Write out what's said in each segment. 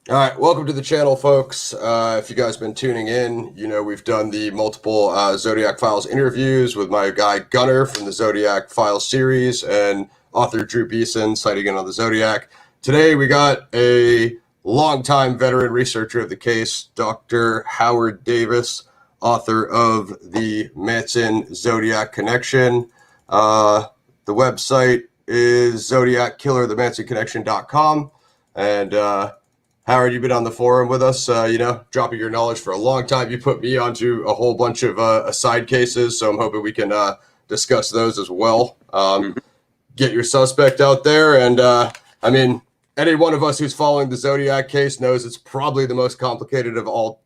All right, welcome to the channel, folks. If you guys been tuning in, you know we've done the multiple Zodiac Files interviews with my guy Gunner from the Zodiac Files series and author Drew Beeson, citing in on the Zodiac. Today we got a longtime veteran researcher of the case, Dr. Howard Davis, author of the Manson Zodiac Connection. The website is zodiackillerthemanson.com, and Howard, you've been on the forum with us, dropping your knowledge for a long time. You put me onto a whole bunch of side cases, so I'm hoping we can discuss those as well. Get your suspect out there, and any one of us who's following the Zodiac case knows it's probably the most complicated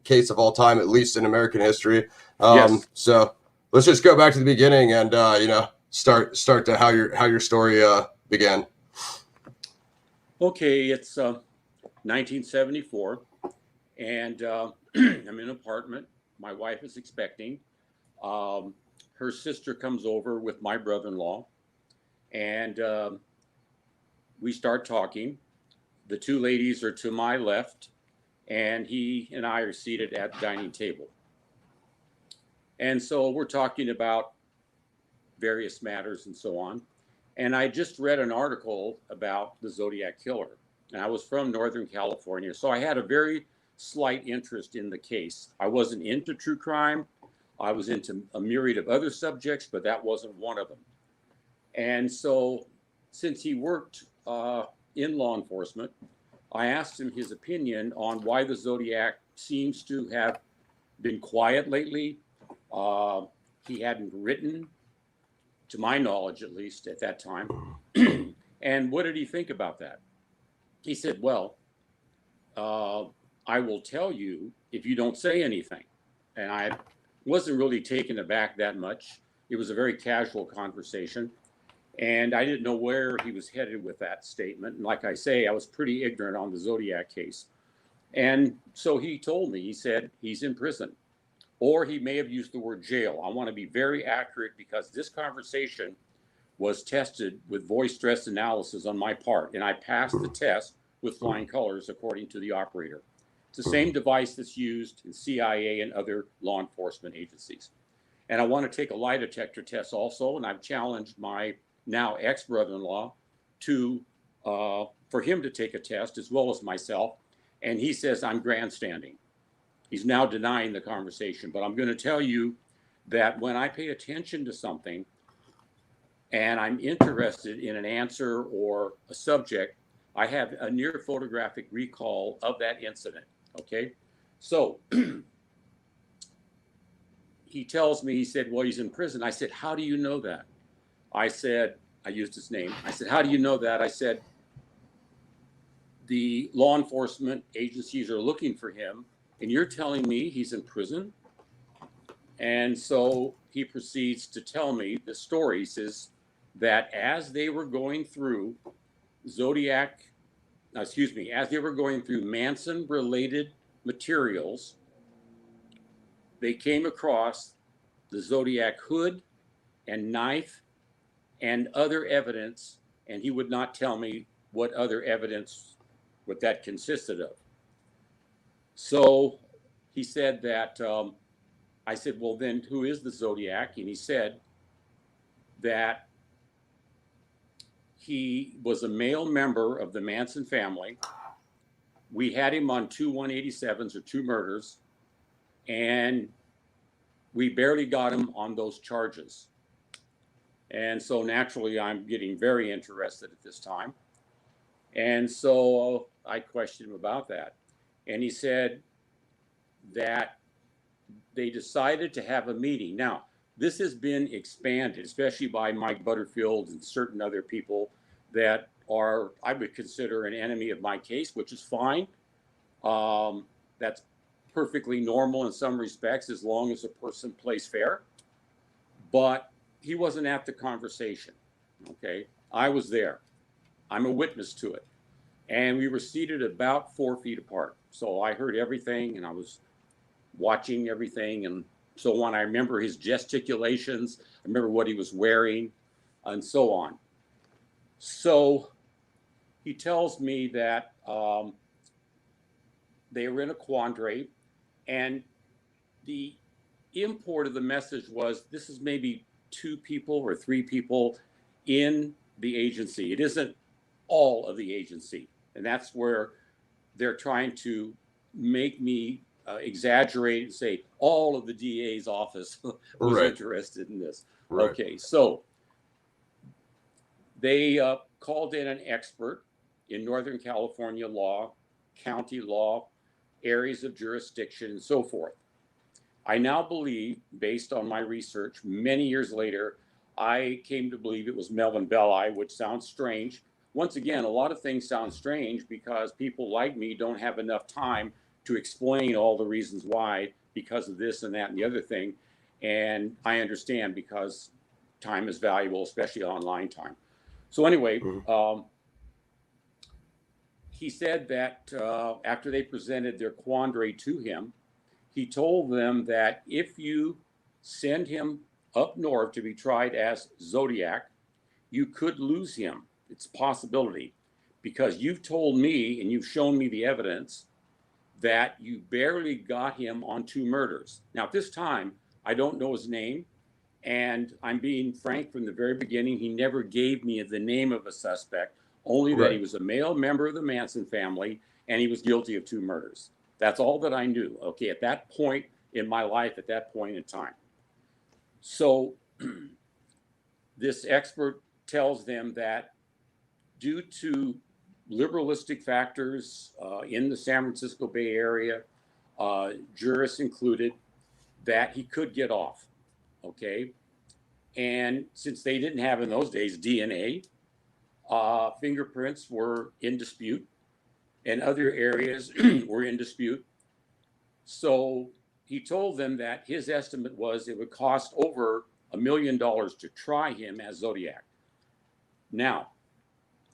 case of all time, at least in American history. Yes. So let's just go back to the beginning and start to how your story began. Okay, it's 1974, and I'm in an apartment. My wife is expecting. Her sister comes over with my brother-in-law, and we start talking. The two ladies are to my left, and he and I are seated at the dining table. And so we're talking about various matters and so on. And I just read an article about the Zodiac Killer. And I was from Northern California, so I had a very slight interest in the case. I wasn't into true crime. I was into a myriad of other subjects, but that wasn't one of them. And so since he worked in law enforcement, I asked him his opinion on why the Zodiac seems to have been quiet lately. He hadn't written, to my knowledge at least at that time. And what did he think about that? He said, well, I will tell you if you don't say anything. And I wasn't really taken aback that much. It was a very casual conversation. And I didn't know where he was headed with that statement. And like I say, I was pretty ignorant on the Zodiac case. And so he told me, he said, he's in prison. Or he may have used the word jail. I want to be very accurate because this conversation was tested with voice stress analysis on my part, and I passed the test with flying colors according to the operator. It's the same device that's used in CIA and other law enforcement agencies. And I want to take a lie detector test also, and I've challenged my now ex-brother-in-law for him to take a test as well as myself, and he says I'm grandstanding. He's now denying the conversation, but I'm going to tell you that when I pay attention to something, and I'm interested in an answer or a subject, I have a near photographic recall of that incident, okay? So he tells me, he said, well, he's in prison. I said, how do you know that? I said, I used his name. I said, how do you know that? I said, the law enforcement agencies are looking for him, and you're telling me he's in prison? And so he proceeds to tell me the story. He says, that as they were going through as they were going through Manson-related materials, they came across the Zodiac hood and knife and other evidence, and he would not tell me what other evidence, what that consisted of. So he said that, I said, well, then who is the Zodiac? And he said that he was a male member of the Manson family. We had him on 2 187s or 2 murders, and we barely got him on those charges. And so naturally, I'm getting very interested at this time. And so I questioned him about that. And he said that they decided to have a meeting. Now, this has been expanded, especially by Mike Butterfield and certain other people that are, I would consider, an enemy of my case, which is fine. That's perfectly normal in some respects, as long as a person plays fair. But he wasn't at the conversation, okay? I was there. I'm a witness to it. And we were seated about 4 feet apart. So I heard everything, and I was watching everything and so on. I remember his gesticulations. I remember what he was wearing and so on. So he tells me that they were in a quandary, and the import of the message was this is maybe 2 people or 3 people in the agency. It isn't all of the agency. And that's where they're trying to make me exaggerate and say all of the DA's office was interested in this. Right. Okay, so they called in an expert in Northern California law, county law, areas of jurisdiction, and so forth. I now believe, based on my research, many years later, I came to believe it was Melvin Belli, which sounds strange. Once again, a lot of things sound strange because people like me don't have enough time to explain all the reasons why, because of this and that and the other thing. And I understand because time is valuable, especially online time. So anyway, he said that after they presented their quandary to him, he told them that if you send him up north to be tried as Zodiac, you could lose him. It's a possibility because you've told me and you've shown me the evidence that you barely got him on 2 murders. Now, at this time, I don't know his name, and I'm being frank from the very beginning. He never gave me the name of a suspect, only that he was a male member of the Manson family and he was guilty of 2 murders. That's all that I knew, okay, at that point in my life, at that point in time. So this expert tells them that due to liberalistic factors in the San Francisco Bay Area, jurists included, that he could get off, okay? And since they didn't have in those days DNA, fingerprints were in dispute and other areas were in dispute. So he told them that his estimate was it would cost over $1 million to try him as Zodiac. Now,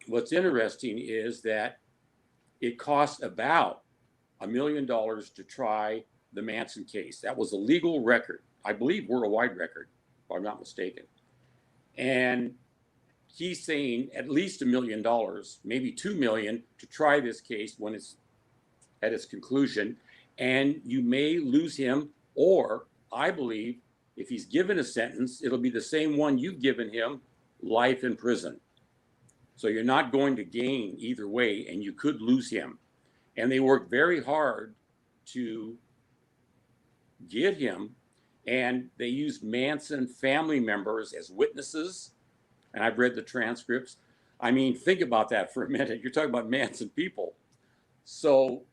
what's interesting is that it cost about $1 million to try the Manson case. That was a legal record, I believe worldwide record, if I'm not mistaken. And he's saying at least $1 million, maybe $2 million to try this case when it's at its conclusion. And you may lose him, or I believe if he's given a sentence, it'll be the same one you've given him, life in prison. So you're not going to gain either way, and you could lose him. And they worked very hard to get him, and they used Manson family members as witnesses. And I've read the transcripts. I mean, think about that for a minute. You're talking about Manson people. So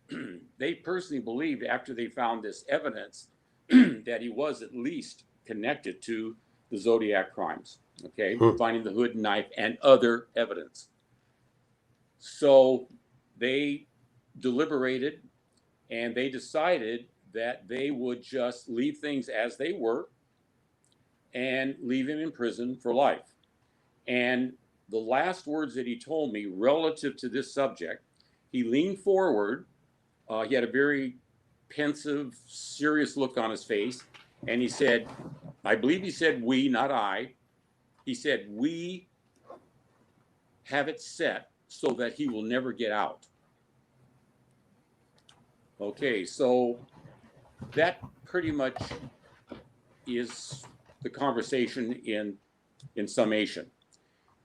they personally believed after they found this evidence that he was at least connected to the Zodiac crimes, okay? Finding the hood and knife and other evidence. So they deliberated and they decided that they would just leave things as they were and leave him in prison for life. And the last words that he told me relative to this subject, he leaned forward. He had a very pensive, serious look on his face. And he said, I believe he said we, not I. He said, we have it set so that he will never get out. Okay, so that pretty much is the conversation in summation.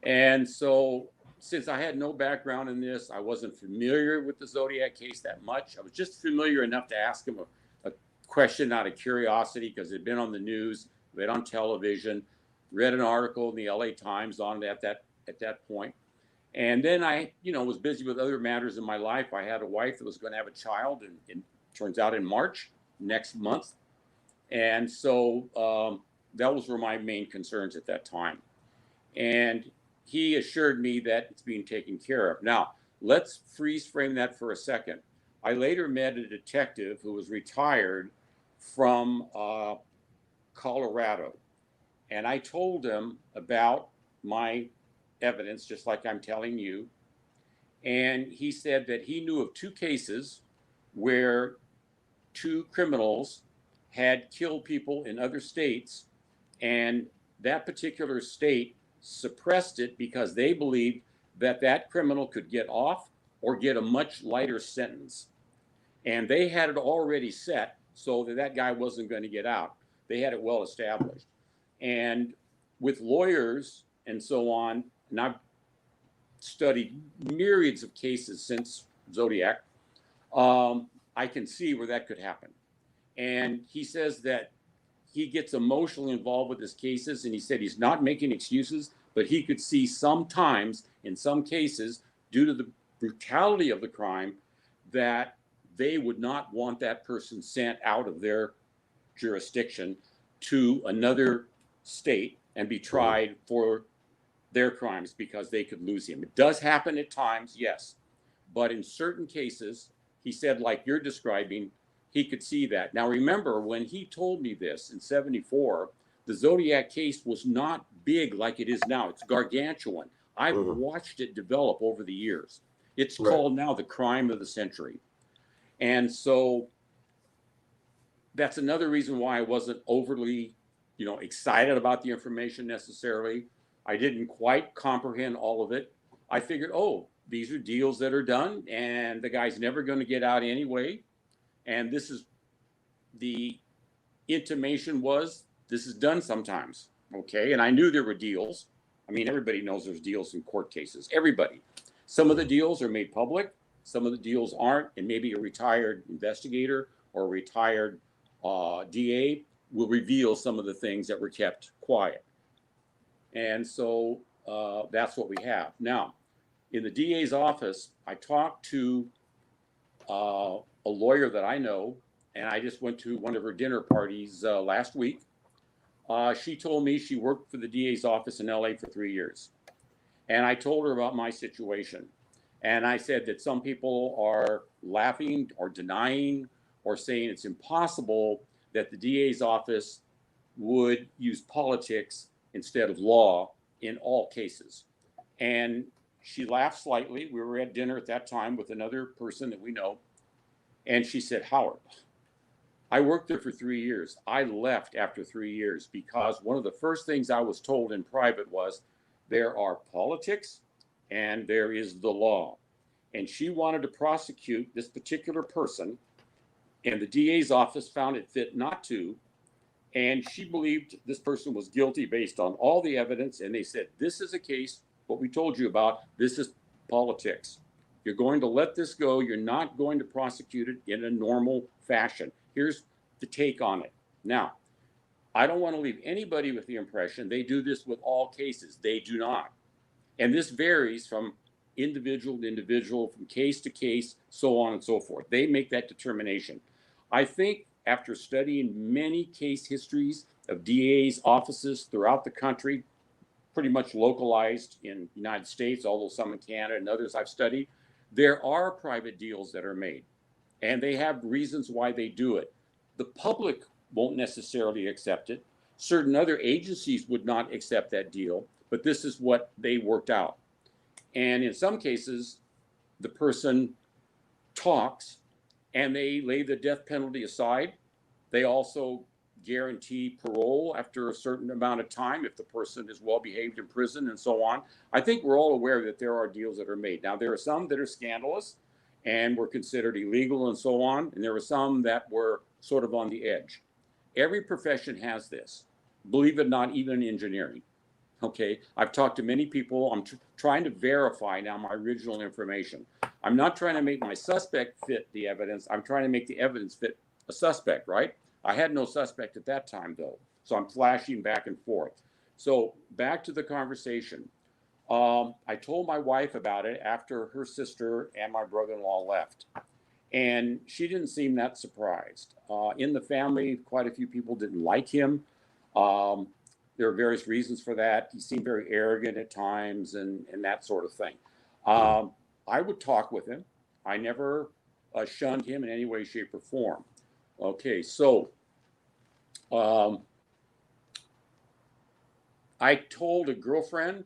And so since I had no background in this, I wasn't familiar with the Zodiac case that much. I was just familiar enough to ask him a question out of curiosity because it had been on the news, been on television, read an article in the LA Times on it at that point. And then I, was busy with other matters in my life. I had a wife that was going to have a child, and turns out in March next month. And so those were my main concerns at that time. And he assured me that it's being taken care of. Now, let's freeze frame that for a second. I later met a detective who was retired from Colorado. And I told him about my evidence, just like I'm telling you. And he said that he knew of 2 cases where 2 criminals had killed people in other states, and that particular state suppressed it because they believed that that criminal could get off or get a much lighter sentence. And they had it already set so that that guy wasn't going to get out. They had it well established. And with lawyers and so on, and I've studied myriads of cases since Zodiac, I can see where that could happen. And he says that he gets emotionally involved with his cases, and he said he's not making excuses, but he could see sometimes, in some cases, due to the brutality of the crime, that they would not want that person sent out of their jurisdiction to another state and be tried for their crimes because they could lose him. It does happen at times, yes, but in certain cases, he said, like you're describing, he could see that. Now, remember, when he told me this in 74, the Zodiac case was not big like it is now. It's gargantuan. I've watched it develop over the years. It's called now the crime of the century. And so that's another reason why I wasn't overly, excited about the information necessarily. I didn't quite comprehend all of it. I figured, oh, these are deals that are done and the guy's never going to get out anyway. And this is the intimation was this is done sometimes. Okay. And I knew there were deals. I mean, everybody knows there's deals in court cases. Everybody. Some of the deals are made public. Some of the deals aren't. And maybe a retired investigator or a retired DA will reveal some of the things that were kept quiet. And so that's what we have. Now, in the DA's office, I talked to a lawyer that I know, and I just went to one of her dinner parties last week. She told me she worked for the DA's office in LA for 3 years. And I told her about my situation. And I said that some people are laughing or denying or saying it's impossible that the DA's office would use politics instead of law in all cases. And she laughed slightly. We were at dinner at that time with another person that we know. And she said, Howard, I worked there for 3 years. I left after 3 years because one of the first things I was told in private was there are politics and there is the law. And she wanted to prosecute this particular person, and the DA's office found it fit not to. And she believed this person was guilty based on all the evidence. And they said, this is a case, what we told you about, this is politics. You're going to let this go. You're not going to prosecute it in a normal fashion. Here's the take on it. Now, I don't want to leave anybody with the impression they do this with all cases. They do not. And this varies from individual to individual, from case to case, so on and so forth. They make that determination. I think after studying many case histories of DA's offices throughout the country, pretty much localized in the United States, although some in Canada and others I've studied, there are private deals that are made, and they have reasons why they do it. The public won't necessarily accept it. Certain other agencies would not accept that deal, but this is what they worked out. And in some cases, the person talks and they lay the death penalty aside. They also guarantee parole after a certain amount of time if the person is well behaved in prison and so on. I think we're all aware that there are deals that are made. Now, there are some that are scandalous and were considered illegal and so on, and there were some that were sort of on the edge. Every profession has this, believe it or not, even in engineering. Okay, I've talked to many people. I'm trying to verify now my original information. I'm not trying to make my suspect fit the evidence. I'm trying to make the evidence fit a suspect, right? I had no suspect at that time, though. So I'm flashing back and forth. So back to the conversation. I told my wife about it after her sister and my brother-in-law left. And she didn't seem that surprised. In the family, quite a few people didn't like him. There are various reasons for that. He seemed very arrogant at times and that sort of thing. I would talk with him. I never shunned him in any way, shape, or form. Okay, so I told a girlfriend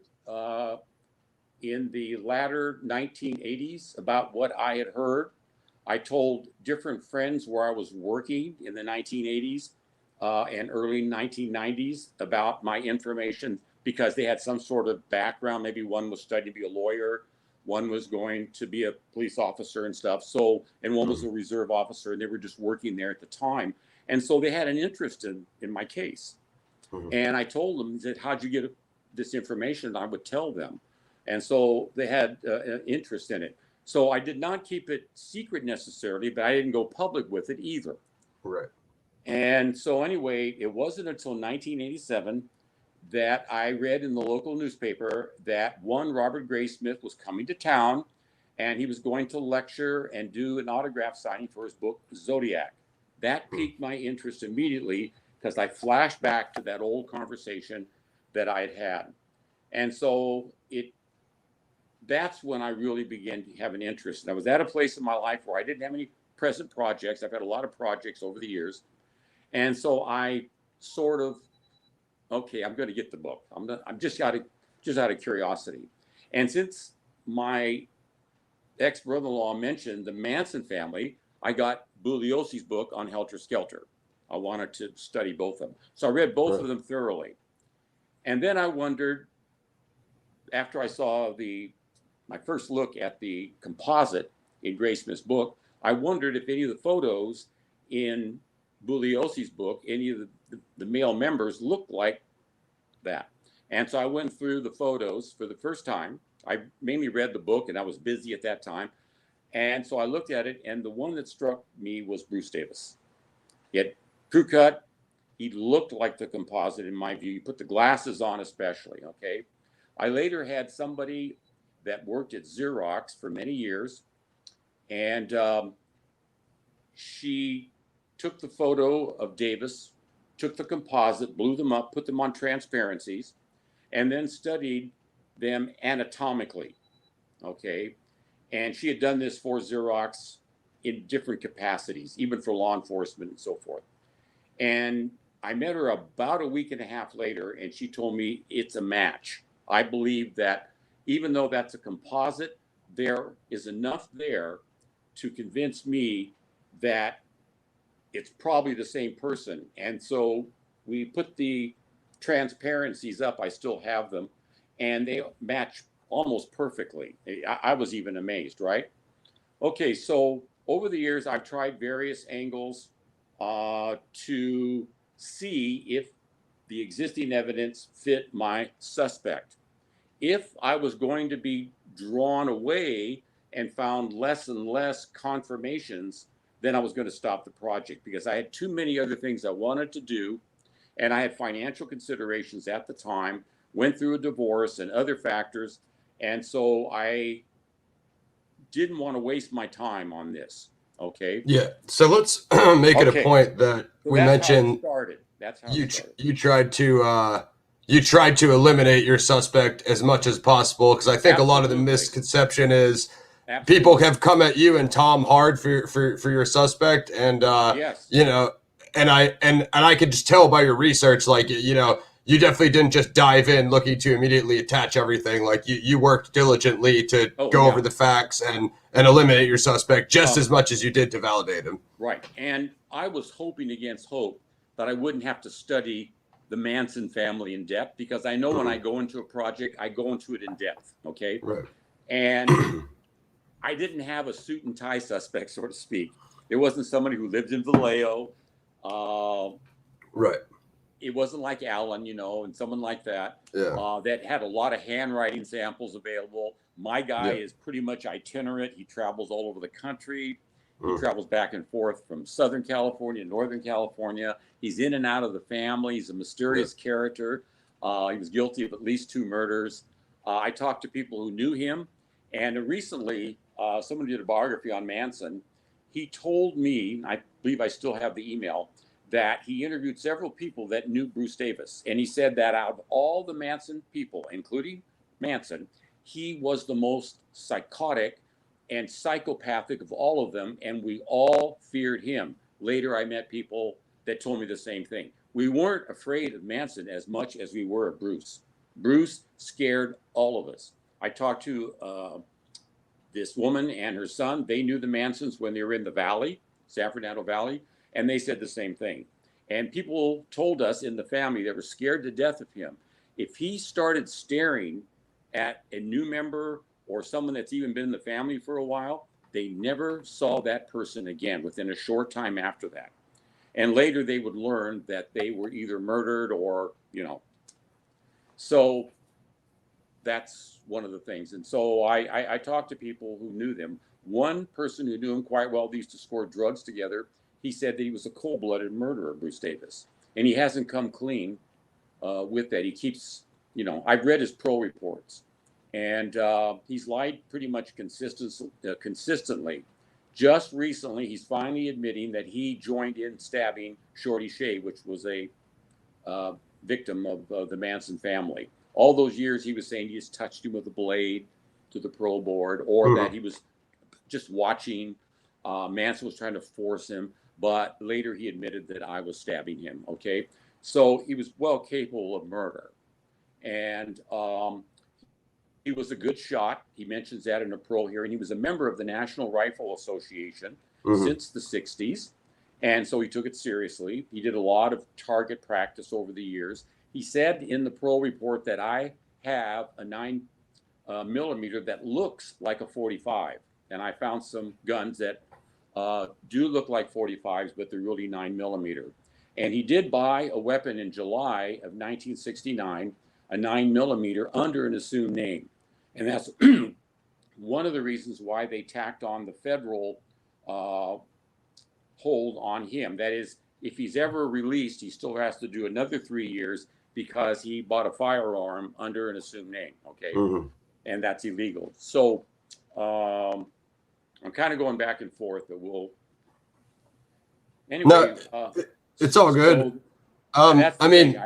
in the latter 1980s about what I had heard. I told different friends where I was working in the 1980s and early 1990s about my information because they had some sort of background. Maybe one was studying to be a lawyer. One was going to be a police officer and stuff. So, and one was a reserve officer, and they were just working there at the time. And so they had an interest in my case. And I told them that, how'd you get this information? And I would tell them. And so they had an interest in it. So I did not keep it secret necessarily, but I didn't go public with it either. Right. And so anyway, it wasn't until 1987 that I read in the local newspaper that one Robert Graysmith was coming to town, and he was going to lecture and do an autograph signing for his book, Zodiac. That piqued my interest immediately, because I flashed back to that old conversation that I had had. And so that's when I really began to have an interest. And I was at a place in my life where I didn't have any present projects. I've had a lot of projects over the years. And so I sort of, okay, I'm going to get the book. I'm just out of curiosity. And since my ex-brother-in-law mentioned the Manson family, I got Bugliosi's book on Helter Skelter. I wanted to study both of them. So I read both of them thoroughly. And then I wondered, after I saw my first look at the composite in Graysmith's book, I wondered if any of the photos in Bugliosi's book, any of the male members looked like that. And so I went through the photos for the first time. I mainly read the book, and I was busy at that time. And so I looked at it, and the one that struck me was Bruce Davis. He had crew cut. He looked like the composite in my view. You put the glasses on especially, okay? I later had somebody that worked at Xerox for many years, and she took the photo of Davis, took the composite, blew them up, put them on transparencies, and then studied them anatomically, okay? And she had done this for Xerox in different capacities, even for law enforcement and so forth. And I met her about a week and a half later, and she told me it's a match. I believe that even though that's a composite, there is enough there to convince me that it's probably the same person. And so we put the transparencies up. I still have them, and they match almost perfectly. I was even amazed, right? Okay, so over the years, I've tried various angles to see if the existing evidence fit my suspect. If I was going to be drawn away and found less and less confirmations, then I was going to stop the project, because I had too many other things I wanted to do, and I had financial considerations at the time, went through a divorce and other factors, and so I didn't want to waste my time on this. Okay. Yeah. So let's make it a point that we mentioned. That's how it started. You tried to eliminate your suspect as much as possible, because I think a lot of the misconception is people have come at you and Tom hard for your suspect, and yes. you know, and I could just tell by your research, like, you know, you definitely didn't just dive in looking to immediately attach everything. Like you worked diligently to go over the facts and eliminate your suspect just as much as you did to validate him. Right. And I was hoping against hope that I wouldn't have to study the Manson family in depth, because I know when I go into a project, I go into it in depth. Okay. Right. And I didn't have a suit and tie suspect, so to speak. It wasn't somebody who lived in Vallejo. Right. It wasn't like Alan, you know, and someone like that, yeah. That had a lot of handwriting samples available. My guy is pretty much itinerant. He travels all over the country. He travels back and forth from Southern California, Northern California. He's in and out of the family. He's a mysterious character. He was guilty of at least 2 murders. I talked to people who knew him. And recently, someone did a biography on Manson. He told me, I believe I still have the email, that he interviewed several people that knew Bruce Davis. And he said that out of all the Manson people, including Manson, he was the most psychotic and psychopathic of all of them, and we all feared him. Later, I met people that told me the same thing. We weren't afraid of Manson as much as we were of Bruce. Bruce scared all of us. I talked to this woman and her son. They knew the Mansons when they were in the valley, San Fernando Valley, and they said the same thing. And people told us in the family that were scared to death of him. If he started staring at a new member or someone that's even been in the family for a while, they never saw that person again within a short time after that. And later they would learn that they were either murdered or, so that's one of the things. And so I talked to people who knew them. One person who knew him quite well, they used to score drugs together. He said that he was a cold-blooded murderer, Bruce Davis. And he hasn't come clean with that. He keeps, I've read his parole reports. And he's lied pretty much consistently. Just recently, he's finally admitting that he joined in stabbing Shorty Shea, which was a victim of the Manson family. All those years, he was saying he just touched him with a blade to the parole board, or that he was just watching. Manson was trying to force him, but later he admitted that I was stabbing him. Okay, so he was well capable of murder, and he was a good shot. He mentions that in a parole hearing. He was a member of the National Rifle Association since the 60s. And so he took it seriously. He did a lot of target practice over the years. He said in the parole report that I have a 9mm that looks like a 45. And I found some guns that do look like 45s, but they're really 9mm. And he did buy a weapon in July of 1969, a 9mm under an assumed name. And that's one of the reasons why they tacked on the federal hold on him. That is, if he's ever released, he still has to do another 3 years because he bought a firearm under an assumed name. Okay. And that's illegal. So I'm kind of going back and forth, but anyway. No, it's all good. I mean,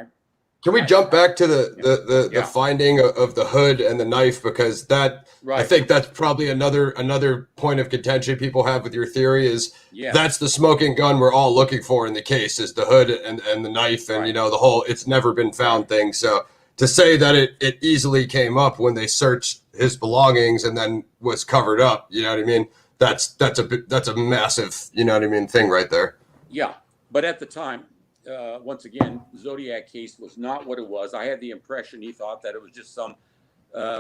can we jump back to the finding of the hood and the knife, because I think that's probably another point of contention people have with your theory is that's the smoking gun we're all looking for in the case, is the hood and the knife and the whole it's never been found thing. So to say that it easily came up when they searched his belongings and then was covered up, you know what I mean? That's a massive, thing right there. Yeah, but at the time, once again, the Zodiac case was not what it was. I had the impression he thought that it was just some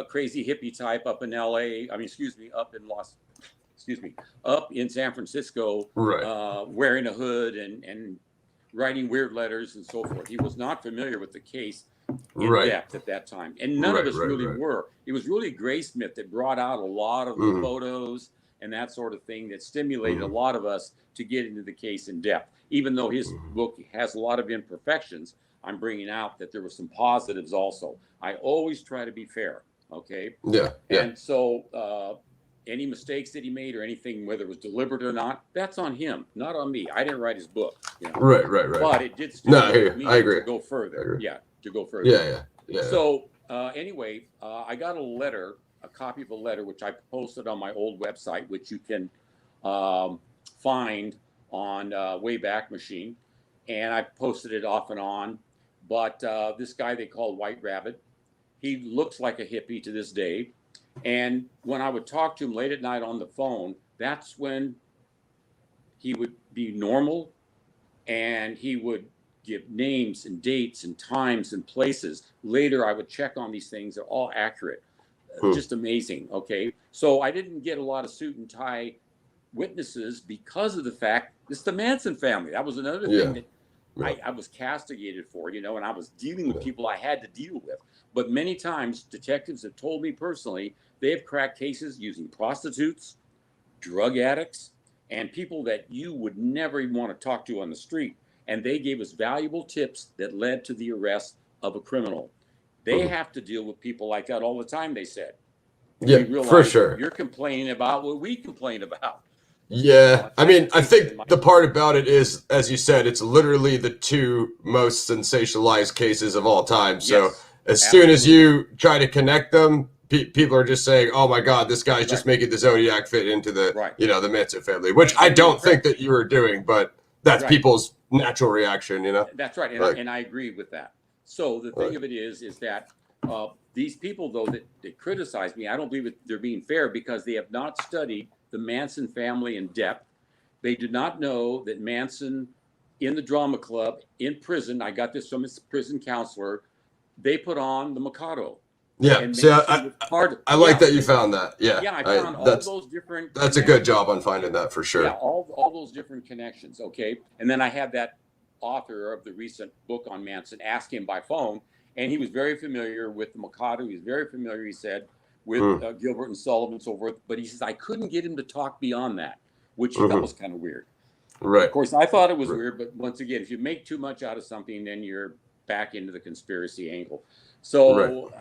crazy hippie type up in LA. Up in San Francisco, wearing a hood and writing weird letters and so forth. He was not familiar with the case in depth at that time. And none of us really were. It was really Graysmith that brought out a lot of the photos and that sort of thing that stimulated a lot of us to get into the case in depth. Even though his book has a lot of imperfections, I'm bringing out that there were some positives also. I always try to be fair, okay? Yeah. And so any mistakes that he made or anything, whether it was deliberate or not, that's on him, not on me. I didn't write his book. Right. But it did stimulate me to go further. To go further. Yeah. So anyway, I got a copy of a letter, which I posted on my old website, which you can find on Wayback Machine, and I posted it off and on. But this guy they call White Rabbit, he looks like a hippie to this day. And when I would talk to him late at night on the phone, that's when he would be normal, and he would give names and dates and times and places. Later, I would check on these things. They're all accurate. Just amazing. Okay. So I didn't get a lot of suit and tie witnesses because of the fact it's the Manson family. That was another thing that I was castigated for, and I was dealing with people I had to deal with. But many times detectives have told me personally, they have cracked cases using prostitutes, drug addicts, and people that you would never even want to talk to on the street. And they gave us valuable tips that led to the arrest of a criminal. They have to deal with people like that all the time, they said. Yeah, for sure. You're complaining about what we complain about. Yeah, I mean, I think the part about it is, as you said, it's literally the two most sensationalized cases of all time. So as soon as you try to connect them, people are just saying, "Oh my God, this guy's just making the Zodiac fit into the the Manson family," which I don't think that you were doing, but that's people's natural reaction, That's right, and I agree with that. So the thing of it is that these people, though, that criticize me, I don't believe they're being fair because they have not studied the Manson family in depth. They did not know that Manson, in the drama club, in prison, I got this from his prison counselor, they put on the Mikado. Yeah. And See, Manson was part. I like Yeah, that you found that. Yeah. yeah. I found all those different That's a good connections. job on finding that for Yeah, sure. all those different connections. Okay, and then I had that author of the recent book on Manson ask him by phone, and he was very familiar with the Mikado. He was very familiar, he said, with Mm, Gilbert and Sullivan and so forth. But he says I couldn't get him to talk beyond that, which he thought hmm was kind of weird. Of Right. course, I thought it was Right. weird, but once again, if you make too much out of something, then you're back into the conspiracy angle. Right. So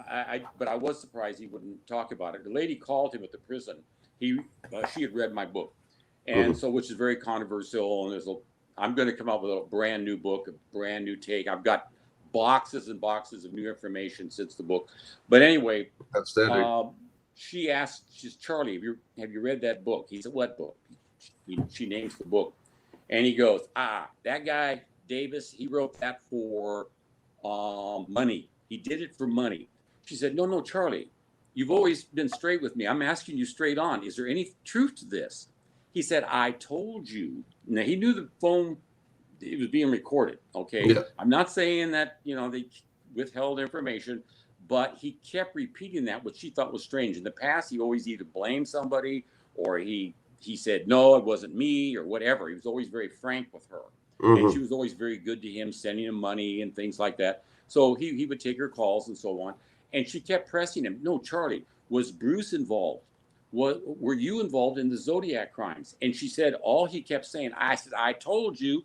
but I was surprised he wouldn't talk about it. The lady called him at the prison. She had read my book, and hmm so which is very controversial. And I'm going to come up with a brand new book, a brand new take. I've got boxes and boxes of new information since the book. But anyway, Outstanding. she asked, she's Charlie, have you read that book? He said, what book? She names the book. And he goes, that guy, Davis, he wrote that for money. He did it for money. She said, no, Charlie, you've always been straight with me. I'm asking you straight on. Is there any truth to this? He said, I told you. Now, he knew the phone, it was being recorded, okay? Yeah. I'm not saying that, they withheld information, but he kept repeating that, which she thought was strange. In the past, he always either blamed somebody or he said, no, it wasn't me or whatever. He was always very frank with her. And she hmm was always very good to him, sending him money and things like that. So he would take her calls and so on. And she kept pressing him, no, Charlie, was Bruce involved? Were you involved in the Zodiac crimes? And she said, all he kept saying, I said, I told you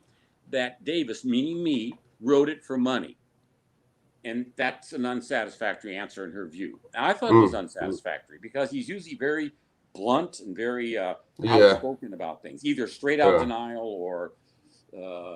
that Davis, meaning me, wrote it for money. And that's an unsatisfactory answer in her view. Now, I thought it was unsatisfactory because he's usually very blunt and very Yeah. outspoken about things, either straight out denial or,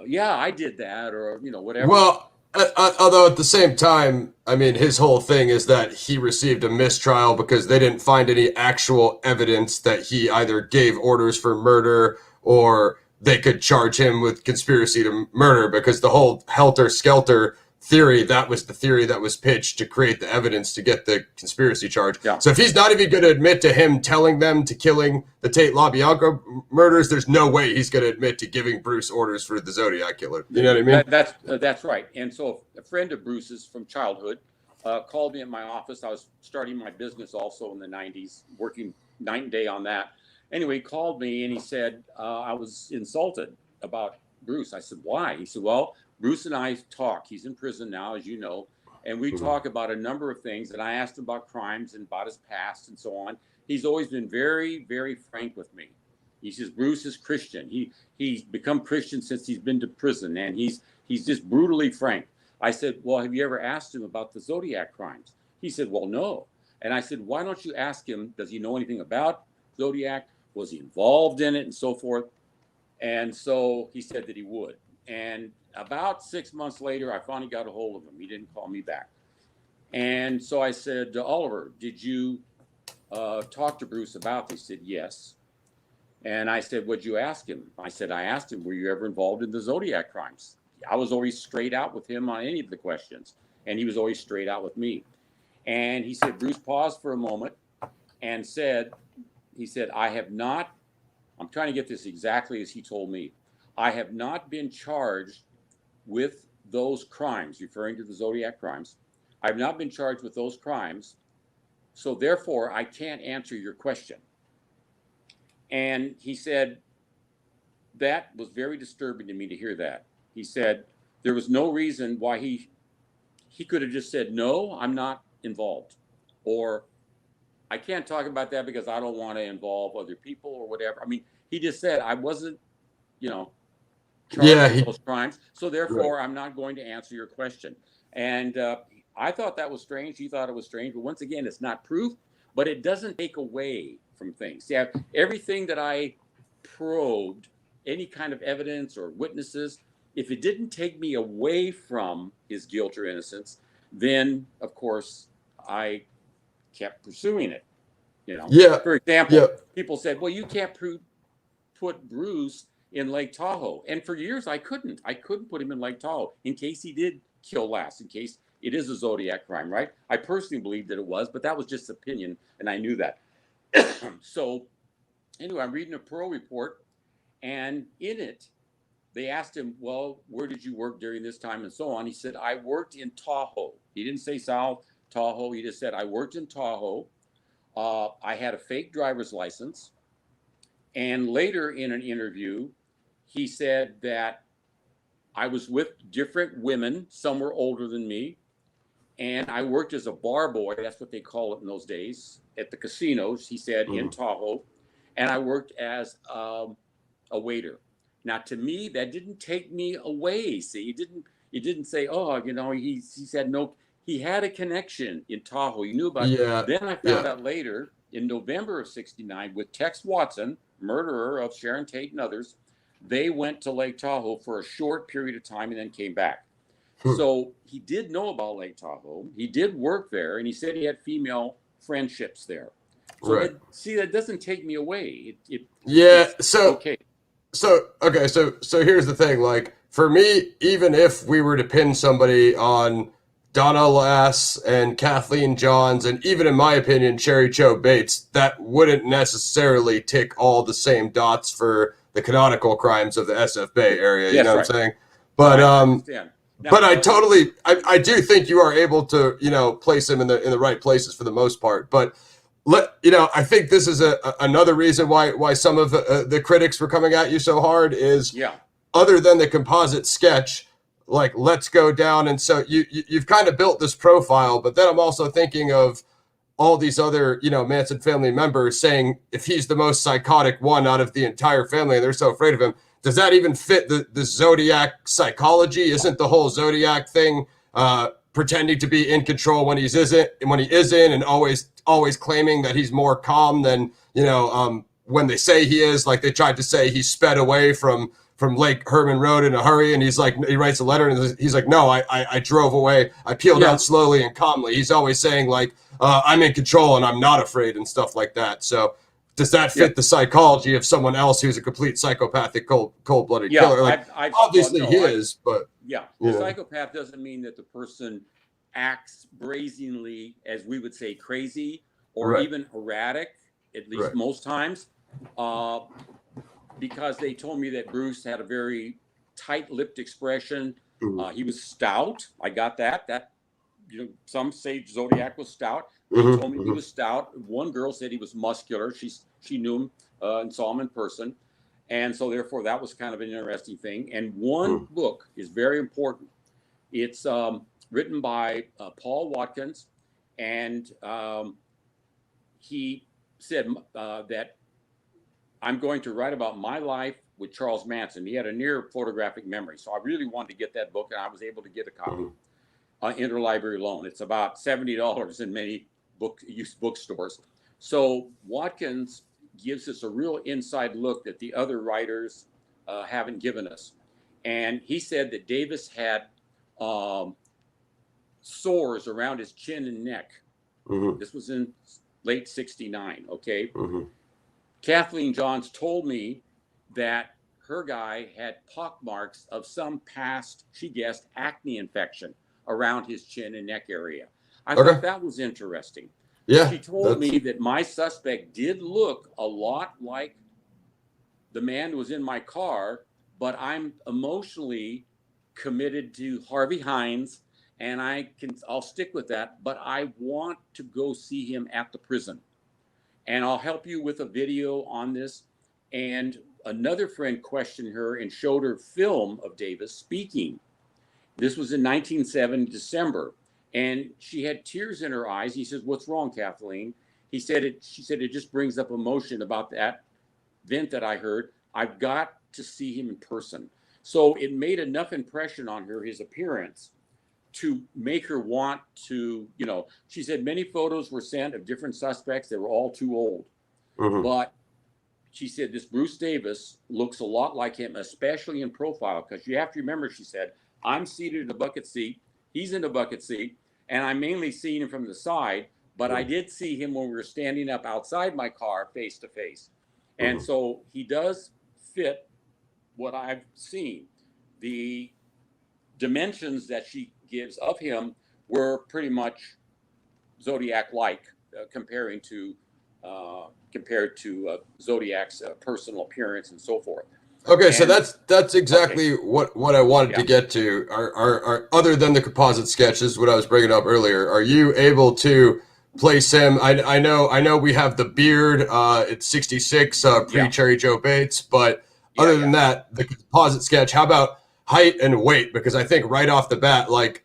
yeah, I did that, or, whatever. Well, although at the same time, I mean, his whole thing is that he received a mistrial because they didn't find any actual evidence that he either gave orders for murder or they could charge him with conspiracy to murder, because the whole helter skelter theory, that was the theory that was pitched to create the evidence to get the conspiracy charge. Yeah. So if he's not even going to admit to him telling them to killing the Tate LaBianca murders, there's no way he's going to admit to giving Bruce orders for the Zodiac killer. You know what I mean? That's right. And so a friend of Bruce's from childhood called me at my office. I was starting my business also in the 90s, working night and day on that. Anyway, he called me and he said, I was insulted about Bruce. I said, why? He said, well, Bruce and I talk. He's in prison now, as you know, and we talk about a number of things. And I asked him about crimes and about his past and so on. He's always been very, very frank with me. He says Bruce is Christian. He's become Christian since he's been to prison, and he's just brutally frank. I said, well, have you ever asked him about the Zodiac crimes? He said, well, no. And I said, why don't you ask him, does he know anything about Zodiac? Was he involved in it and so forth? And so he said that he would. And about 6 months later, I finally got a hold of him. He didn't call me back. And so I said, Oliver, did you talk to Bruce about this? He said, yes. And I said, what'd you ask him? I said, I asked him, were you ever involved in the Zodiac crimes? I was always straight out with him on any of the questions. And he was always straight out with me. And he said, Bruce paused for a moment and said, I have not, I'm trying to get this exactly as he told me, I have not been charged with those crimes, referring to the Zodiac crimes. I've not been charged with those crimes. So therefore, I can't answer your question. And he said, that was very disturbing to me to hear that. He said there was no reason why he could have just said, no, I'm not involved. Or I can't talk about that because I don't want to involve other people or whatever. I mean, he just said I wasn't, charged with those crimes. So therefore, I'm not going to answer your question. And I thought that was strange. He thought it was strange. But once again, it's not proof, but it doesn't take away from things. Yeah, everything that I probed, any kind of evidence or witnesses, if it didn't take me away from his guilt or innocence, then of course I kept pursuing it. Yeah. For example, Yeah. people said, well, you can't put Bruce in Lake Tahoe. And for years I couldn't put him in Lake Tahoe in case he did kill last, in case it is a Zodiac crime, right? I personally believed that it was, but that was just opinion, and I knew that. So anyway, I'm reading a parole report, and in it, they asked him, well, where did you work during this time and so on? He said, I worked in Tahoe. He didn't say South, Tahoe. He just said, I worked in Tahoe. I had a fake driver's license. And later in an interview, he said that I was with different women. Some were older than me. And I worked as a bar boy. That's what they call it in those days at the casinos, he said, in Tahoe. And I worked as a waiter. Now, to me, that didn't take me away. See, he didn't say, oh, you know, he said no. He had a connection in Tahoe. He knew about it. Yeah. Then I found out later in November of '69 with Tex Watson, murderer of Sharon Tate and others, they went to Lake Tahoe for a short period of time and then came back. So he did know about Lake Tahoe. He did work there, and he said he had female friendships there. So that doesn't take me away. Okay. So here's the thing. Like, for me, even if we were to pin somebody on Donna Lass and Kathleen Johns, and even in my opinion, Cherry Cho Bates, that wouldn't necessarily tick all the same dots for the canonical crimes of the SF Bay area. You know what I'm saying? But but I do think you are able to, you know, place him in the right places for the most part. But I think this is another reason why some of the critics were coming at you so hard is, other than the composite sketch, like, let's go down. And so you've kind of built this profile, but then I'm also thinking of all these other, you know, Manson family members saying if he's the most psychotic one out of the entire family and they're so afraid of him, does that even fit the Zodiac psychology? Isn't the whole Zodiac thing pretending to be in control when he isn't, and always claiming that he's more calm than, you know, when they say he is? Like, they tried to say he sped away from Lake Herman Road in a hurry, and he's like, he writes a letter and he's like, no, I drove away. I peeled out slowly and calmly. He's always saying, like, I'm in control and I'm not afraid and stuff like that. So does that fit the psychology of someone else who's a complete psychopathic, cold-blooded killer? Like, obviously he is, but the psychopath doesn't mean that the person acts brazenly, as we would say, crazy or even erratic, at least most times. Because they told me that Bruce had a very tight-lipped expression. He was stout. I got that. That, you know, some say Zodiac was stout. They told me he was stout. One girl said he was muscular. She knew him and saw him in person. And so therefore that was kind of an interesting thing. And one book is very important. It's written by Paul Watkins. And he said that I'm going to write about my life with Charles Manson. He had a near photographic memory. So I really wanted to get that book, and I was able to get a copy interlibrary loan. It's about $70 in many used bookstores. So Watkins gives us a real inside look that the other writers haven't given us. And he said that Davis had sores around his chin and neck. This was in late '69, okay? Kathleen Johns told me that her guy had pockmarks of some past, she guessed, acne infection around his chin and neck area. I thought that was interesting. She told me that my suspect did look a lot like the man who was in my car, but I'm emotionally committed to Harvey Hines, and I'll stick with that, but I want to go see him at the prison. And I'll help you with a video on this. And another friend questioned her and showed her film of Davis speaking. This was in 1970, December. And she had tears in her eyes. He says, "What's wrong, Kathleen?" She said, "It just brings up emotion about that event that I heard. I've got to see him in person." So it made enough impression on her, his appearance, to make her want to, you know, she said many photos were sent of different suspects. They were all too old. But she said this Bruce Davis looks a lot like him, especially in profile, because you have to remember, she said, I'm seated in the bucket seat. He's in the bucket seat, and I'm mainly seeing him from the side, but I did see him when we were standing up outside my car face to face. And so he does fit what I've seen. The dimensions that she gives of him were pretty much Zodiac-like, compared to Zodiac's personal appearance and so forth. Okay, so And that's okay, exactly what I wanted to yeah, get to. Are other than the composite sketches, what I was bringing up earlier, are you able to place him? I know we have the beard. It's 66 pre yeah, Cherry Joe Bates, but yeah, other than yeah. that, the composite sketch. How about height and weight? Because I think right off the bat, like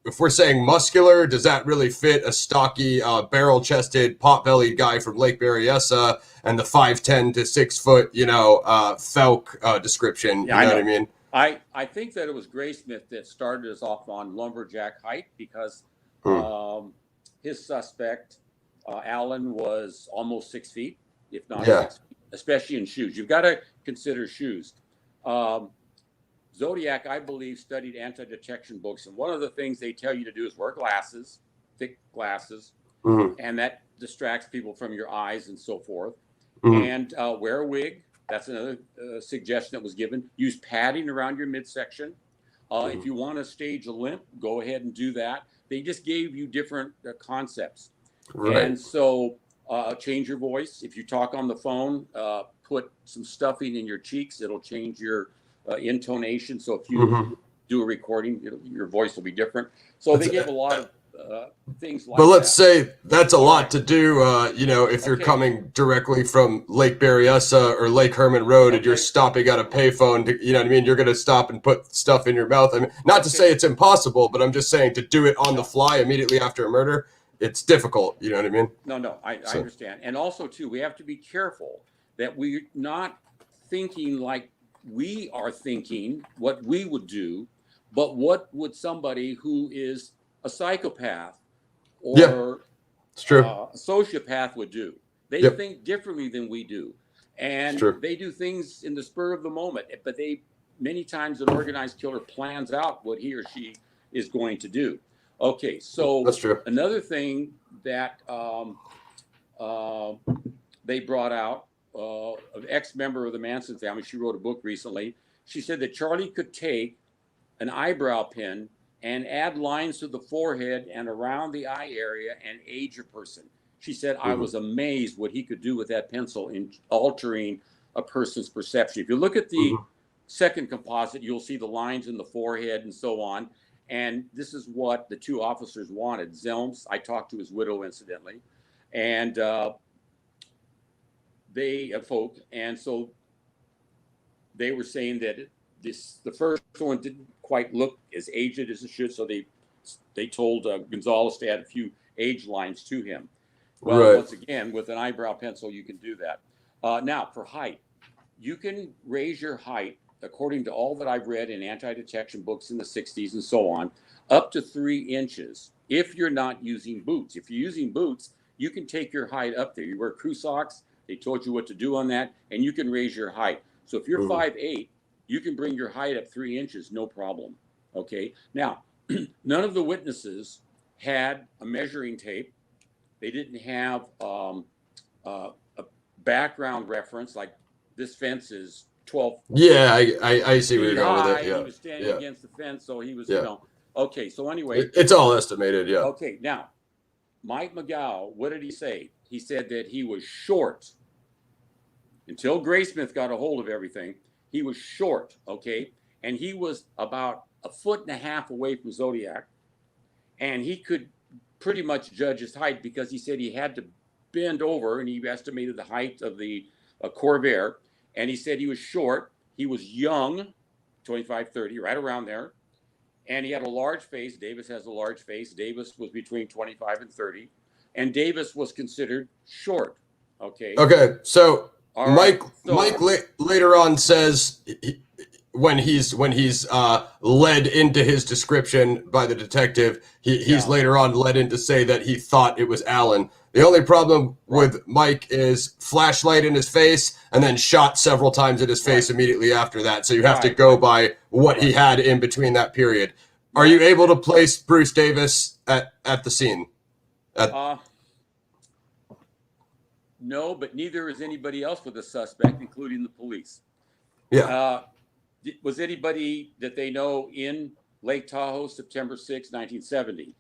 if we're saying muscular, does that really fit a stocky, barrel-chested, pot-bellied guy from Lake Berryessa and the 5'10" to 6 foot, Felk description? Yeah, You I know what I know. mean? I think that it was Graysmith that started us off on lumberjack height because Hmm. um, his suspect, Allen, was almost 6 feet, if not Yeah. 6 feet, especially in shoes. You've got to consider shoes. Um, Zodiac, I believe, studied anti-detection books, and one of the things they tell you to do is wear glasses, thick glasses, Hmm. and that distracts people from your eyes and so forth. Hmm. And wear a wig. That's another suggestion that was given. Use padding around your midsection. Hmm. If you want to stage a limp, go ahead and do that. They just gave you different concepts. Right. And so change your voice. If you talk on the phone, put some stuffing in your cheeks. It'll change your intonation. So if you Hmm. do a recording, your voice will be different. So That's, they gave a lot of things but like let's that. say that's a All lot right. to do. If you're Okay. coming directly from Lake Berryessa or Lake Herman Road and you're Okay. stopping at a payphone, you know what I mean? You're going to stop and put stuff in your mouth. I mean, not to Okay. say it's impossible, but I'm just saying to do it on the No. fly immediately after a murder, it's difficult. You know what I mean? No. I So, understand. And also, too, we have to be careful that we're not thinking like we are thinking what we would do, but what would somebody who is a psychopath yeah, or it's true. a sociopath would do. They Yep, think differently than we do. it's And true. they do things in the spur of the moment, but many times an organized killer plans out what he or she is going to do. Okay, so That's true. another thing that uh, they brought out, an ex-member of the Manson family, she wrote a book recently. She said that Charlie could take an eyebrow pen and add lines to the forehead and around the eye area and age a person. She said, I Hmm. was amazed what he could do with that pencil in altering a person's perception. If you look at the Hmm. second composite, you'll see the lines in the forehead and so on. And this is what the two officers wanted. Zelms, I talked to his widow, incidentally, and they folk. And so they were saying that the first one didn't quite look as aged as it should, so they told Gonzalez to add a few age lines to him. Well, Right. once again, with an eyebrow pencil, you can do that. Now, for height, you can raise your height according to all that I've read in anti-detection books in the 60s and so on, up to 3 inches if you're not using boots. If you're using boots, you can take your height up there. You wear crew socks, they told you what to do on that, and you can raise your height. So if you're Hmm. 5'8", you can bring your height up 3 inches, no problem. Okay. Now, none of the witnesses had a measuring tape. They didn't have a background reference like this fence is 12 Yeah, I see where you're feet going with high it. and he Yeah, was standing yeah, against the fence, so he was, yeah. Okay, so anyway, It's all estimated. Yeah. okay, now Mike McGow, what did he say? He said that he was short until Graysmith got a hold of everything. He was short, okay, and he was about a foot and a half away from Zodiac, and he could pretty much judge his height because he said he had to bend over and he estimated the height of the Corvair, and he said he was short, he was young, 25, 30, right around there, and he had a large face. Davis has a large face. Davis was between 25 and 30, and Davis was considered short. Okay. Okay, so All right. Mike So, later on says when he's led into his description by the detective, he's yeah, later on led in to say that he thought it was Alan. The only problem right, with Mike is flashlight in his face and then shot several times in his face right, immediately after that. So you have to right, go by what he right. had in between that period. Are Yeah. you able to place Bruce Davis at the scene? At, Uh, no, but neither is anybody else with the suspect, including the police. yeah. Uh, was anybody that they know in Lake Tahoe, September 6, 1970?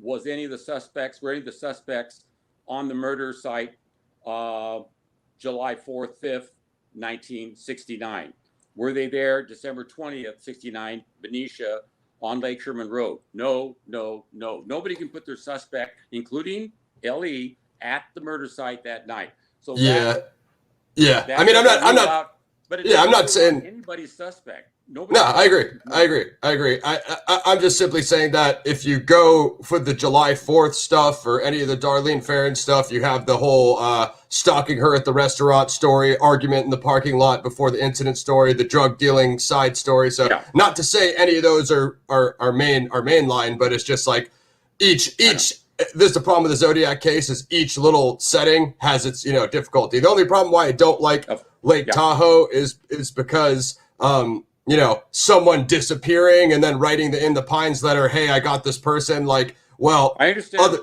Was any of the suspects, were any of the suspects on the murder site July 4th, 5th, 1969. Were they there December 20th, 69, Benicia on Lake Sherman Road? No, no, no. Nobody can put their suspect, including L.E., at the murder site that night. So Yeah. that I mean, I'm doesn't rule not. out, but it Yeah, I'm doesn't not rule out saying. anybody's suspect. No, Nobody's I agree. suspect. I agree. I'm just simply saying that if you go for the July 4th stuff or any of the Darlene Ferrin stuff, you have the whole stalking her at the restaurant story, argument in the parking lot before the incident story, the drug dealing side story. So Yeah. not to say any of those are main line, but it's just like each this is the problem with the Zodiac case is each little setting has its difficulty. The only problem why I don't like Lake Tahoe is because someone disappearing and then writing in the Pines letter, hey, I got this person. Like, well, I understand.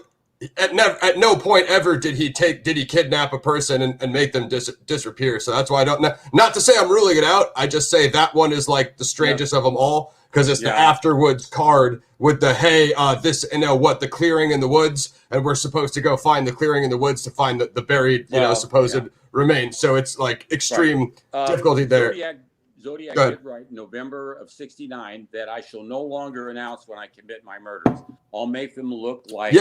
At no point ever did he kidnap a person and make them disappear. So that's why I don't know. Not to say I'm ruling it out. I just say that one is like the strangest of them all because it's the afterwards card with the, hey, the clearing in the woods. And we're supposed to go find the clearing in the woods to find the buried, supposed remains. So it's like extreme difficulty there. Zodiac did write in November of 69 that I shall no longer announce when I commit my murders. I'll make them look like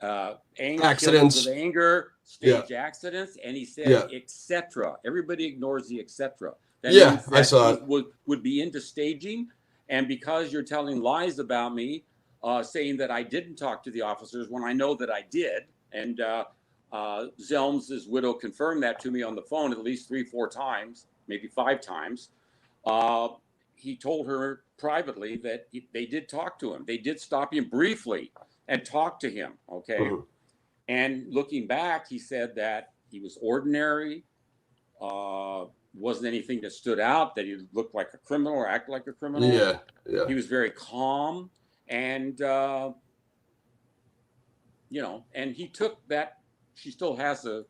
accidents of anger, stage accidents, and he said, etc. Everybody ignores the etc. That means that I saw it. Would be into staging, and because you're telling lies about me, saying that I didn't talk to the officers when I know that I did, and Zelms' widow confirmed that to me on the phone at least 3-4 times, maybe 5 times. He told her privately that they did talk to him. They did stop him briefly and talk to him. Okay. Mm-hmm. And looking back, he said that he was ordinary. Wasn't anything that stood out, that he looked like a criminal or acted like a criminal. Yeah. He was very calm. And, and he took that, she still has the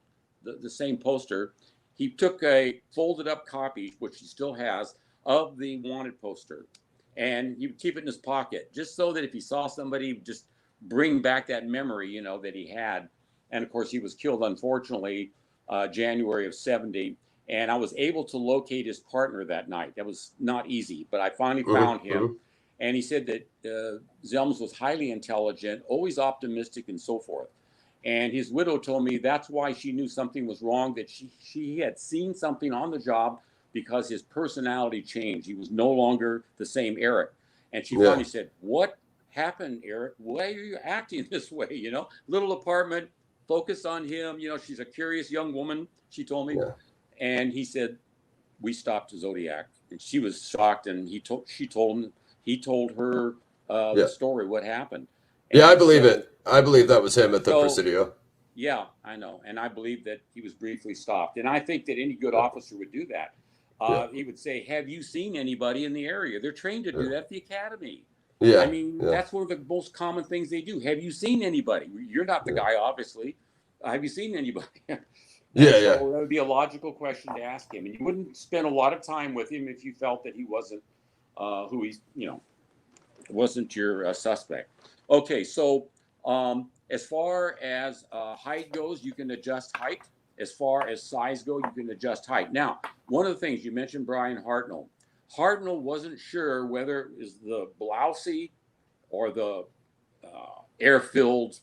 same poster. He took a folded up copy, which he still has, of the wanted poster, and he would keep it in his pocket just so that if he saw somebody, just bring back that memory, that he had. And of course, he was killed, unfortunately, January of 70. And I was able to locate his partner that night. That was not easy, but I finally found him. And he said that Zelms was highly intelligent, always optimistic, and so forth. And his widow told me that's why she knew something was wrong, that she had seen something on the job because his personality changed. He was no longer the same Eric. And she finally said, what happened, Eric? Why are you acting this way? Little apartment, focus on him. She's a curious young woman, she told me. And he said, we stopped Zodiac. And she was shocked. And he told her the story, what happened. And I believe it. I believe that was him at the Presidio. Yeah, I know. And I believe that he was briefly stopped. And I think that any good officer would do that. He would say, have you seen anybody in the area? They're trained to do that at the academy. I mean, that's one of the most common things they do. Have you seen anybody? You're not the guy, obviously. Have you seen anybody? So that would be a logical question to ask him. And you wouldn't spend a lot of time with him if you felt that he wasn't wasn't your suspect. Okay, so as far as height goes, you can adjust height. As far as size go, you can adjust height. Now, one of the things you mentioned, Brian Hartnell. Hartnell wasn't sure whether it was the blousey or the air-filled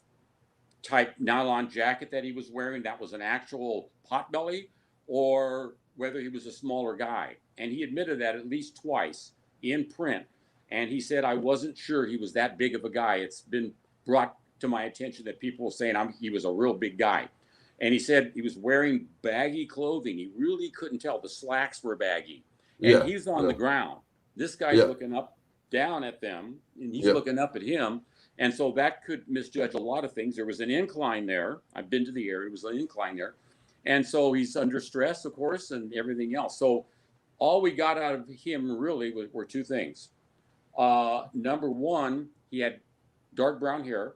type nylon jacket that he was wearing that was an actual potbelly, or whether he was a smaller guy. And he admitted that at least twice in print. And he said, I wasn't sure he was that big of a guy. It's been brought to my attention that people were saying he was a real big guy. And he said he was wearing baggy clothing. He really couldn't tell. The slacks were baggy. And he's on the ground. This guy's looking down at them, and he's looking up at him. And so that could misjudge a lot of things. There was an incline there. I've been to the area. There was an incline there. And so he's under stress, of course, and everything else. So all we got out of him really were 2 things. Number one, he had dark brown hair,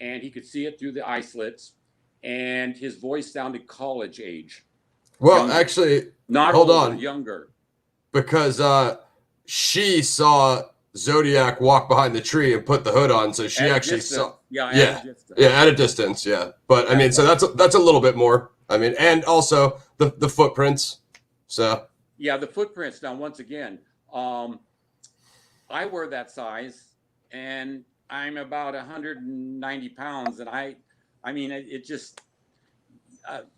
and he could see it through the eye slits. And his voice sounded college age. Well, younger. Actually, not hold older, on. Younger. Because she saw Zodiac walk behind the tree and put the hood on, so she actually saw. At a distance. But I mean, so that's a little bit more. I mean, and also the footprints. So yeah, the footprints. Now, once again, I wear that size, and I'm about 190 pounds, and I mean, it just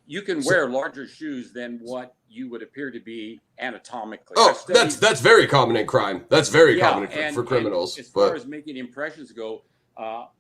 you can wear larger shoes than what you would appear to be anatomically. Oh, that's very common in crime. That's very common for criminals. And as far as making impressions go,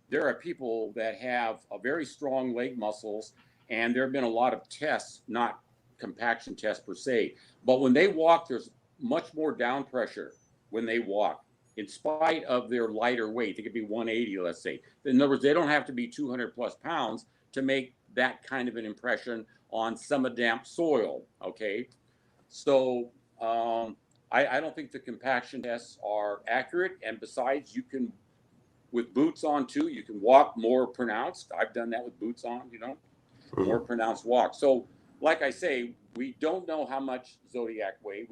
there are people that have a very strong leg muscles, and there have been a lot of tests, not compaction tests per se, but when they walk, there's much more down pressure when they walk, in spite of their lighter weight. They could be 180, let's say. In other words, they don't have to be 200 plus pounds to make that kind of an impression on semi-damp soil. Okay, so I don't think the compaction tests are accurate. And besides, you can, with boots on too, you can walk more pronounced. I've done that with boots on, more pronounced walk. So, like I say, we don't know how much Zodiac weighed.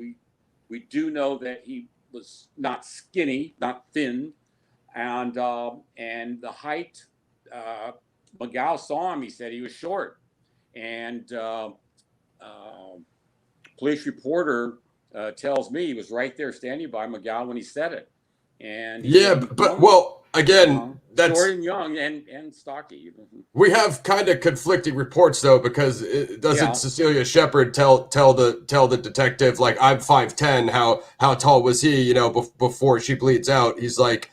We do know that he was not skinny, not thin, and the height. McGow saw him. He said he was short, and police reporter tells me he was right there standing by McGow when he said it. And again, that's short and young and stocky. We have kind of conflicting reports though, because doesn't Cecilia Shepard tell the detective, like, I'm 5'10", how tall was he? Before she bleeds out, he's like,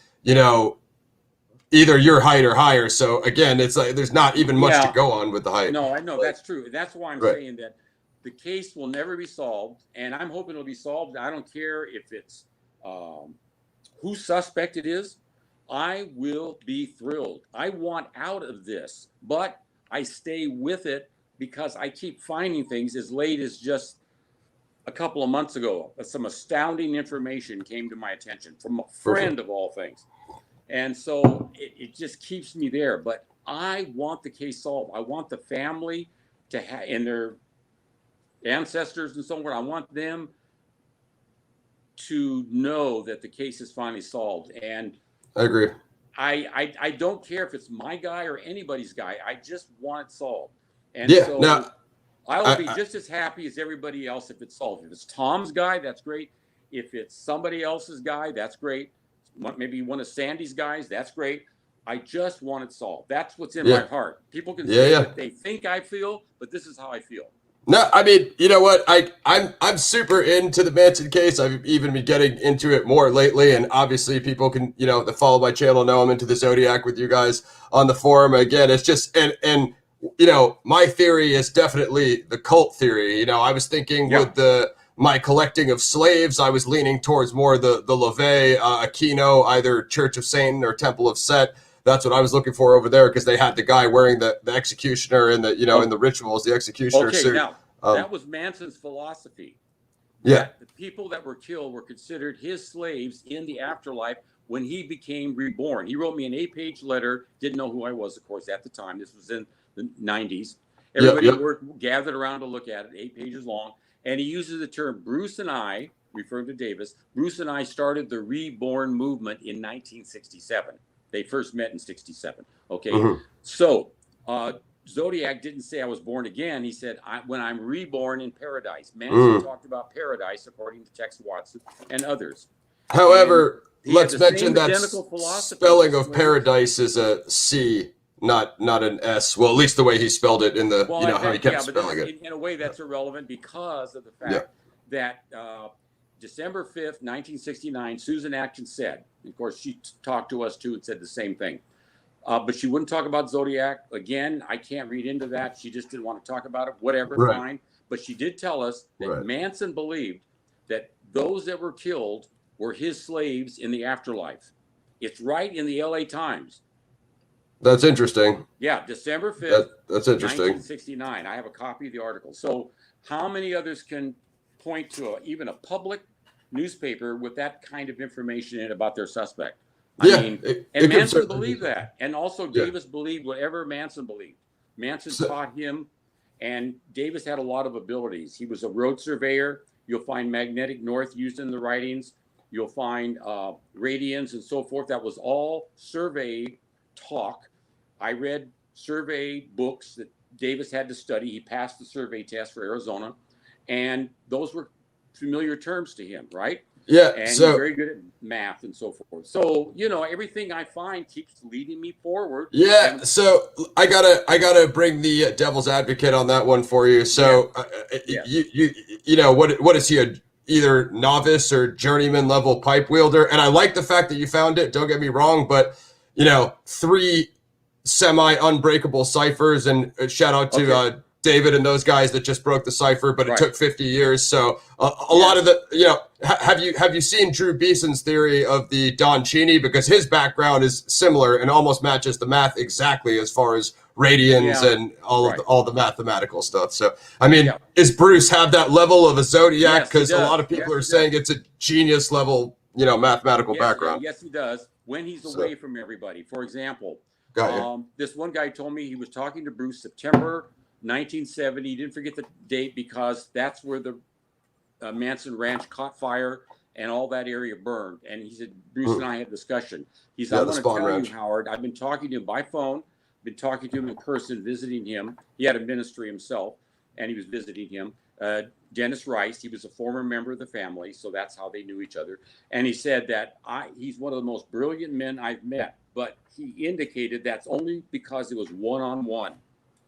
either your height or higher. So again, it's like there's not even much to go on with the height. No, I know that's true. That's why I'm saying that the case will never be solved, and I'm hoping it'll be solved. I don't care if it's who suspect it is. I will be thrilled. I want out of this, but I stay with it because I keep finding things as late as just a couple of months ago. Some astounding information came to my attention from a friend of all things. And so it just keeps me there. But I want the case solved. I want the family to have, and their ancestors and so on, I want them to know that the case is finally solved. And I agree. I don't care if it's my guy or anybody's guy. I just want it solved. And I will be just as happy as everybody else if it's solved. If it's Tom's guy, that's great. If it's somebody else's guy, that's great. Maybe one of Sandy's guys, that's great. I just want it solved. That's what's in my heart. People can say what they think I feel, but this is how I feel. No, I mean, you know what? I'm super into the Manson case. I've even been getting into it more lately, and obviously people can, that follow my channel know I'm into the Zodiac with you guys on the forum. Again, it's just and my theory is definitely the cult theory. I was thinking with my collecting of slaves, I was leaning towards more the LaVey, Aquino, either Church of Satan or Temple of Set. That's what I was looking for over there, because they had the guy wearing the executioner and the in the rituals, the executioner suit. Now that was Manson's philosophy. Yeah, the people that were killed were considered his slaves in the afterlife when he became reborn. He wrote me an 8-page letter. Didn't know who I was, of course, at the time. This was in the 90s. Everybody gathered around to look at it. 8 pages long. And he uses the term Bruce and I, referring to Davis. Bruce and I started the reborn movement in 1967. They first met in 67. Okay. So Zodiac didn't say I was born again. He said, when I'm reborn in paradise. Manson talked about paradise, according to Tex Watson and others. However, let's mention that spelling of paradise is a C, not an S. Well, at least the way he spelled it in the, how he kept spelling it. In a way, that's irrelevant because of the fact that December 5th, 1969, Susan Atkins said, of course, she talked to us too and said the same thing. But she wouldn't talk about Zodiac. Again, I can't read into that. She just didn't want to talk about it. Whatever, fine. But she did tell us that Manson believed that those that were killed were his slaves in the afterlife. It's right in the LA Times. That's interesting. Yeah, December 5th, that's interesting. 1969. I have a copy of the article. So how many others can point to even a public newspaper with that kind of information in about their suspect? Manson believed that. And also Davis believed whatever Manson believed. Manson taught him, and Davis had a lot of abilities. He was a road surveyor. You'll find magnetic north used in the writings. You'll find radians and so forth. That was all survey talk. I read survey books that Davis had to study. He passed the survey test for Arizona. and those were familiar terms to him, right? Yeah. And So he's very good at math and so forth. So, you know, everything I find keeps leading me forward. yeah. And So I gotta bring the devil's advocate on that one for you. So Yes. you know what is he, a either novice or journeyman level pipe wielder? And I like the fact that you found it. Don't get me wrong, but you know, 3 semi unbreakable ciphers, and shout out to Okay. David and those guys that just broke the cipher, but it Right. took 50 years. So a Yeah. lot of the, you know, have you seen Drew Beeson's theory of the Don Cheney? Because his background is similar and almost matches the math exactly as far as radians Yeah. and all Right. of all the mathematical stuff. So I mean, Yeah. is Bruce have that level of a Zodiac? Yes, he Because a lot does. of people Yes, are he saying does. it's a genius level, you know, mathematical Yes, background. yes, he does. When he's So- away from everybody. For example, Got you. this one guy told me he was talking to Bruce September 1970. He didn't forget the date because that's where the Manson Ranch caught fire and all that area burned. And he said, Bruce and I had a discussion. He said, Yeah, I the want to Spawn tell Ranch. you, Howard, I've been talking to him by phone, been talking to him in person, visiting him. He had a ministry himself, and he was visiting him. Dennis Rice, he was a former member of the family, so that's how they knew each other. And he said that he's one of the most brilliant men I've met, but he indicated that's only because it was one-on-one.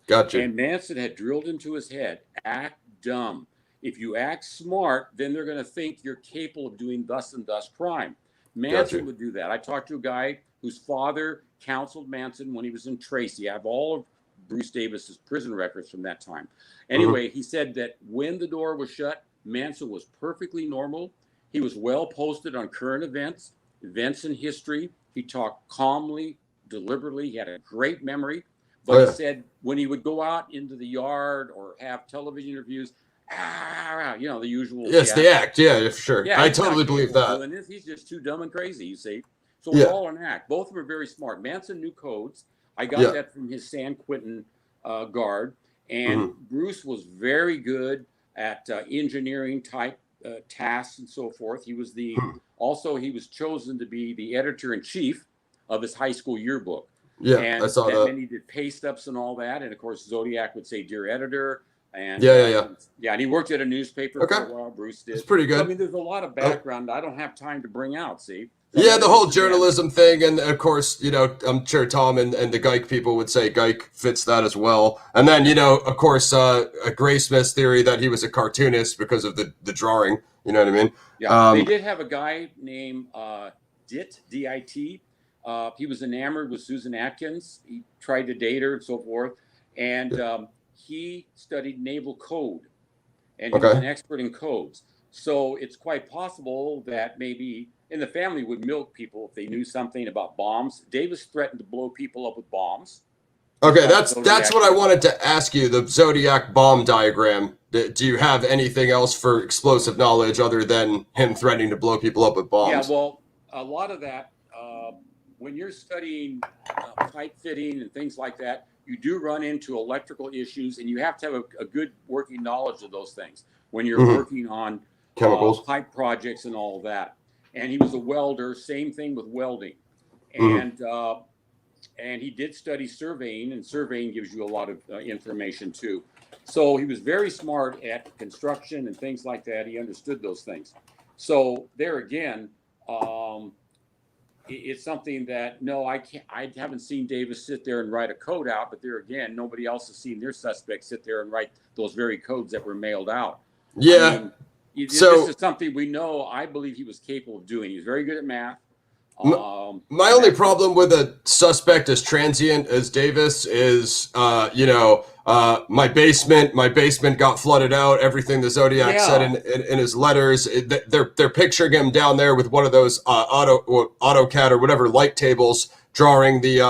Gotcha. And Manson had drilled into his head, act dumb. If you act smart, then they're going to think you're capable of doing thus and thus crime. Manson Gotcha. would do that. I talked to a guy whose father counseled Manson when he was in Tracy. I have all of Bruce Davis's prison records from that time. Anyway, he said that when the door was shut, Manson was perfectly normal. He was well posted on current events in history. He talked calmly, deliberately. He had a great memory. But he said when he would go out into the yard or have television interviews, you know, the usual. Yes, the act. Yeah, for sure. Yeah, I he's not totally believe capable of that. doing this. He's just too dumb and crazy, you see. So it's all an act. Both of them are very smart. Manson knew codes. I got that from his San Quentin guard. And Bruce was very good at engineering type tasks and so forth. He was also he was chosen to be the editor in chief of his high school yearbook. Yeah, and I saw that. meant he did pay stubs and all that. And of course, Zodiac would say, "Dear editor." And yeah. And he worked at a newspaper for a while. Bruce did. It's pretty good. So, I mean, there's a lot of background I don't have time to bring out. See. So yeah, the whole journalism thing, and of course, you know, I'm sure Tom and the Geik people would say Geik fits that as well. And then, you know, of course, a Graysmith's theory that he was a cartoonist because of the drawing. You know what I mean? Yeah, they did have a guy named Dit, D-I-T. He was enamored with Susan Atkins. He tried to date her and so forth. And he studied naval code. And he was an expert in codes. So it's quite possible that maybe in the family would milk people if they knew something about bombs. Davis threatened to blow people up with bombs. Okay, that's what I wanted to ask you, the Zodiac bomb diagram. Do you have anything else for explosive knowledge other than him threatening to blow people up with bombs? Yeah, well, a lot of that, when you're studying pipe fitting and things like that, you do run into electrical issues, and you have to have a good working knowledge of those things when you're working on chemicals, pipe projects and all of that. And he was a welder, same thing with welding. And he did study surveying, and surveying gives you a lot of information too. So he was very smart at construction and things like that. He understood those things. So there again, it's something that, no, I haven't seen Davis sit there and write a code out, but there again, nobody else has seen their suspects sit there and write those very codes that were mailed out. Yeah. I mean, this is something we know, I believe he was capable of doing. He was very good at math. My only problem with a suspect as transient as Davis is, my basement got flooded out. Everything the Zodiac said in his letters, they're picturing him down there with one of those AutoCAD or whatever light tables, drawing the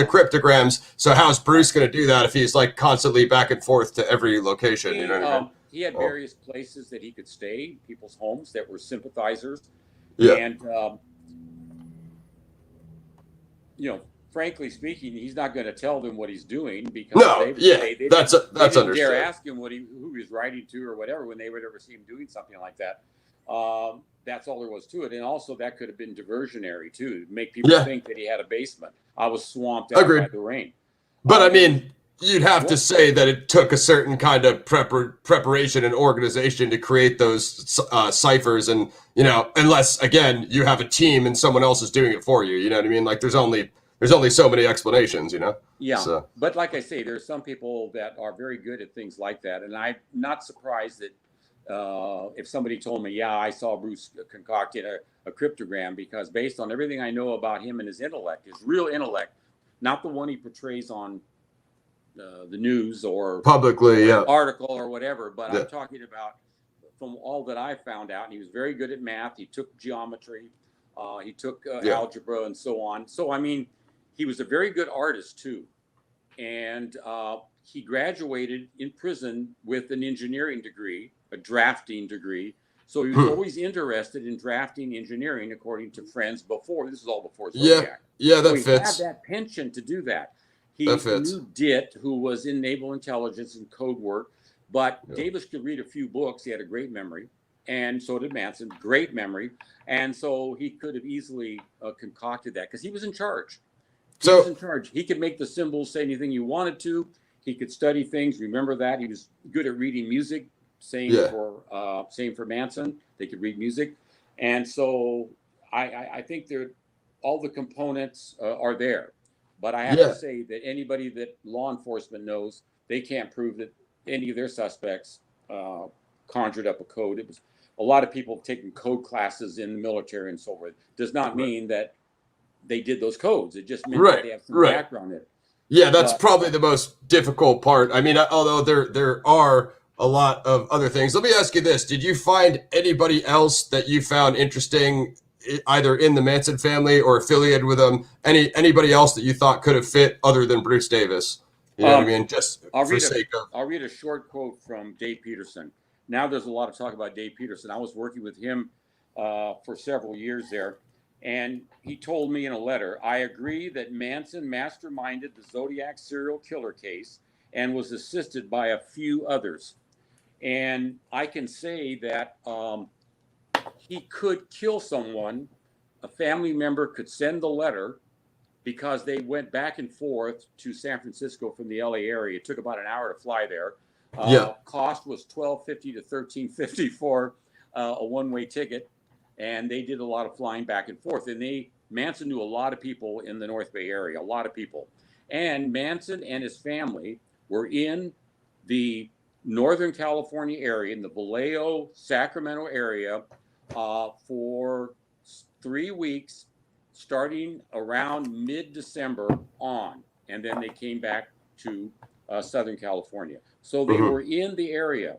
cryptograms. So how's Bruce going to do that if he's like constantly back and forth to every location? You know what I mean? He had various places that he could stay, people's homes that were sympathizers. Yeah. And, frankly speaking, he's not going to tell them what he's doing because they didn't dare ask him who he was writing to or whatever when they would ever see him doing something like that. That's all there was to it. And also that could have been diversionary too, to make people think that he had a basement. I was swamped out by the rain. But I mean, you'd have to say that it took a certain kind of preparation and organization to create those ciphers, and unless again you have a team and someone else is doing it for you, you know what I mean? Like there's only so many explanations, Yeah, So but like I say, there's some people that are very good at things like that, and I'm not surprised that if somebody told me, yeah, I saw Bruce concocted a cryptogram, because based on everything I know about him and his intellect, his real intellect, not the one he portrays on the news or publicly, yeah, article or whatever, but yeah. I'm talking about from all that I found out. And he was very good at math. He took geometry, he took algebra and so on. So I mean, he was a very good artist too, and he graduated in prison with an engineering degree, a drafting degree. So he was always interested in drafting engineering, according to friends. This is all before Zodiac. Yeah, that so fits. He had that penchant to do that. He knew Ditt, who was in naval intelligence and code work, but Davis could read a few books. He had a great memory, and so did Manson, great memory. And so he could have easily concocted that, because he was in charge. He was in charge. He could make the symbols say anything you wanted to. He could study things. Remember that. He was good at reading music. Same for Manson. They could read music. And so I think all the components are there. But I have to say that anybody that law enforcement knows, they can't prove that any of their suspects conjured up a code. It was a lot of people taking code classes in the military and so forth. Does not mean that they did those codes. It just meant that they have some background in it. Yeah, that's probably the most difficult part. I mean, although there are a lot of other things. Let me ask you this. Did you find anybody else that you found interesting, either in the Manson family or affiliated with them? Anybody else that you thought could have fit other than Bruce Davis? You know what I mean? Just for sake of. I'll read a short quote from Dave Peterson. Now there's a lot of talk about Dave Peterson. I was working with him for several years there. And he told me in a letter, I agree that Manson masterminded the Zodiac serial killer case and was assisted by a few others. And I can say that he could kill someone. A family member could send the letter, because they went back and forth to San Francisco from the LA area. It took about an hour to fly there. Cost was $12.50 to $13.50 for a one-way ticket. And they did a lot of flying back and forth. And Manson knew a lot of people in the North Bay area, a lot of people. And Manson and his family were in the Northern California area, in the Vallejo, Sacramento area, for 3 weeks, starting around mid-December on. And then they came back to Southern California. So they were in the area.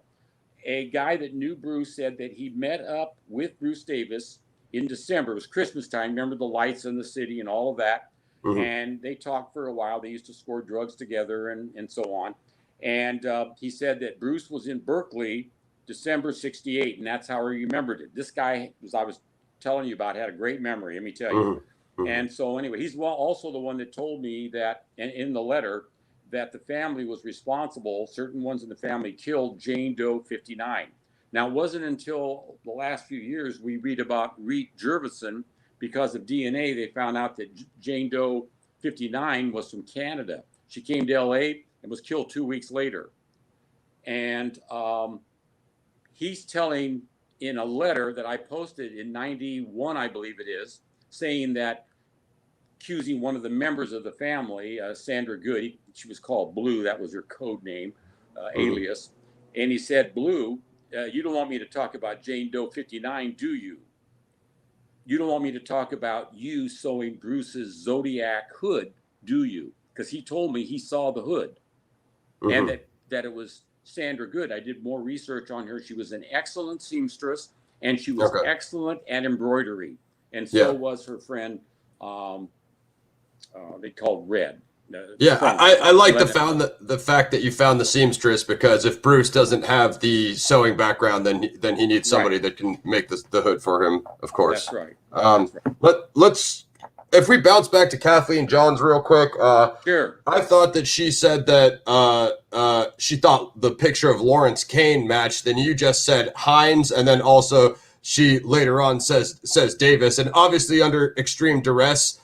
A guy that knew Bruce said that he met up with Bruce Davis in December. It was Christmas time. Remember the lights in the city and all of that. And they talked for a while. They used to score drugs together and so on. And he said that Bruce was in Berkeley December 68, and that's how he remembered it. This guy, as I was telling you about, had a great memory, let me tell you. And so anyway, he's also the one that told me that, and in the letter, that the family was responsible, certain ones in the family killed Jane Doe 59. Now, it wasn't until the last few years we read about Reet Jervison, because of DNA, they found out that Jane Doe 59 was from Canada. She came to LA and was killed 2 weeks later. And he's telling in a letter that I posted in 91, I believe it is, saying that, accusing one of the members of the family, Sandra Good, she was called Blue, that was her code name, alias. And he said, Blue, you don't want me to talk about Jane Doe 59, do you? You don't want me to talk about you sewing Bruce's Zodiac hood, do you? Because he told me he saw the hood, and that it was Sandra Good. I did more research on her. She was an excellent seamstress, and she was excellent at embroidery. And so was her friend, they called Red. I like the fact that you found the seamstress, because if Bruce doesn't have the sewing background, then he needs somebody that can make the hood for him, of course. That's right. Let's if we bounce back to Kathleen Johns real quick. Sure. I thought that she said that she thought the picture of Lawrence Kane matched. Then you just said Hines, and then also she later on says Davis, and obviously under extreme duress.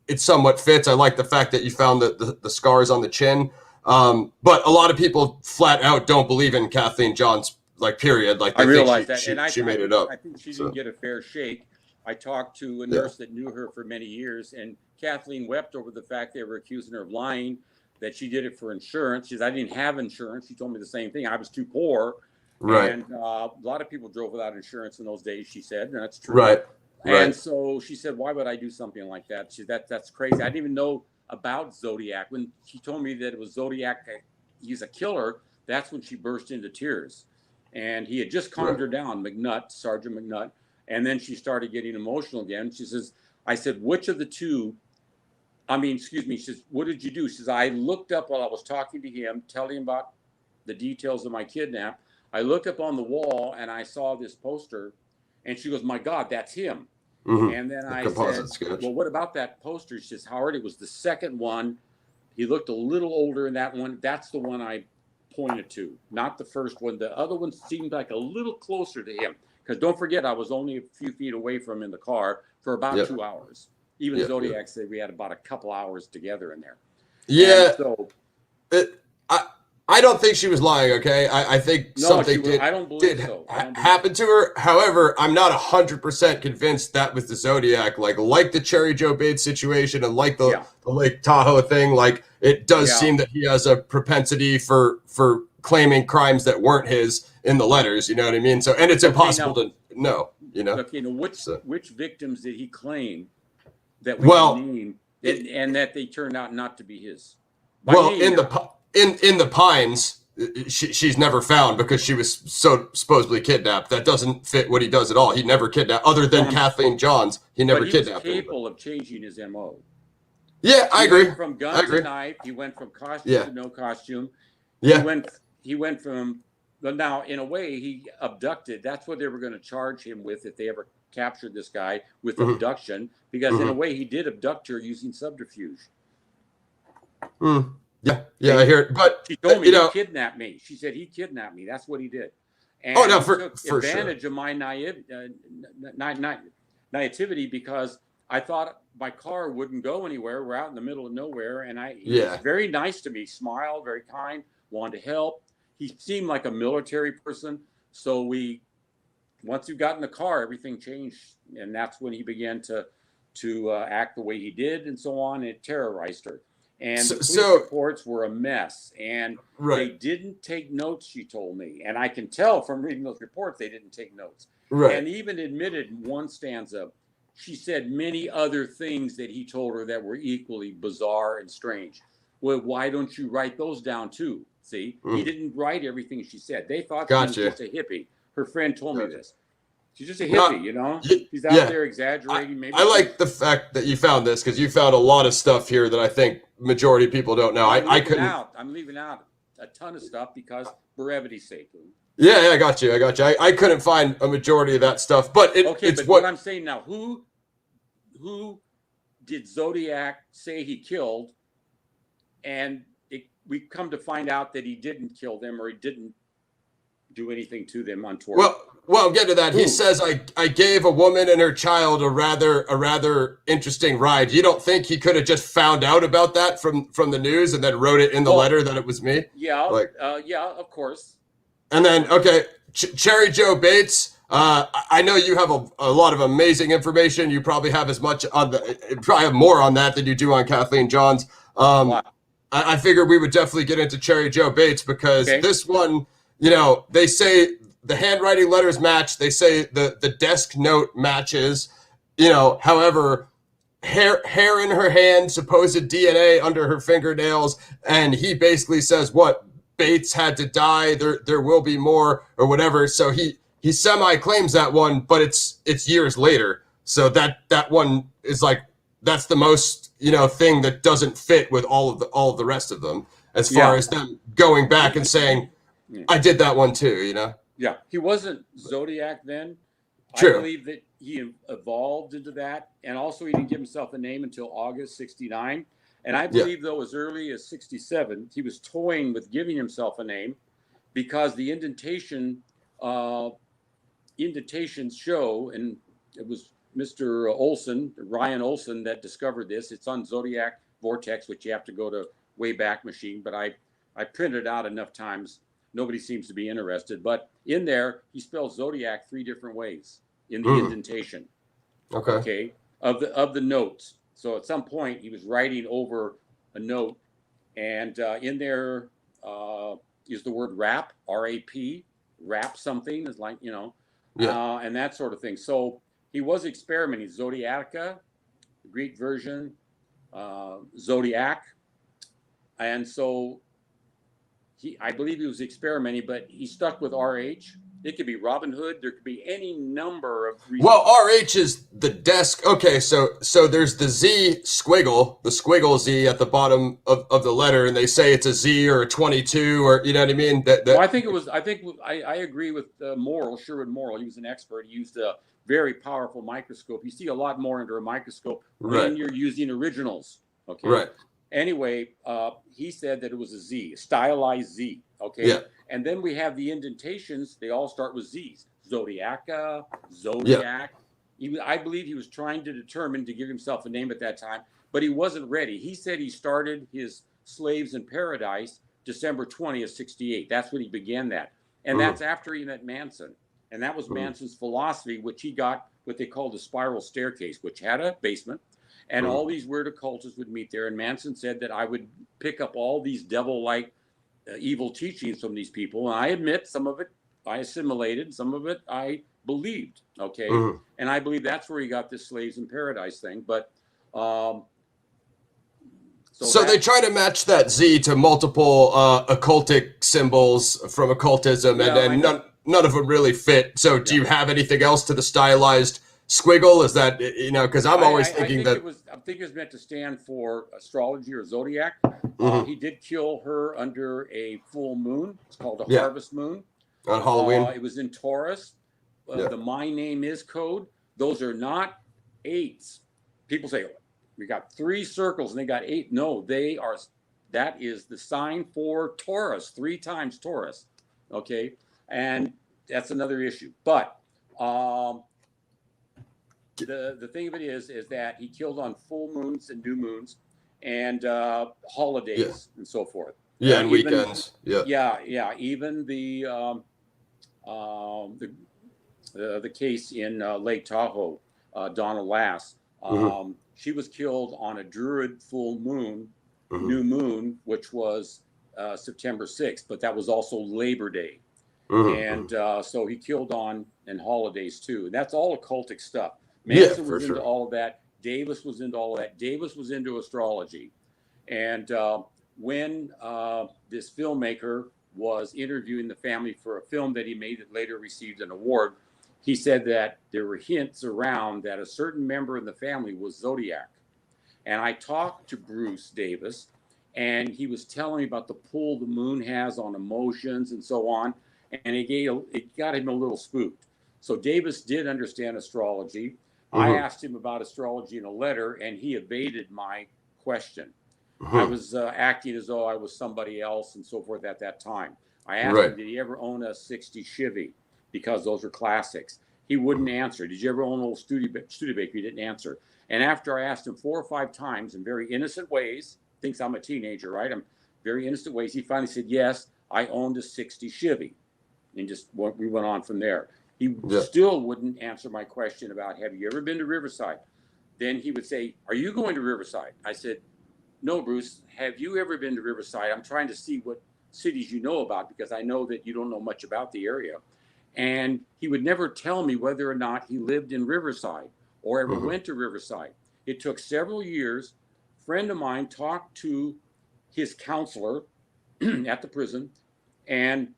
it somewhat fits. I like the fact that you found the scars on the chin. But a lot of people flat out don't believe in Kathleen Johns, like, period. Like, I they think realized that, and she made it up. I think she So didn't get a fair shake. I talked to a yeah, nurse that knew her for many years, and Kathleen wept over the fact they were accusing her of lying, that she did it for insurance. She said, I didn't have insurance. She told me the same thing. I was too poor. right, And a lot of people drove without insurance in those days, she said, and that's true. right, And right. so she said, why would I do something like that? She said, that's crazy. I didn't even know about Zodiac. When she told me that it was Zodiac, he's a killer, that's when she burst into tears. And he had just calmed her down, McNutt, Sergeant McNutt. And then she started getting emotional again. She says, I said, which of the two, excuse me, she says, what did you do? She says, I looked up while I was talking to him, telling him about the details of my kidnap. I looked up on the wall and I saw this poster, and she goes, my God, that's him. And then I said, sketch. well, what about that poster? She says, Howard, it was the second one. He looked a little older in that one. That's the one I pointed to, not the first one. The other one seemed like a little closer to him. Because don't forget, I was only a few feet away from him in the car for about 2 hours. Even Zodiac said we had about a couple hours together in there. Yeah. And so I don't think she was lying, okay? I think something did happen to her. However, I'm not 100% convinced that was the Zodiac. Like the Cherry Joe Bates situation and like the Lake Tahoe thing, like, it does seem that he has a propensity for claiming crimes that weren't his in the letters, you know what I mean? So, and it's impossible to know, you know? Okay, now which victims did he claim that we can name and that they turned out not to be his? In the Pines, she's never found because she was so supposedly kidnapped. That doesn't fit what he does at all. He never kidnapped, other than Kathleen Johns. He never kidnapped. He was capable of changing his MO. Yeah, I agree. He went from gun to knife. He went from costume to no costume. Yeah. He went from, now in a way he abducted. That's what they were going to charge him with if they ever captured this guy, with abduction, because in a way he did abduct her using subterfuge. Yeah, I hear it. But she told me he kidnapped me. She said he kidnapped me. That's what he did. And he took advantage of my naivety, because I thought my car wouldn't go anywhere. We're out in the middle of nowhere, and he was very nice to me, smiled, very kind, wanted to help. He seemed like a military person. So once we got in the car, everything changed, and that's when he began to act the way he did, and so on. It terrorized her. And the police reports were a mess, and they didn't take notes, she told me. And I can tell from reading those reports they didn't take notes. And even admitted in one stanza, she said many other things that he told her that were equally bizarre and strange. Well, why don't you write those down too? See, he didn't write everything she said. They thought she was just a hippie. Her friend told me this. She's just a hippie, you know? She's out there exaggerating. Maybe I like the fact that you found this, because you found a lot of stuff here that I think majority of people don't know. I'm leaving out a ton of stuff because brevity's sake. Yeah, I got you. I couldn't find a majority of that stuff, but it's what I'm saying now. Who did Zodiac say he killed? And we come to find out that he didn't kill them, or he didn't do anything to them untoward. Well, get to that. He says, I gave a woman and her child a rather interesting ride. You don't think he could have just found out about that from the news and then wrote it in the letter that it was me? Yeah, of course. And then, Cherry Joe Bates, I know you have a lot of amazing information. You probably have more on that than you do on Kathleen Johns. I figured we would definitely get into Cherry Joe Bates, because this one, they say the handwriting letters match. They say the desk note matches, however, hair in her hand, supposed DNA under her fingernails. And he basically says, Bates had to die. There will be more, or whatever. So he semi-claims that one, but it's years later. So that one is like, that's the most, thing that doesn't fit with all of the rest of them, as far as them going back and saying, I did that one too, Yeah, he wasn't Zodiac then. True. I believe that he evolved into that, and also he didn't give himself a name until August '69. And I believe, though, as early as '67, he was toying with giving himself a name, because the indentations show, and it was Mr. Olson, Ryan Olson, that discovered this. It's on Zodiac Vortex, which you have to go to Wayback Machine, but I printed it out enough times. Nobody seems to be interested. But in there, he spells Zodiac 3 different ways in the indentation. Okay. Of the notes. So at some point, he was writing over a note, and in there is the word rap, R-A-P, rap something, is like, and that sort of thing. So he was experimenting. Zodiaca, the Greek version, Zodiac. And so I believe he was experimenting, but he stuck with RH. It could be Robin Hood. There could be any number of reasons. Well, RH is the desk. Okay, so there's the Z squiggle, the squiggle Z at the bottom of the letter, and they say it's a Z or a 22, or you know what I mean? Well, I think it was. I agree with Morrill, Sherwood Morrill. He was an expert. He used a very powerful microscope. You see a lot more under a microscope when you're using originals. Okay. Right. Anyway, he said that it was a Z, a stylized Z. Okay. Yeah. And then we have the indentations. They all start with Z's. Zodiaca, Zodiac. Yeah. I believe he was trying to determine to give himself a name at that time, but he wasn't ready. He said he started his Slaves in Paradise December 20th, 68. That's when he began that. And that's after he met Manson. And that was Manson's philosophy, which he got what they called the spiral staircase, which had a basement. And all these weird occultists would meet there. And Manson said that I would pick up all these devil-like evil teachings from these people. And I admit some of it I assimilated, some of it I believed. Okay. And I believe that's where he got this Slaves in Paradise thing. But so they try to match that Z to multiple occultic symbols from occultism, and then none of them really fit. So do you have anything else to the stylized squiggle? Is that, because I'm always thinking that I think it was meant to stand for astrology or zodiac. He did kill her under a full moon. It's called a harvest moon on Halloween. It was in Taurus. The My Name Is code. Those are not 8s. People say we got 3 circles and they got 8. No, they are. That is the sign for Taurus. 3 times Taurus. Okay, and that's another issue. But the thing of it is that he killed on full moons and new moons and holidays and so forth. Yeah, and weekends. Even the case in Lake Tahoe, Donna Lass, she was killed on a Druid full moon, new moon, which was September 6th, but that was also Labor Day. And so he killed on and holidays too. And that's all occultic stuff. Manson was into all of that. Davis was into all of that. Davis was into astrology. And when this filmmaker was interviewing the family for a film that he made that later received an award, he said that there were hints around that a certain member in the family was Zodiac. And I talked to Bruce Davis, and he was telling me about the pull the moon has on emotions and so on. And it got him a little spooked. So Davis did understand astrology. I asked him about astrology in a letter, and he evaded my question. I was acting as though I was somebody else and so forth at that time. I asked him, did he ever own a 60 Chevy? Because those are classics. He wouldn't answer. Did you ever own an old Studebaker? He didn't answer. And after I asked him 4 or 5 times in very innocent ways, thinks I'm a teenager, right? I'm very innocent ways. He finally said, yes, I owned a 60 Chevy. And we went on from there. He still wouldn't answer my question about, have you ever been to Riverside? Then he would say, are you going to Riverside? I said, no, Bruce, have you ever been to Riverside? I'm trying to see what cities you know about, because I know that you don't know much about the area. And he would never tell me whether or not he lived in Riverside or ever went to Riverside. It took several years. A friend of mine talked to his counselor at the prison, and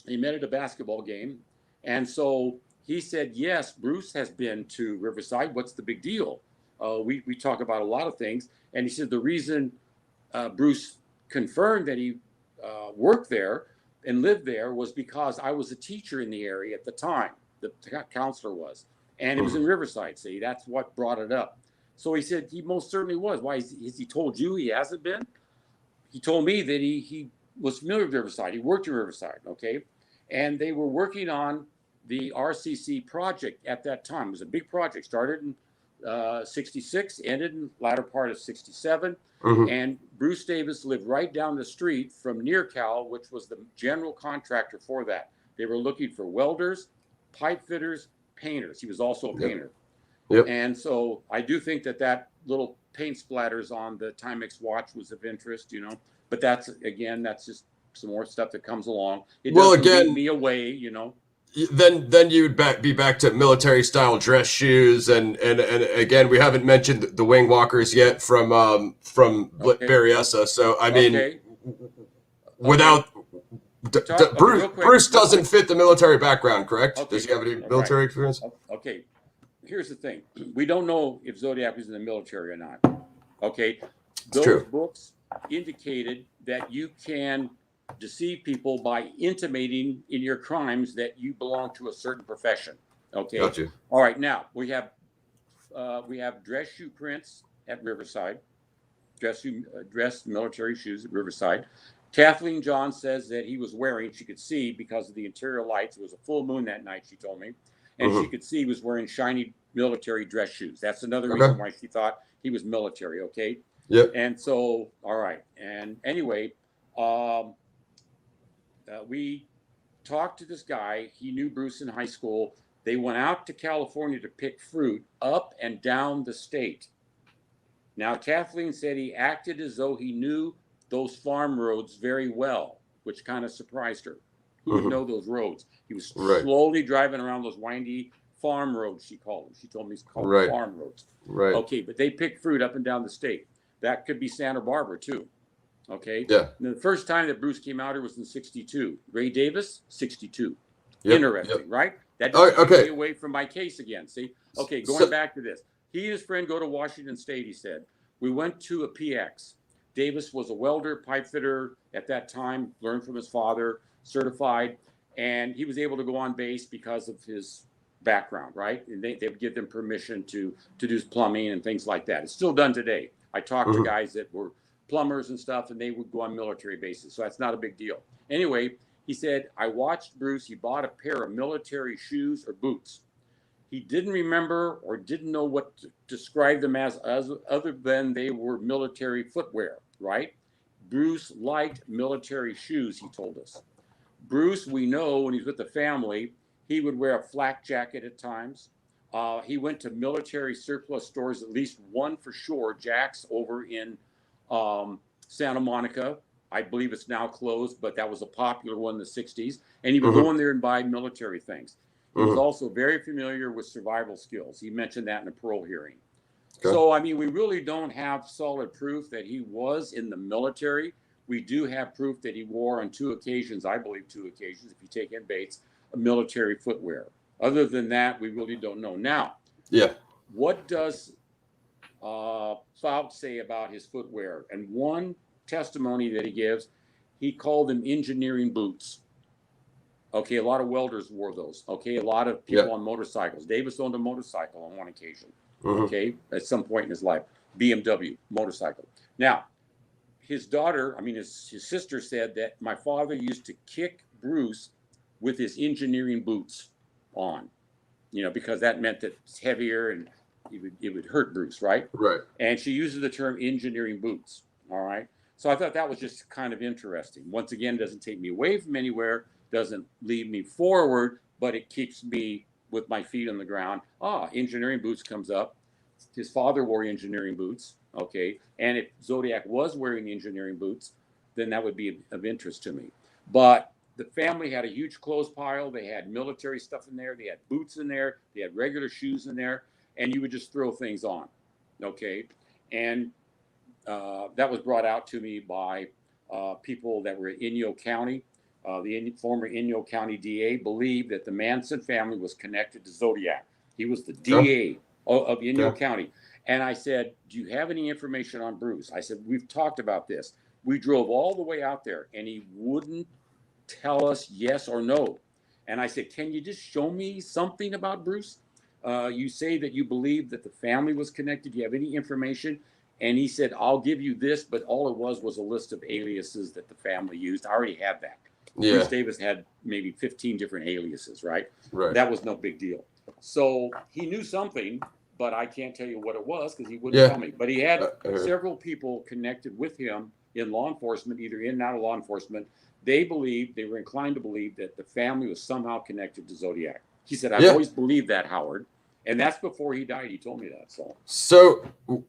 he met at a basketball game. And so he said, yes, Bruce has been to Riverside. What's the big deal? We talk about a lot of things. And he said the reason Bruce confirmed that he worked there and lived there was because I was a teacher in the area at the time. The counselor was. And it was in Riverside. See, that's what brought it up. So he said he most certainly was. Why has he told you he hasn't been? He told me that he was familiar with Riverside. He worked in Riverside, okay? And they were working on the RCC project at that time. It was a big project, started in 66, ended in the latter part of 67. And Bruce Davis lived right down the street from NearCal, which was the general contractor for that. They were looking for welders, pipe fitters, painters. He was also a painter. And so I do think that that little paint splatters on the Timex watch was of interest, you know. But that's, again, that's just some more stuff that comes along. It doesn't lead me away, you know. Then you'd be back to military style dress shoes, and again, we haven't mentioned the wing walkers yet from Berryessa. So I mean, without Bruce doesn't fit the military background, correct? Does he have any military experience? Okay, here's the thing: we don't know if Zodiac was in the military or not. Okay, those books indicated that you can deceive people by intimating in your crimes that you belong to a certain profession. Okay. Gotcha. All right. Now we have dress shoe prints at Riverside, dress military shoes at Riverside. Kathleen Johns says that he was wearing, she could see because of the interior lights. It was a full moon that night, she told me, and she could see he was wearing shiny military dress shoes. That's another reason why she thought he was military. Okay. Yep. And so, all right. And anyway, we talked to this guy. He knew Bruce in high school. They went out to California to pick fruit up and down the state. Now, Kathleen said he acted as though he knew those farm roads very well, which kind of surprised her. Who would know those roads? He was slowly driving around those windy farm roads, she called them. She told me he's called farm roads. Right. Okay, but they picked fruit up and down the state. That could be Santa Barbara, too. Okay. Yeah. And the first time that Bruce came out here was in 62. Ray Davis, 62. Yep. Interesting, right? That doesn't take me away from my case again. See? Okay, going back to this. He and his friend go to Washington State, he said. We went to a PX. Davis was a welder, pipe fitter at that time, learned from his father, certified, and he was able to go on base because of his background, right? And they would give them permission to do plumbing and things like that. It's still done today. I talked to guys that were plumbers and stuff, and they would go on military bases. So that's not a big deal. Anyway, he said, I watched Bruce. He bought a pair of military shoes or boots. He didn't remember or didn't know what to describe them as other than they were military footwear, right? Bruce liked military shoes, he told us. Bruce, we know when he's with the family, he would wear a flak jacket at times. He went to military surplus stores, at least one for sure, Jack's over in Santa Monica. I believe it's now closed, but that was a popular one in the 60s. And he would go in there and buy military things. He was also very familiar with survival skills. He mentioned that in a parole hearing. So, I mean, we really don't have solid proof that he was in the military. We do have proof that he wore on 2 occasions, I believe 2 occasions, if you take in Bates, a military footwear. Other than that, we really don't know. Now, what does Fouts say about his footwear? And one testimony that he gives, he called them engineering boots. Okay, a lot of welders wore those. Okay, a lot of people on motorcycles. Davis owned a motorcycle on one occasion. Okay, at some point in his life, BMW motorcycle. Now, his daughter, I mean, his sister said that my father used to kick Bruce with his engineering boots on, you know, because that meant that it's heavier and it would hurt Bruce, right? Right. And she uses the term engineering boots. All right. So I thought that was just kind of interesting. Once again, doesn't take me away from anywhere, doesn't lead me forward, but it keeps me with my feet on the ground. Engineering boots comes up. His father wore engineering boots. Okay. And if Zodiac was wearing engineering boots, then that would be of interest to me. But the family had a huge clothes pile. They had military stuff in there. They had boots in there. They had regular shoes in there. And you would just throw things on. Okay. And that was brought out to me by people that were in Inyo County. The former Inyo County DA believed that the Manson family was connected to Zodiac. He was the DA of Inyo County. And I said, do you have any information on Bruce? I said, we've talked about this. We drove all the way out there, and he wouldn't tell us yes or no. And I said, can you just show me something about Bruce? You say that you believe that the family was connected. Do you have any information? And he said, I'll give you this, but all it was a list of aliases that the family used. I already had that. Bruce Davis had maybe 15 different aliases, right? That was no big deal. So he knew something, but I can't tell you what it was because he wouldn't tell me. But he had Uh-huh. several people connected with him in law enforcement, either in and out of law enforcement. They were inclined to believe that the family was somehow connected to Zodiac. He said, I've Yeah. always believed that, Howard. And that's before he died. He told me that. So,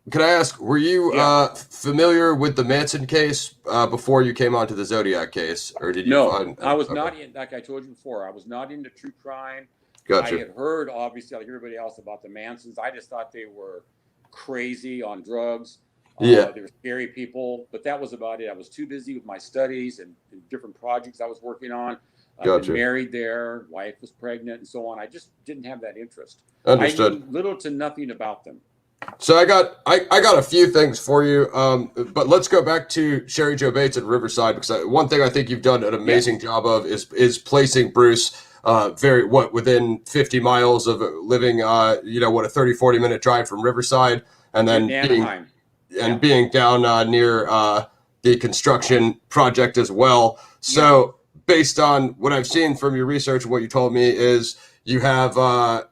can I ask, were you Yeah. familiar with the Manson case before you came onto the Zodiac case, or did you No, find? I was Okay, not in, like I told you before, I was not into true crime. I gotcha. had heard, obviously, like everybody else, about the Mansons. I just thought they were crazy on drugs. Yeah, They were scary people, but that was about it. I was too busy with my studies and different projects I was working on. I've been gotcha. married there, wife was pregnant, and so on. I just didn't have that interest. I Understood. knew little to nothing about them. So I got a few things for you, but let's go back to Sherry Joe Bates at Riverside because one thing I think you've done an amazing Yes, job of is placing Bruce within 50 miles of living a 30-40 minute drive from Riverside, and in then Anaheim. Yeah, being down near the construction project as well. yeah. So based on what I've seen from your research and what you told me is you have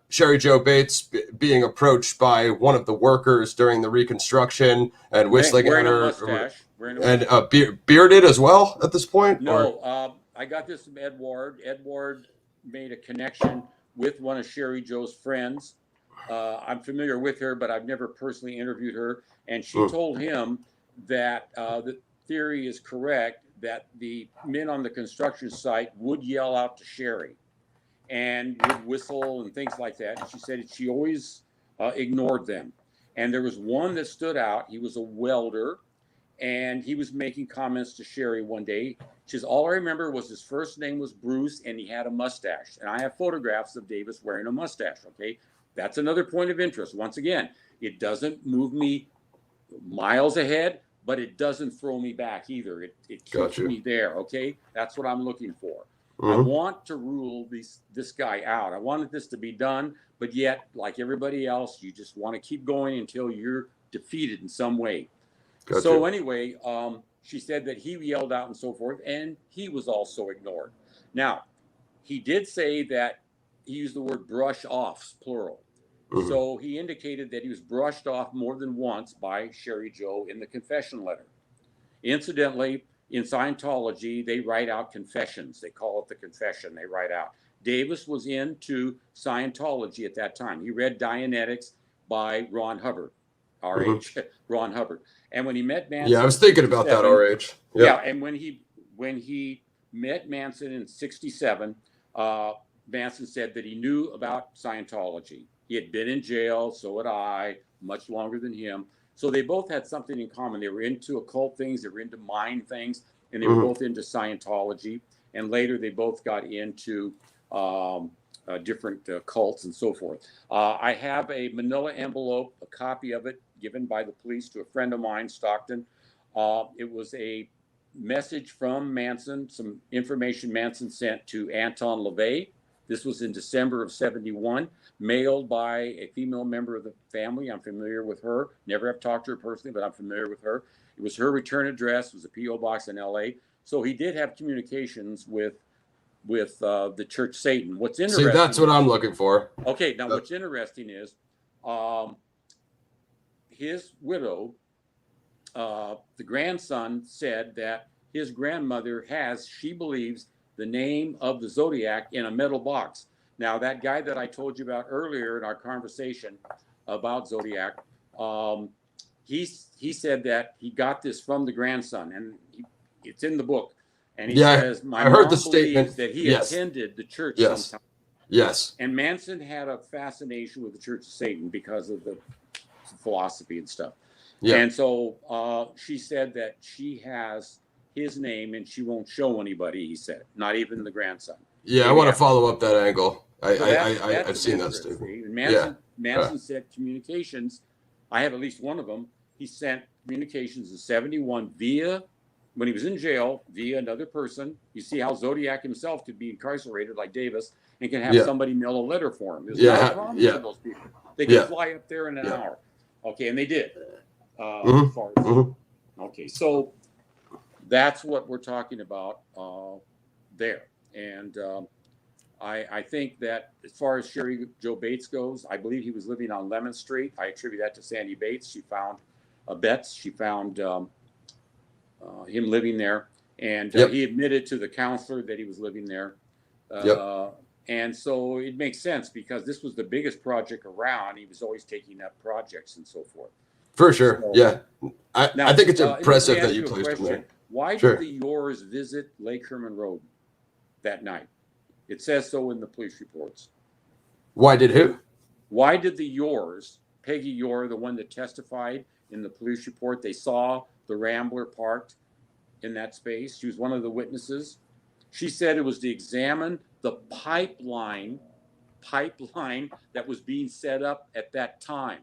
Sherry Joe Bates being approached by one of the workers during the reconstruction and whistling at Wearing a her, mustache. Wearing a and mustache. bearded as well at this point, or No, I got this from Edward. Edward made a connection with one of Sherry Joe's friends. I'm familiar with her, but I've never personally interviewed her. And she mm, told him that the theory is correct that the men on the construction site would yell out to Sherry and would whistle and things like that. And she said she always ignored them. And there was one that stood out. He was a welder and he was making comments to Sherry one day. She says, all I remember was his first name was Bruce and he had a mustache. And I have photographs of Davis wearing a mustache. Okay. That's another point of interest. Once again, it doesn't move me miles ahead, but it doesn't throw me back either. It got keeps you. me there. Okay. That's what I'm looking for. I Hmm. want to rule this guy out. I wanted this to be done, but yet, like everybody else, you just want to keep going until you're defeated in some way. Got So you. anyway, she said that he yelled out and so forth, and he was also ignored. Now, he did say that he used the word brush offs, plural. Hmm. So he indicated that he was brushed off more than once by Sherry Joe in the confession letter. Incidentally, in Scientology, they write out confessions. They call it the confession they write out. Davis was into Scientology at that time. He read Dianetics by Ron Hubbard, Hmm. RH, Ron Hubbard. And when he met Yeah, I Manson in was thinking about that. 67, RH. yeah, Yep. and when he met Manson in 67, Manson said that he knew about Scientology. He had been in jail, so had I, much longer than him. So they both had something in common. They were into occult things, they were into mind things, and they were Hmm. both into Scientology. And later they both got into different cults and so forth. I have a manila envelope, a copy of it given by the police to a friend of mine, Stockton. It was a message from Manson, some information Manson sent to Anton LaVey. This was in December of 71, mailed by a female member of the family. I'm familiar with her. Never have talked to her personally, but I'm familiar with her. It was her return address. It was a P.O. box in L.A. So he did have communications with the Church Satan. What's See, that's interesting what is, I'm looking for. okay, now what's interesting is um, his widow, the grandson, said that his grandmother has, she believes, the name of the Zodiac in a metal box. Now, that guy that I told you about earlier in our conversation about Zodiac, um, he said that he got this from the grandson, and it's in the book. And he Yeah, says, my I heard the mom statement. believes that he Yes, attended the church yes, sometime. yes. And Manson had a fascination with the Church of Satan because of the philosophy and stuff. Yeah. And so she said that she has his name and she won't show anybody, he said, not even the grandson. Yeah, I Maybe want to after. follow up that angle. So that's I've of seen that interest. statement. See? And Yeah. Manson said communications. I have at least one of them. He sent communications in 71 when he was in jail, via another person. You see how Zodiac himself could be incarcerated like Davis and can have Yeah. somebody mail a letter for him. There's not a Yeah. problem Yeah. for those people. They could Yeah. fly up there in an Yeah. hour. Okay, and they did. Hmm. As far as Hmm. okay, so that's what we're talking about there. And I think that as far as Sherry Joe Bates goes, I believe he was living on Lemon Street. I attribute that to Sandy Bates. She found She found him living there, and he admitted to the counselor that he was living there. And so it makes sense because this was the biggest project around. He was always taking up projects and so forth. For sure. So, yeah. I think it's impressive that you placed him there. Why did the Yours visit Lake Herman Road that night? It says so in the police reports. Why did who? Why did the Yours, Peggy Yor, the one that testified in the police report, they saw the Rambler parked in that space. She was one of the witnesses. She said it was to examine the pipeline that was being set up at that time.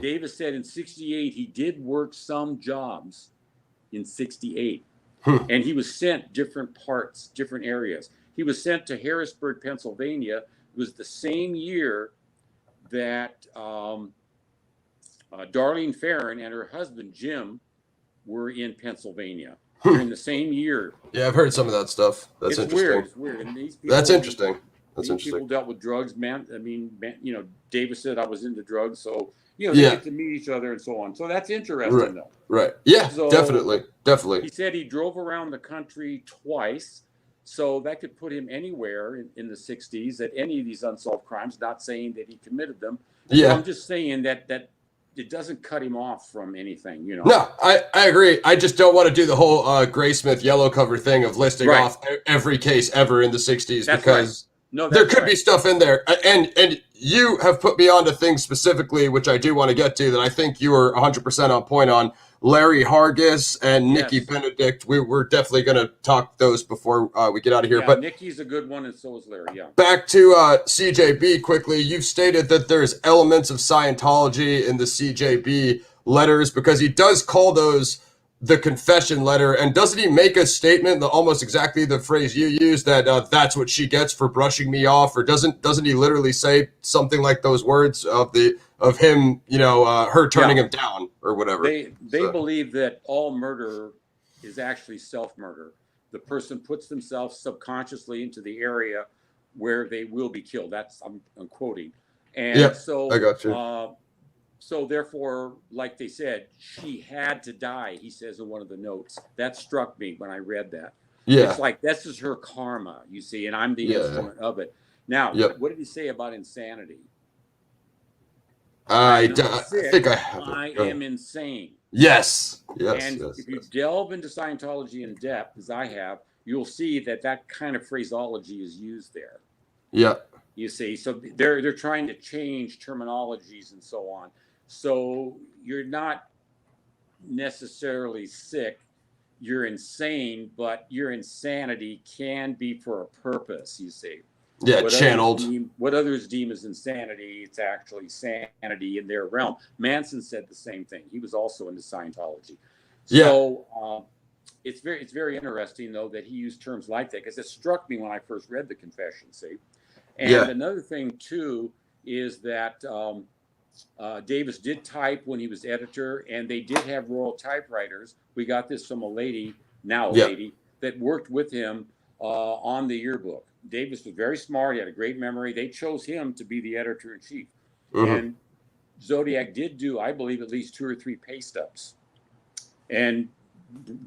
Davis said in 68, he did work some jobs in 68. And he was sent different parts, different areas. He was sent to Harrisburg, Pennsylvania. It was the same year that Darlene Farron and her husband, Jim, were in Pennsylvania during the same year. Yeah, I've heard some of that stuff. That's interesting. It's weird. And these people, That's interesting. These people dealt with drugs, man. I mean, Davis said I was into drugs, so they get to meet each other and so on. So that's interesting, though. Right. Yeah. So, definitely. He said he drove around the country twice, so that could put him anywhere in the 60s at any of these unsolved crimes. Not saying that he committed them. Yeah. I'm just saying that it doesn't cut him off from anything, No, I agree. I just don't want to do the whole Graysmith yellow cover thing of listing off every case ever in the 60s because there could be stuff in there. And you have put me onto things specifically, which I do want to get to, that I think you were 100% on point on. Larry Hargis and Nikki Benedict. We're definitely going to talk those before we get out of here. Yeah, but Nikki's a good one, and so is Larry. Yeah. Back to CJB quickly. You've stated that there's elements of Scientology in the CJB letters because he does call those the confession letter. And doesn't he make a statement, almost exactly the phrase you use, that that's what she gets for brushing me off? Or doesn't he literally say something like those words of him, her turning him down or whatever? They believe that all murder is actually self-murder. The person puts themselves subconsciously into the area where they will be killed. That's I'm quoting. And so I got you. So therefore, like they said, she had to die, he says in one of the notes. That struck me when I read that. Yeah. It's like, this is her karma, you see, and I'm the instrument of it. Now, what did he say about insanity? I think I have it. I am insane. Yes. And if you delve into Scientology in depth, as I have, you'll see that kind of phraseology is used there. Yeah. You see, so they're trying to change terminologies and so on. So you're not necessarily sick, you're insane, but your insanity can be for a purpose, you see. Yeah, channeled. What others deem as insanity, it's actually sanity in their realm. Manson said the same thing. He was also into Scientology. So it's very interesting, though, that he used terms like that, because it struck me when I first read the confession, see. And another thing, too, is that Davis did type when he was editor, and they did have Royal typewriters. We got this from a lady, that worked with him on the yearbook. Davis was very smart. He had a great memory. They chose him to be the editor-in-chief. And Zodiac did do, I believe, at least 2 or 3 paste ups. And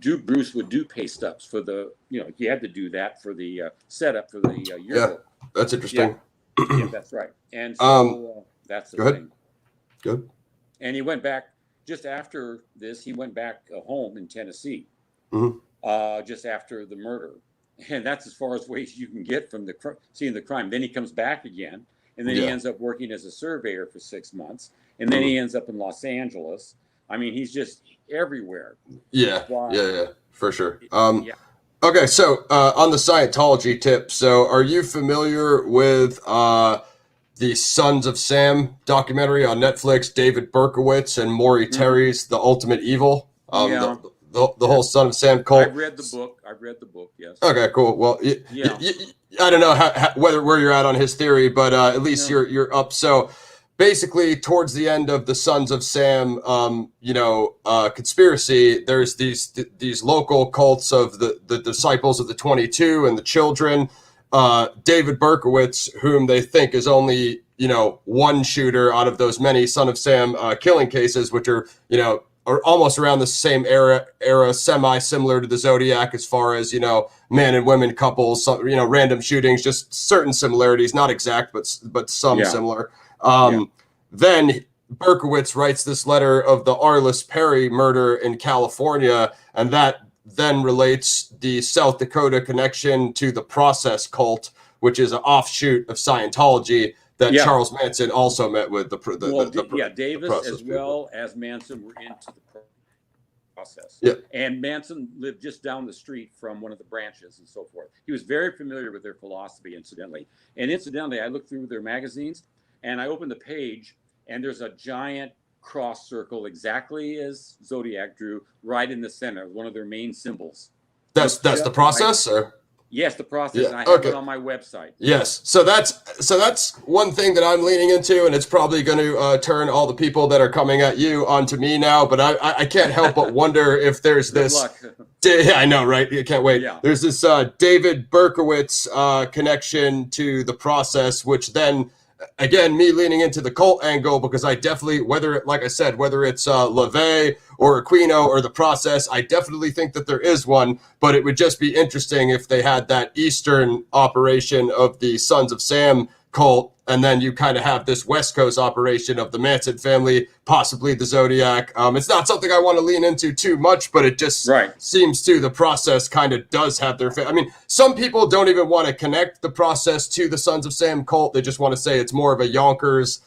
Bruce would do paste ups for the, he had to do that for the setup for the yearbook. Yeah, that's interesting. Yeah, that's right. And so that's the thing. Good. And he went back, just after this, he went back home in Tennessee, just after the murder. And that's as far away as you can get from seeing the crime. Then he comes back again, and then he ends up working as a surveyor for 6 months. And then he ends up in Los Angeles. I mean, he's just everywhere. Yeah, for sure. Okay, so on the Scientology tip, so are you familiar with the Sons of Sam documentary on Netflix, David Berkowitz and Maury Terry's The Ultimate Evil? The whole Son of Sam cult. I've read the book, yes. Okay, cool. Well, I don't know where you're at on his theory, but at least you're up. So basically, towards the end of the Sons of Sam, conspiracy, there's these local cults of the disciples of the 22 and the children, David Berkowitz, whom they think is only, one shooter out of those many Son of Sam killing cases, which are, are almost around the same era, semi-similar to the Zodiac as far as, man and women couples, random shootings, just certain similarities, not exact, but some similar. Then Berkowitz writes this letter of the Arliss Perry murder in California, and that then relates the South Dakota connection to the process cult, which is an offshoot of Scientology that Charles Manson also met with. Davis as well as Manson were into the process. Yeah. And Manson lived just down the street from one of the branches and so forth. He was very familiar with their philosophy, incidentally. And incidentally, I looked through their magazines and I opened the page and there's a giant cross circle exactly as Zodiac drew right in the center, one of their main symbols. That's the process, or? Yes, the process. And I have it on my website. Yes. So that's one thing that I'm leaning into, and it's probably going to turn all the people that are coming at you onto me now. But I can't help but wonder if there's this. Good luck. I know, right? You can't wait. Yeah. There's this David Berkowitz connection to the process, which then, again, me leaning into the cult angle, because I definitely, whether it's LaVey or Aquino or the process, I definitely think that there is one, but it would just be interesting if they had that Eastern operation of the Sons of Sam cult, and then you kind of have this West Coast operation of the Manson family, possibly the Zodiac. It's not something I want to lean into too much, but it just seems to the process kind of does have their I mean, some people don't even want to connect the process to the Sons of Sam cult. They just want to say it's more of a Yonkers,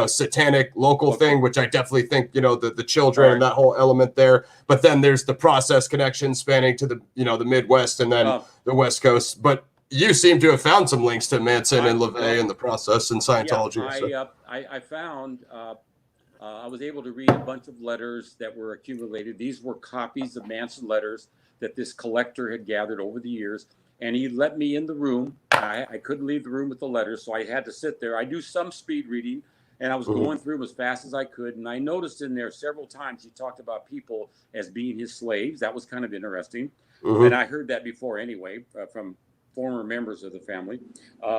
satanic local thing, which I definitely think, the children and that whole element there. But then there's the process connection spanning to the, the Midwest and then the West Coast. But you seem to have found some links to Manson and LaVey and the process and Scientology. Yeah, I found, I was able to read a bunch of letters that were accumulated. These were copies of Manson letters that this collector had gathered over the years. And he let me in the room. I couldn't leave the room with the letters, so I had to sit there. I do some speed reading, and I was going through them as fast as I could. And I noticed in there several times he talked about people as being his slaves. That was kind of interesting. And I heard that before anyway, from former members of the family.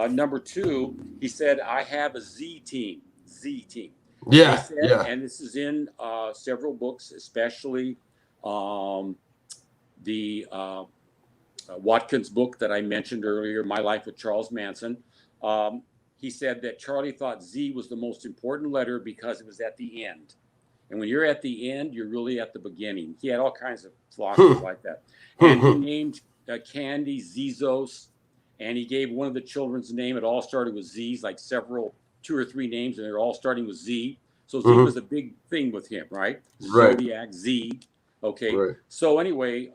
Number two, he said, I have a Z team. Yeah, And this is in several books, especially the Watkins book that I mentioned earlier, My Life with Charles Manson. He said that Charlie thought Z was the most important letter because it was at the end. And when you're at the end, you're really at the beginning. He had all kinds of philosophies like that. And he named Candy Zizos, and he gave one of the children's name. It all started with Z's, like 2 or 3 names, and they're all starting with Z. So Z was a big thing with him, right? Zodiac, Z. Okay. Right. So anyway,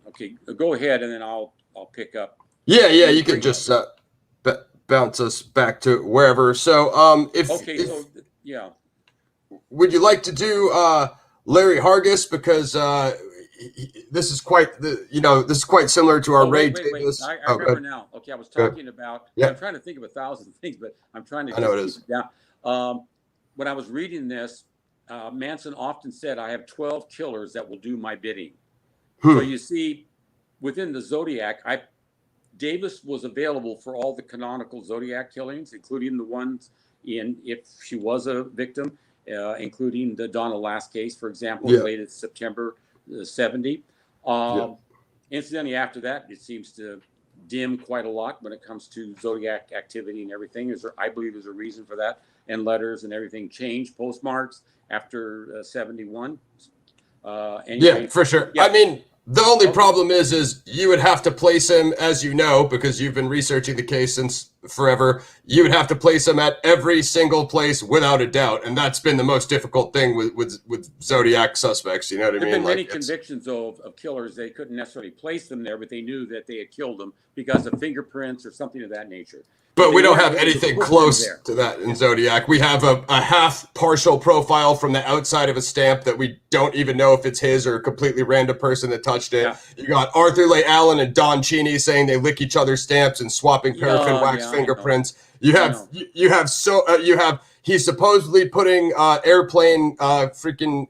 okay, go ahead, and then I'll pick up. Yeah, you can just bounce us back to wherever. So, would you like to do Larry Hargis, because this is quite similar to our Ray Davis. I remember now. Okay, I was talking about. I'm trying to think of 1,000 things, but I'm trying to keep it down. When I was reading this, Manson often said, "I have 12 killers that will do my bidding." So you see, within the Zodiac, Davis was available for all the canonical Zodiac killings, including the ones if she was a victim, including the Donna Lass case, for example, related September 70. Incidentally, after that, it seems to dim quite a lot when it comes to Zodiac activity and everything. I believe there's a reason for that. And letters and everything changed, postmarks after 71. Anyway, for sure. I mean, the only problem is you would have to place him, as you know, because you've been researching the case since forever. You would have to place him at every single place without a doubt, and that's been the most difficult thing with Zodiac suspects. You know what I mean? There have been many convictions of killers. They couldn't necessarily place them there, but they knew that they had killed them because of fingerprints or something of that nature. But we don't have anything close to that in Zodiac. We have a half partial profile from the outside of a stamp that we don't even know if it's his or a completely random person that touched it. Yeah. You got Arthur Leigh Allen and Don Cheney saying they lick each other's stamps and swapping paraffin wax fingerprints. You have he's supposedly putting airplane freaking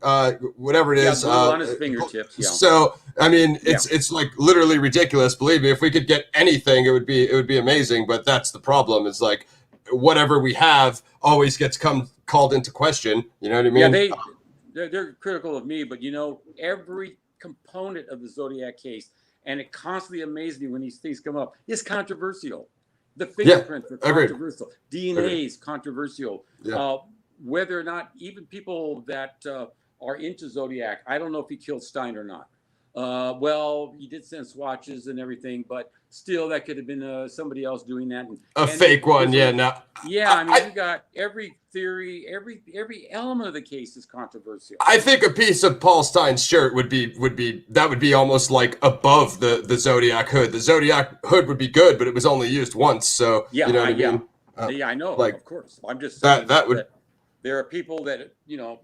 whatever it is glue on his fingertips. Yeah. So I mean, it's like literally ridiculous. Believe me, if we could get anything, it would be amazing. But that's the problem. It's like whatever we have always gets called into question. You know what I mean? Yeah, they're critical of me, but you know, every component of the Zodiac case, and it constantly amazes me when these things come up, is controversial. The fingerprints are controversial. DNA is controversial. Yeah. Whether or not even people that are into Zodiac, I don't know if he killed Stein or not. Well, he did send swatches and everything, but still, that could have been somebody else doing that. And fake one, yeah. No. Yeah, I mean, you got every theory, every element of the case is controversial. I think a piece of Paul Stein's shirt would be almost like above the Zodiac hood. The Zodiac hood would be good, but it was only used once, so yeah, you know what I mean? Yeah, I know. Like, of course, I'm just saying that there are people that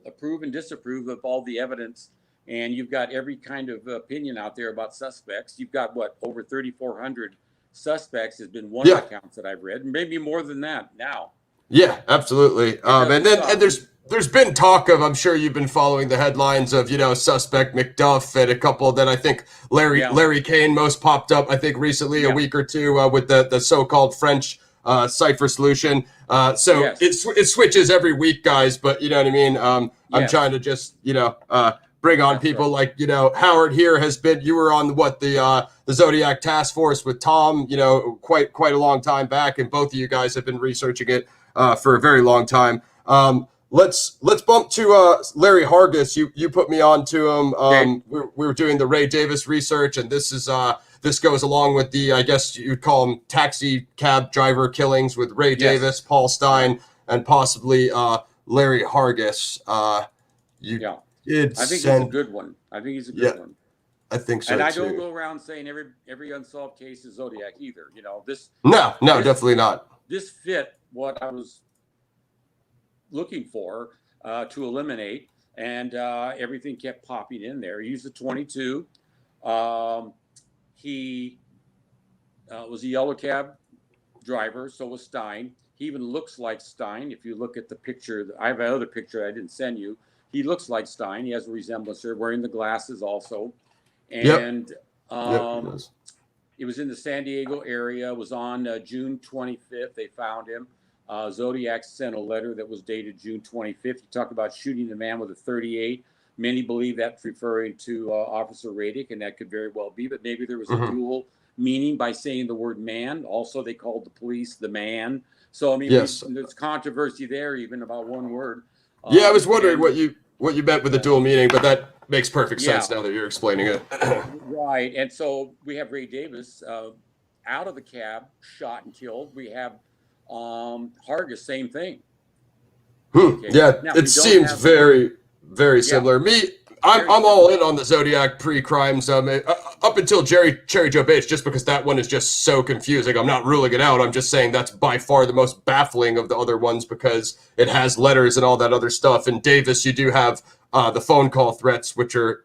approve and disapprove of all the evidence. And you've got every kind of opinion out there about suspects. You've got over 3,400 suspects has been one of the counts that I've read, maybe more than that now. Yeah, absolutely. And there's been talk of, I'm sure you've been following the headlines of, suspect McDuff and a couple that I think Larry Kane most popped up, I think recently, a week or two with the so-called French cipher solution. It switches every week, guys, but you know what I mean? I'm trying to just, bring on people like, Howard here you were on the Zodiac task force with Tom, quite a long time back. And both of you guys have been researching it for a very long time. Let's bump to Larry Hargis. You put me on to him. We were doing the Ray Davis research, and this goes along with the, I guess you'd call them taxi cab driver killings with Ray Davis, Paul Stein, and possibly Larry Hargis. I think he's a good one. I think he's a good one. I think so, and I too. don't go around saying every unsolved case is Zodiac either. This definitely not. This fit what I was looking for to eliminate, and everything kept popping in there. He used a 22. He was a yellow cab driver, so was Stein. He even looks like Stein. If you look at the picture, I have another picture I didn't send you. He looks like Stein. He has a resemblance there, wearing the glasses also. And it was in the San Diego area. It was on June 25th. They found him. Zodiac sent a letter that was dated June 25th. He talked about shooting the man with a 38. Many believe that's referring to Officer Radic, and that could very well be. But maybe there was a dual meaning by saying the word man. Also, they called the police the man. So, I mean, there's controversy there even about one word. I was wondering what you meant with the dual meaning, but that makes perfect sense now that you're explaining it. Right. And so we have Ray Davis out of the cab, shot and killed. We have Hargis, same thing. Okay. Yeah, now, it seems very, very similar. I'm all in on the Zodiac pre-crimes. Up until Cherry Joe Bates, just because that one is just so confusing. I'm not ruling it out. I'm just saying that's by far the most baffling of the other ones because it has letters and all that other stuff. And Davis, you do have the phone call threats, which are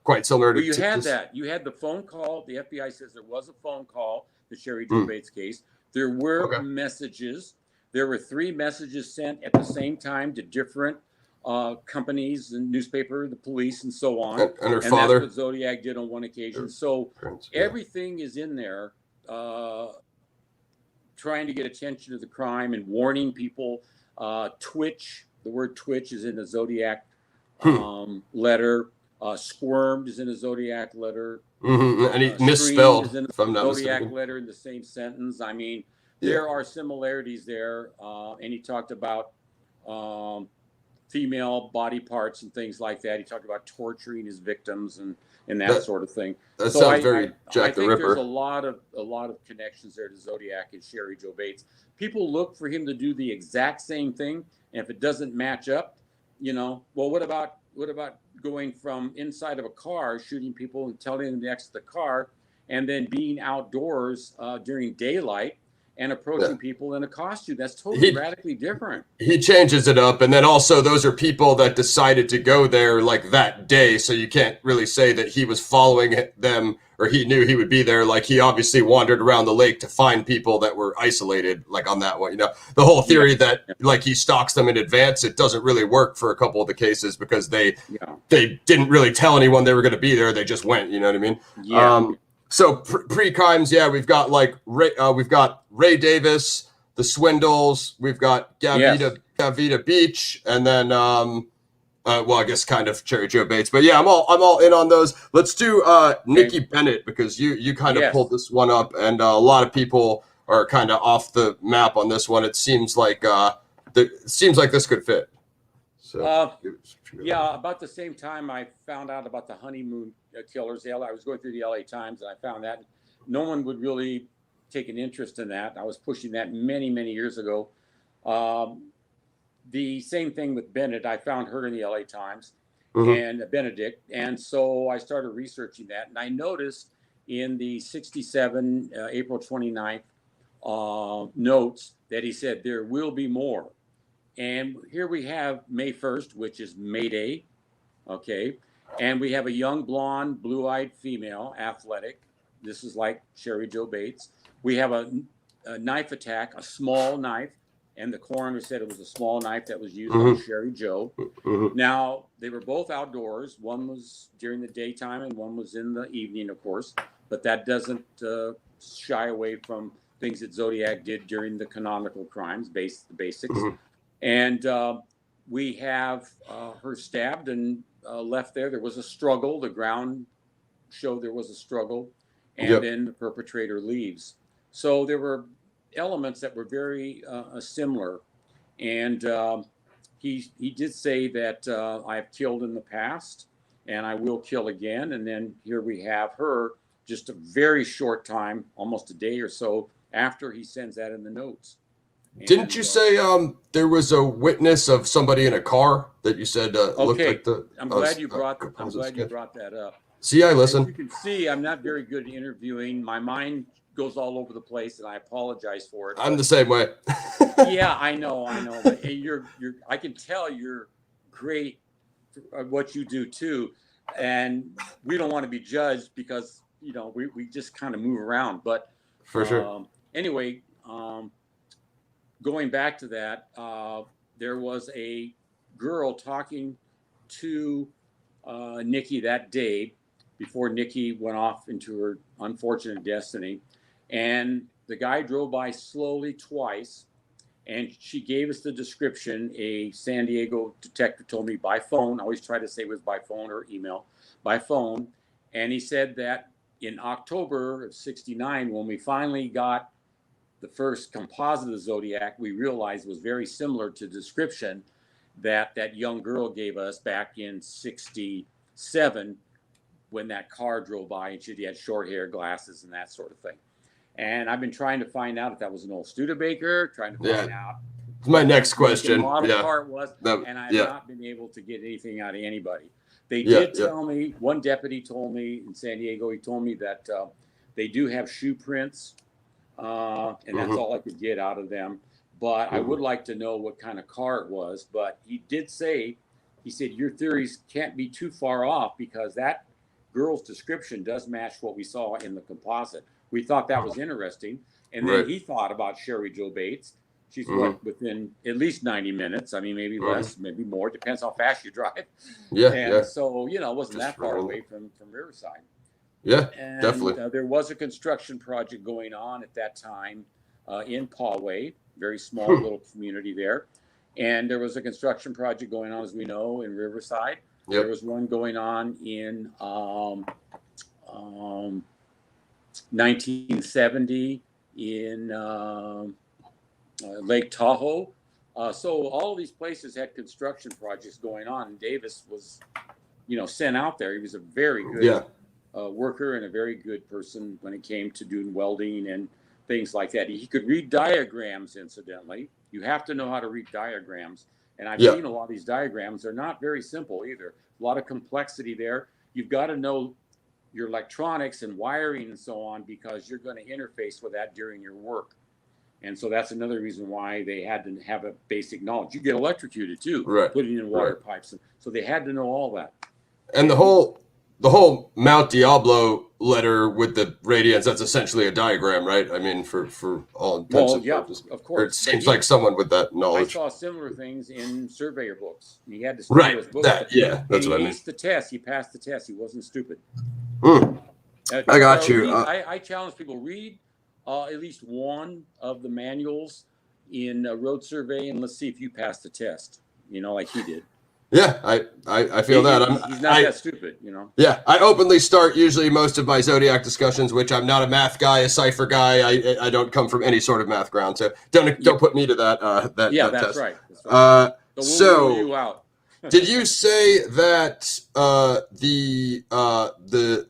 quite similar to. Well, you had that. You had the phone call. The FBI says there was a phone call. The Cherry Joe Bates case. There were messages. There were 3 messages sent at the same time to different companies and newspaper, the police, and so on. And her father. That's what Zodiac did on one occasion. So everything is in there trying to get attention to the crime and warning people. Twitch, the word Twitch is in the Zodiac letter. Squirmed is in a Zodiac letter. And he misspelled is in a Zodiac letter in the same sentence. I mean, there are similarities there. And he talked about female body parts and things like that. He talked about torturing his victims and that sort of thing. That sounds very Jack the Ripper. There's a lot of connections there to Zodiac and Cherry Joe Bates. People look for him to do the exact same thing, and if it doesn't match up, well, what about going from inside of a car, shooting people and telling them to exit the car, and then being outdoors during daylight and approaching people in a costume. That's totally He radically different. he changes it up, and then also those are people that decided to go there like that day, so you can't really say that he was following them or he knew he would be there. Like, he obviously wandered around the lake to find people that were isolated, like on that one. You know, the whole theory that like he stalks them in advance, it doesn't really work for a couple of the cases because they didn't really tell anyone they were going to be there. They just went. You know what I mean? So pre-crimes, we've got like we've got Ray Davis, the Swindles, we've got Gavita Beach, and then well, I guess kind of Cherry Joe Bates, but yeah, I'm all in on those. Let's do Nikki Bennett, because you kind of pulled this one up, and a lot of people are kind of off the map on this one. It seems like this could fit. So about the same time I found out about the honeymoon killers. I was going through the LA Times, and I found that no one would really take an interest in that. I was pushing that many years ago. The same thing with Bennett. I found her in the LA Times and Benedict. And so I started researching that. And I noticed in the 67, April 29th notes that he said there will be more. And here we have May 1st, which is May Day. Okay. And we have a young blonde, blue-eyed female, athletic. This is like Sherry Joe Bates. We have a knife attack, a small knife. And the coroner said it was a small knife that was used on Sherry Joe. Now, they were both outdoors. One was during the daytime and one was in the evening, of course. But that doesn't shy away from things that Zodiac did during the canonical crimes, the basics. And we have her stabbed and left there. There was a struggle. The ground showed there was a struggle. And then the perpetrator leaves. So there were elements that were very similar, and he did say that I have killed in the past and I will kill again. And then here we have her just a very short time, almost a day or so after he sends that in the notes. Didn't you say there was a witness of somebody in a car that you said looked like the? I'm glad you brought that up. See, I listen. As you can see, I'm not very good at interviewing. My mind goes all over the place, and I apologize for it. I'm the same way. Yeah, I know. But I can tell you're great at what you do too, and we don't want to be judged because we just kind of move around. But for sure. Anyway, going back to that, there was a girl talking to Nikki that day before Nikki went off into her unfortunate destiny. And the guy drove by slowly twice, and she gave us the description. A San Diego detective told me by phone. I always try to say it was by phone or email, by phone. And he said that in October of 69, when we finally got the first composite of the Zodiac, we realized was very similar to the description that young girl gave us back in 67 when that car drove by, and she had short hair, glasses, and that sort of thing. And I've been trying to find out if that was an old Studebaker, trying to find out. It's my next question. The model part was, and I've not been able to get anything out of anybody. They did tell me, one deputy told me in San Diego, he told me that they do have shoe prints, and that's all I could get out of them. But I would like to know what kind of car it was. But he did say, he said, your theories can't be too far off because that girl's description does match what we saw in the composite. We thought that was interesting. And then he thought about Sherry Joe Bates. She's within at least 90 minutes. I mean, maybe less, maybe more. Depends how fast you drive. So, it wasn't that far away from Riverside. Yeah, and, definitely. There was a construction project going on at that time in Poway, very small little community there. And there was a construction project going on, as we know, in Riverside. There was one going on in 1970 in Lake Tahoe. So all of these places had construction projects going on, and Davis was, sent out there. He was a very good worker and a very good person when it came to doing welding and things like that. He could read diagrams, incidentally. You have to know how to read diagrams. And I've seen a lot of these diagrams. They're not very simple either. A lot of complexity there. You've got to know your electronics and wiring and so on, because you're going to interface with that during your work. And so that's another reason why they had to have a basic knowledge. You get electrocuted too, Right. putting in water pipes. So they had to know all that. And the whole Mount Diablo letter with the radiance, that's essentially a diagram, right? I mean, for all intents and purposes. Of Or it course. seems like someone with that I knowledge. saw similar things in surveyor books. He had to study Right. those books. That's what I mean. He aced the test. He passed the test. He wasn't stupid. I got you. I challenge people, read at least one of the manuals in road survey, and let's see if you pass the test, like he did. Yeah, I feel that. He's not that stupid, Yeah, I openly start usually most of my Zodiac discussions, which I'm not a math guy, a cipher guy. I don't come from any sort of math ground, so don't put me to that. That's test. Right. That's right. So we'll rule you out. Did you say that the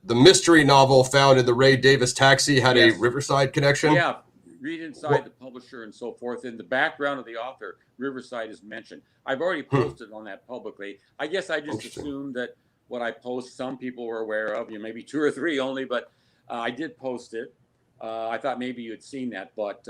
mystery novel found in the Ray Davis taxi had a Riverside connection? Yeah, read inside the publisher and so forth. In the background of the author, Riverside is mentioned. I've already posted on that publicly. I guess I just assumed that what I post, some people were aware of, maybe 2 or 3 only, but I did post it. I thought maybe you had seen that, but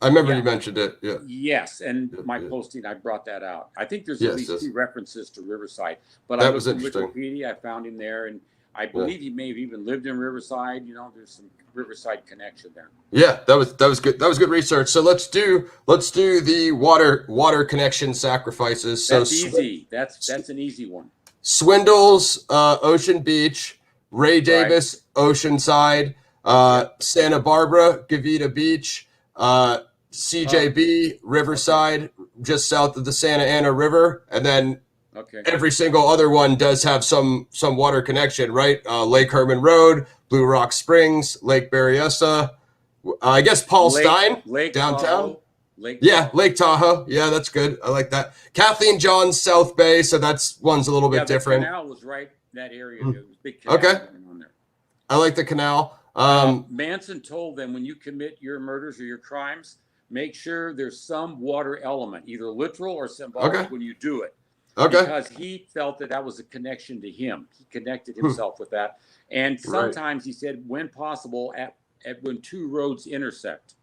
I remember you mentioned it. Yeah. Yes, and my posting, I brought that out. I think there's at least 2 references to Riverside, but I looked in Wikipedia, I found him there, and I believe he may have even lived in Riverside. There's some Riverside connection there. Yeah, that was good. That was good research. So let's do the water connection sacrifices. So that's easy. That's an easy one. Swindles, Ocean Beach, Ray Davis, Oceanside, Santa Barbara, Gavita Beach, CJB, Riverside, just south of the Santa Ana River, and then every single other one does have some water connection, right? Lake Herman Road, Blue Rock Springs, Lake Berryessa, I guess Paul Stein, Lake downtown. Tahoe, Lake Tahoe. Yeah, that's good. I like that. Kathleen Johns, South Bay, so one's a little bit different. The canal was right that area. There was a big canal on there. I like the canal. Manson told them, when you commit your murders or your crimes, make sure there's some water element, either literal or symbolic, when you do it. Because he felt that was a connection to him. He connected himself with that. And sometimes he said, when possible, at when 2 roads intersect.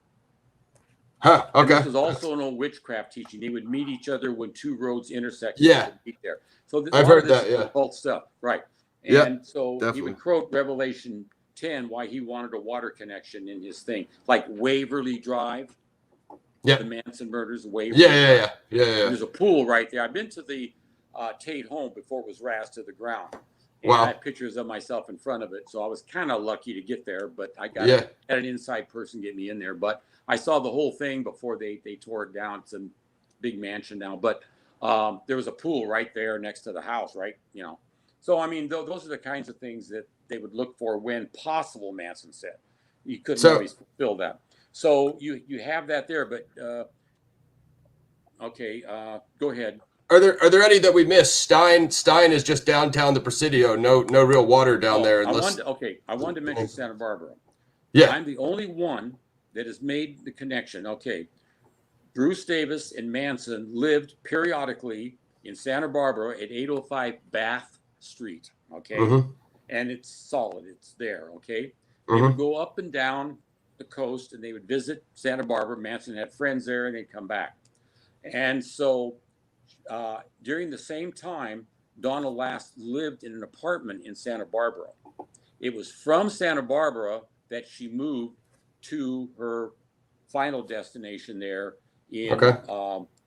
And this was also an old witchcraft teaching. They would meet each other when 2 roads intersect. Yeah. Meet there. So I've heard that, occult stuff. Right. And so he would quote Revelation 10, why he wanted a water connection in his thing. Like Waverly Drive. The Manson murders, Waverly. Yeah. There's a pool right there. I've been to the Tate home before it was razed to the ground. And I had pictures of myself in front of it. So I was kind of lucky to get there, but I had an inside person get me in there. But I saw the whole thing before they tore it down. It's a big mansion now. But there was a pool right there next to the house, right? So, I mean, those are the kinds of things that they would look for when possible, Manson said. You couldn't always fulfill that. So you have that there, but go ahead. Are there any that we missed? Stein is just downtown the Presidio. No real water down there. I wanted to mention Santa Barbara. Yeah. I'm the only one that has made the connection. Okay. Bruce Davis and Manson lived periodically in Santa Barbara at 805 Bath Street. Okay. And it's solid. It's there. Okay. They would go up and down the coast and they would visit Santa Barbara. Manson had friends there and they'd come back. And so during the same time, Donna Last lived in an apartment in Santa Barbara. It was from Santa Barbara that she moved to her final destination there in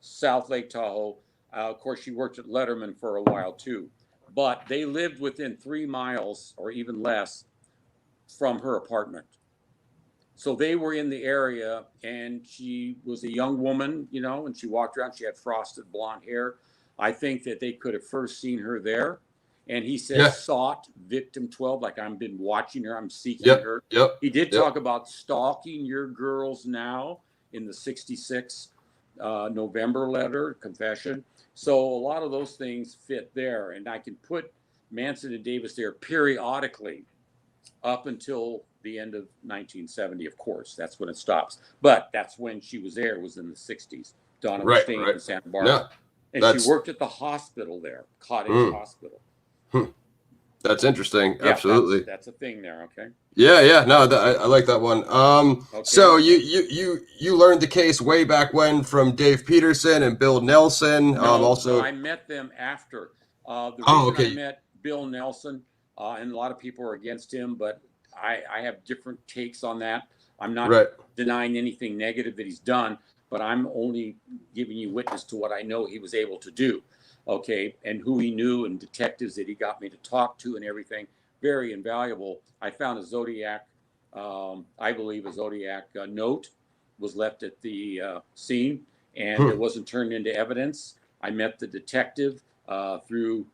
South Lake Tahoe. Of course, she worked at Letterman for a while too, but they lived within 3 miles or even less from her apartment. So they were in the area, and she was a young woman, and she walked around. She had frosted blonde hair. I think that they could have first seen her there. And he said, sought victim 12, like I've been watching her, I'm seeking her. He did talk about stalking your girls now in the 66 November letter, confession. So a lot of those things fit there. And I can put Manson and Davis there periodically up until the end of 1970, of course. That's when it stops. But that's when she was there, was in the 60s. Donna was staying in Santa Barbara. And she worked at the hospital there, Cottage Hospital. That's interesting. Yeah, Absolutely. that's a thing there. Okay. Yeah, yeah, no, I like that one. Okay. So you learned the case way back when from Dave Peterson and Bill Nelson. No, Also, I met them after. The oh, reason I okay, met Bill Nelson, and a lot of people are against him, but I have different takes on that. I'm not right, denying anything negative that he's done, but I'm only giving you witness to what I know he was able to do. Okay, and who he knew and detectives that he got me to talk to and everything. Very invaluable. I found a Zodiac, I believe a Zodiac note was left at the scene, and it hmm, wasn't turned into evidence. I met the detective through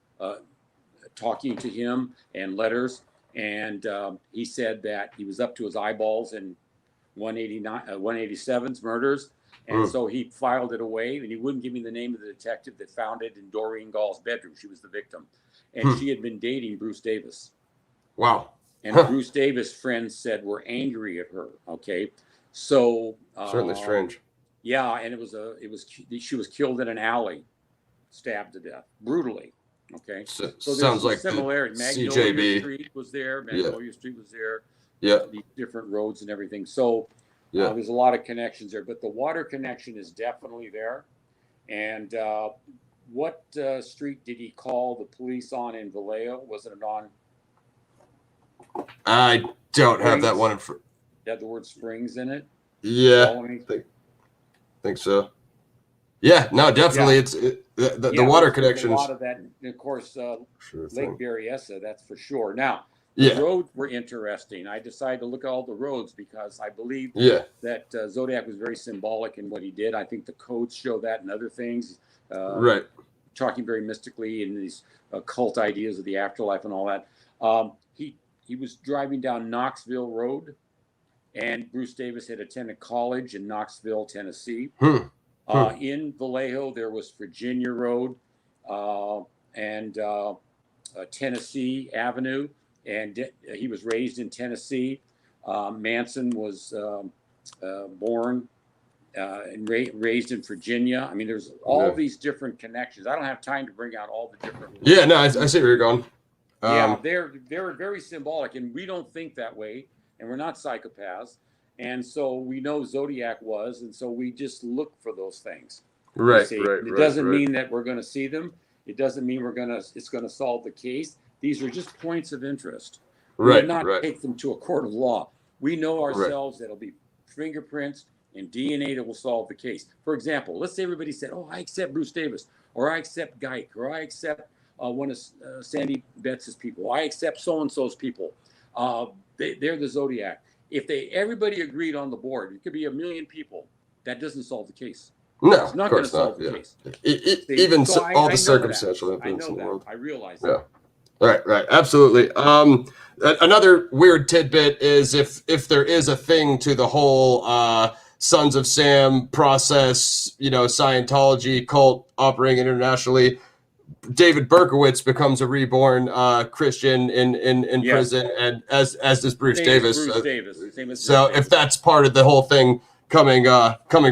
talking to him and letters, and he said that he was up to his eyeballs in 187's murders, and hmm, so he filed it away, and he wouldn't give me the name of the detective that found it in Doreen Gall's bedroom. She was the victim, and hmm. she had been dating Bruce Davis. Wow, And huh, Bruce Davis' friends said were angry at her. Okay, so certainly strange. yeah, and she was killed in an alley, stabbed to death brutally. Okay, so there's Sounds some like the similarity. Magnolia CJB. Street was there. Yeah, Magnolia Street was there. yeah, These different roads and everything. So yeah. there's a lot of connections there, but the water connection is definitely there. And what street did he call the police on in Vallejo? Was it on I don't have that one Springs? in front. It had the word Springs in it. Yeah, Follow me? think so. Yeah, no, Yeah, definitely. The yeah. water There's a lot connections. of that. And of course, Sure Lake thing. Berryessa, that's for sure. Now, the Yeah, roads were interesting. I decided to look at all the roads because I believe yeah, that Zodiac was very symbolic in what he did. I think the codes show that and other things, right. talking very mystically in these occult ideas of the afterlife and all that. He was driving down Knoxville Road, and Bruce Davis had attended college in Knoxville, Tennessee. Hmm. Hmm. In Vallejo, there was Virginia Road and Tennessee Avenue, and he was raised in Tennessee. Manson was born and raised in Virginia. I mean, there's all Yeah. these different connections. I don't have time to bring out all the different. Yeah, no, I see where you're going. Yeah, Um, they're very symbolic, and we don't think that way, and we're not psychopaths, and so we know Zodiac was, and so we just look for those things. You right, see, right, it right, doesn't right, mean that we're going to see them. It doesn't mean it's going to solve the case. These are just points of interest. We would right, not right, take them to a court of law. We know right. ourselves that it'll be fingerprints and DNA that will solve the case. For example, let's say everybody said, "Oh, I accept Bruce Davis," or "I accept Geik," or "I accept one of Sandy Betts' people. I accept so and so's people. They're the Zodiac." If everybody agreed on the board, it could be 1 million people. That doesn't solve the case. No, It's of not going to course not. solve the Yeah. case. See, Even so all the I know that. circumstantial I evidence know in the that. world. I realize Yeah. that. Right, right, absolutely. Another weird tidbit is if there is a thing to the whole Sons of Sam process, Scientology cult operating internationally. David Berkowitz becomes a reborn Christian in Yes. prison, and as does Bruce Same as Davis. Bruce Davis. Same as Bruce So if Davis. that's part of the whole thing coming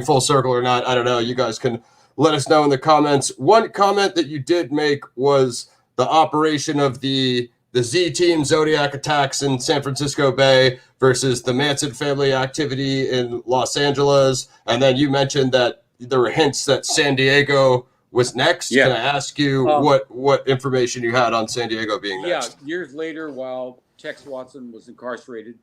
full circle or not, I don't know. You guys can let us know in the comments. One comment that you did make was the operation of the Z Team Zodiac attacks in San Francisco Bay versus the Manson family activity in Los Angeles, and then you mentioned that there were hints that San Diego was next. Can Yeah. I ask you what information you had on San Diego being Yeah. next? Years later, while Tex Watson was incarcerated,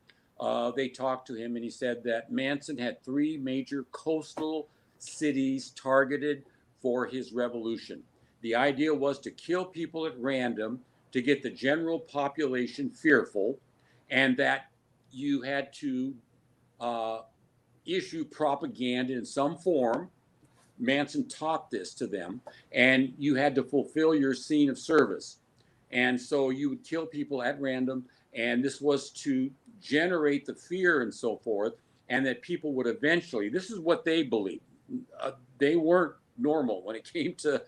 they talked to him, and he said that Manson had 3 major coastal cities targeted for his revolution. The idea was to kill people at random to get the general population fearful, and that you had to issue propaganda in some form. Manson taught this to them, and you had to fulfill your scene of service. And so you would kill people at random, and this was to generate the fear and so forth, and that people would eventually, this is what they believed. They weren't normal when it came to,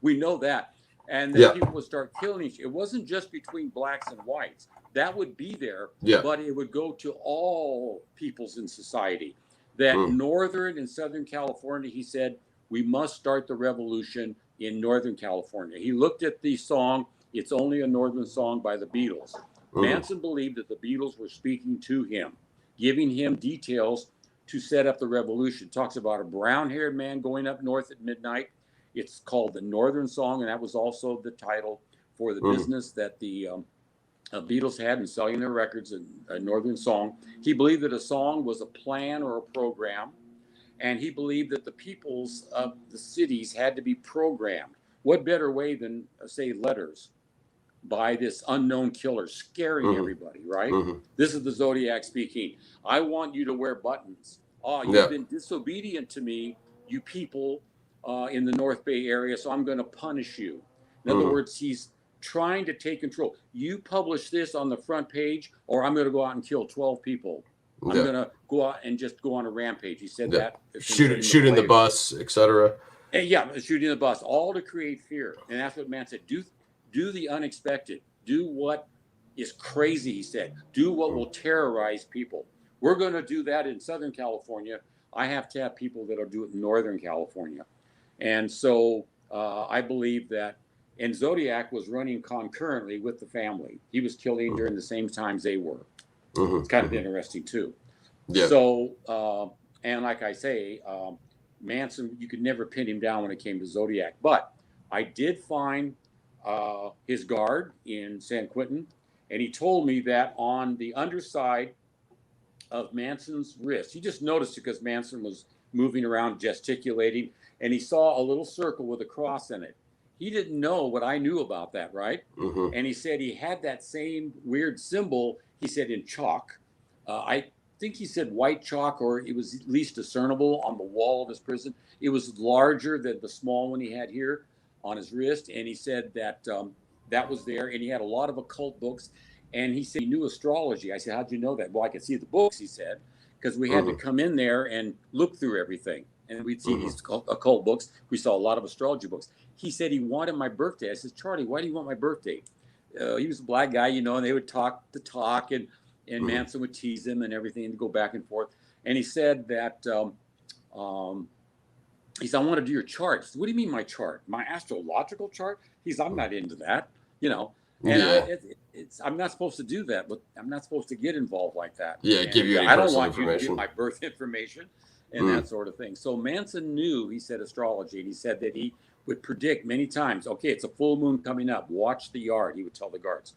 we know that, and that Yeah, people would start killing each. It wasn't just between blacks and whites. That would be there, yeah. but it would go to all peoples in society. That Mm. Northern and Southern California, he said, we must start the revolution in Northern California. He looked at the song it's only a northern song by the Beatles. Manson believed that the Beatles were speaking to him, giving him details to set up the revolution. Talks about a brown-haired man going up north at midnight. It's called the Northern Song, and that was also the title for the business that the Beatles had in selling their records, a Northern Song. He believed that a song was a plan or a program, and he believed that the peoples of the cities had to be programmed. What better way than, say, letters by this unknown killer scaring everybody, right? This is the Zodiac speaking. I want you to wear buttons. Oh, you've been disobedient to me, you people in the North Bay area, so I'm going to punish you. In other words, he's trying to take control. You publish this on the front page, or I'm going to go out and kill 12 people. I'm going to go out and just go on a rampage. He said that. Shooting the bus, etc. Yeah, shooting the bus, all to create fear. And that's what man said. Do the unexpected. Do what is crazy, he said. Do what will terrorize people. We're going to do that in Southern California. I have to have people that'll do it in Northern California. And so I believe that, and Zodiac was running concurrently with the family. He was killing during the same times they were. It's kind of interesting too. Yeah. So, and like I say, Manson, you could never pin him down when it came to Zodiac. But I did find his guard in San Quentin, and he told me that on the underside of Manson's wrist, he just noticed it because Manson was moving around gesticulating, and he saw a little circle with a cross in it. He didn't know what I knew about that, right? And he said he had that same weird symbol, he said, in chalk. I think he said white chalk, or it was at least discernible on the wall of his prison. It was larger than the small one he had here on his wrist, and he said that that was there, and he had a lot of occult books, and he said he knew astrology. I said, how'd you know that? Well, I could see the books, he said, because we had to come in there and look through everything, and we'd see these occult books. We saw a lot of astrology books. He said he wanted my birthday. I said, Charlie, why do you want my birthday? He was a black guy, you know, and they would talk the talk, and Manson would tease him and everything, and go back and forth. And he said that he said, I want to do your chart. Said, what do you mean my chart? My astrological chart? He said, I'm not into that, you know. And I'm not supposed to do that, but I'm not supposed to get involved like that. Yeah, and give you any I don't personal want you to information. get my birth information and that sort of thing. So Manson knew, he said, astrology, and he said that he would predict many times, okay, it's a full moon coming up. Watch the yard, he would tell the guards.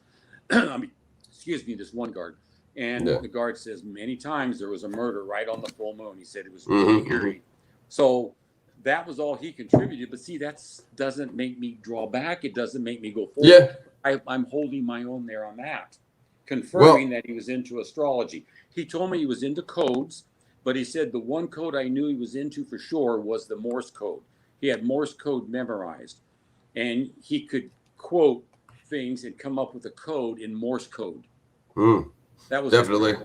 I mean, excuse me, this one guard. And the guard says many times there was a murder right on the full moon. He said it was really eerie. So that was all he contributed. But see, that doesn't make me draw back. It doesn't make me go forward. I'm holding my own there on that, confirming that he was into astrology. He told me he was into codes, but he said the one code I knew he was into for sure was the Morse code. He had Morse code memorized, and he could quote things and come up with a code in Morse code. That was definitely.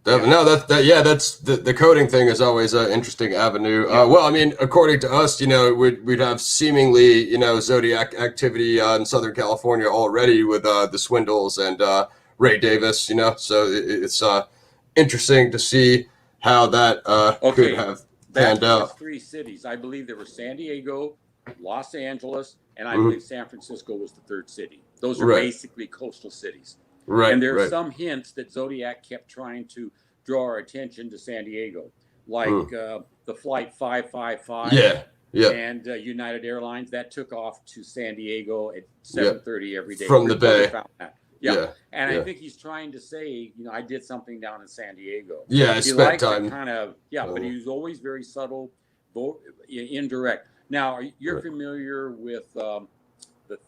No, that's the coding thing is always an interesting avenue. Well, I mean, according to us, you know, we'd have seemingly, you know, Zodiac activity in Southern California already with the Swindles and Ray Davis, you know, so it's interesting to see how that could have panned out. That's 3 cities. I believe there were San Diego, Los Angeles, and I believe San Francisco was the 3rd city. Those are basically coastal cities. And there's some hints that Zodiac kept trying to draw our attention to San Diego, like the flight 555 and United Airlines that took off to San Diego at 7:30 every day from the Bay. And I think he's trying to say, you know, I did something down in San Diego. I spent time. Kind of, but he was always very subtle, indirect. Now, you're familiar with the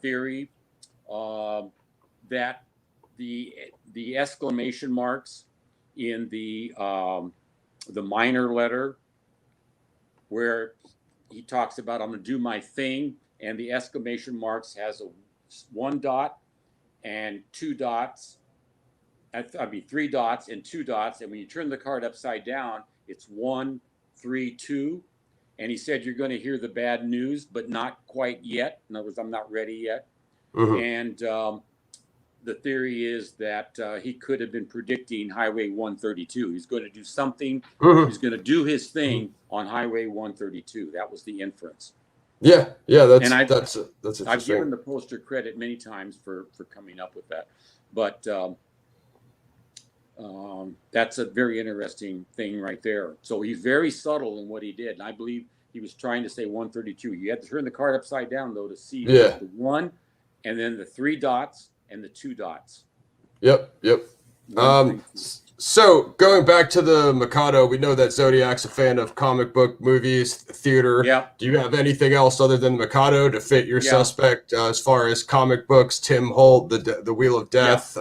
theory that the exclamation marks in the minor letter, where he talks about I'm going to do my thing, and the exclamation marks has a 1 dot and 2 dots. I mean 3 dots and 2 dots, and when you turn the card upside down, it's 1, 3, 2. And he said you're going to hear the bad news, but not quite yet. In other words, I'm not ready yet. And the theory is that he could have been predicting Highway 132. He's going to do something. He's going to do his thing on Highway 132. That was the inference. Yeah, And that's interesting. I've given the poster credit many times for coming up with that, but that's a very interesting thing right there. So he's very subtle in what he did, and I believe he was trying to say 132. You had to turn the card upside down though to see the 1, and then the 3 dots and the 2 dots. Yep. So going back to the Mikado, we know that Zodiac's a fan of comic book movies, theater. Yeah. Do you have anything else other than Mikado to fit your suspect as far as comic books? Tim Holt, the Wheel of Death,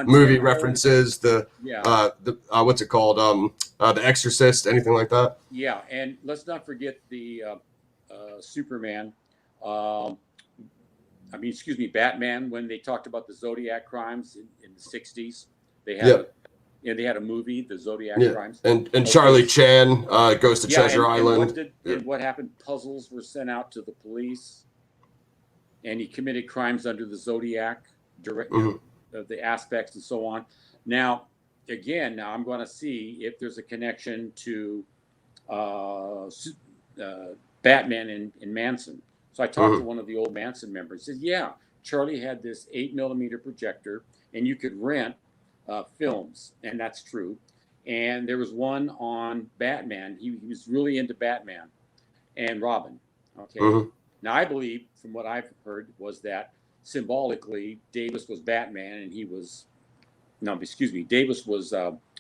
movie references, what's it called? The Exorcist, anything like that? Yeah, and let's not forget the Superman. Batman. When they talked about the Zodiac crimes in the '60s, they had. They had a movie, the Zodiac crimes. And Charlie Chan goes to Treasure Island. And what happened? Puzzles were sent out to the police, and he committed crimes under the Zodiac, the aspects and so on. Now I'm going to see if there's a connection to Batman and Manson. So I talked to one of the old Manson members. He said, yeah, Charlie had this 8mm projector, and you could rent films, and that's true. And there was one on Batman. He was really into Batman and Robin. Okay. Now I believe, from what I've heard, was that symbolically Davis was Batman and Davis was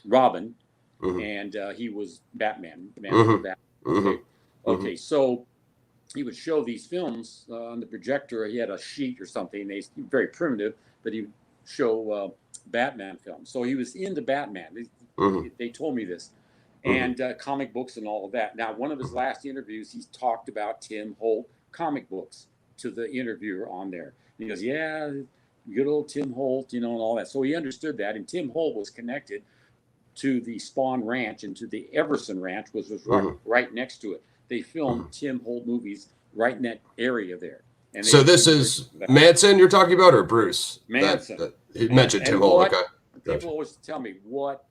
Robin, and he was Batman. Okay, so he would show these films on the projector. He had a sheet or something. They very primitive, but he would show Batman films. So he was into Batman. They told me this, and comic books and all of that. Now, one of his last interviews, he's talked about Tim Holt comic books to the interviewer on there. And he goes, yeah, good old Tim Holt, and all that. So he understood that, and Tim Holt was connected to the Spawn Ranch and to the Everson Ranch, which was right next to it. They filmed Tim Holt movies right in that area there. And so this is Manson you're talking about, or Bruce? Manson. He mentioned Tim Holt. Okay. People always tell me what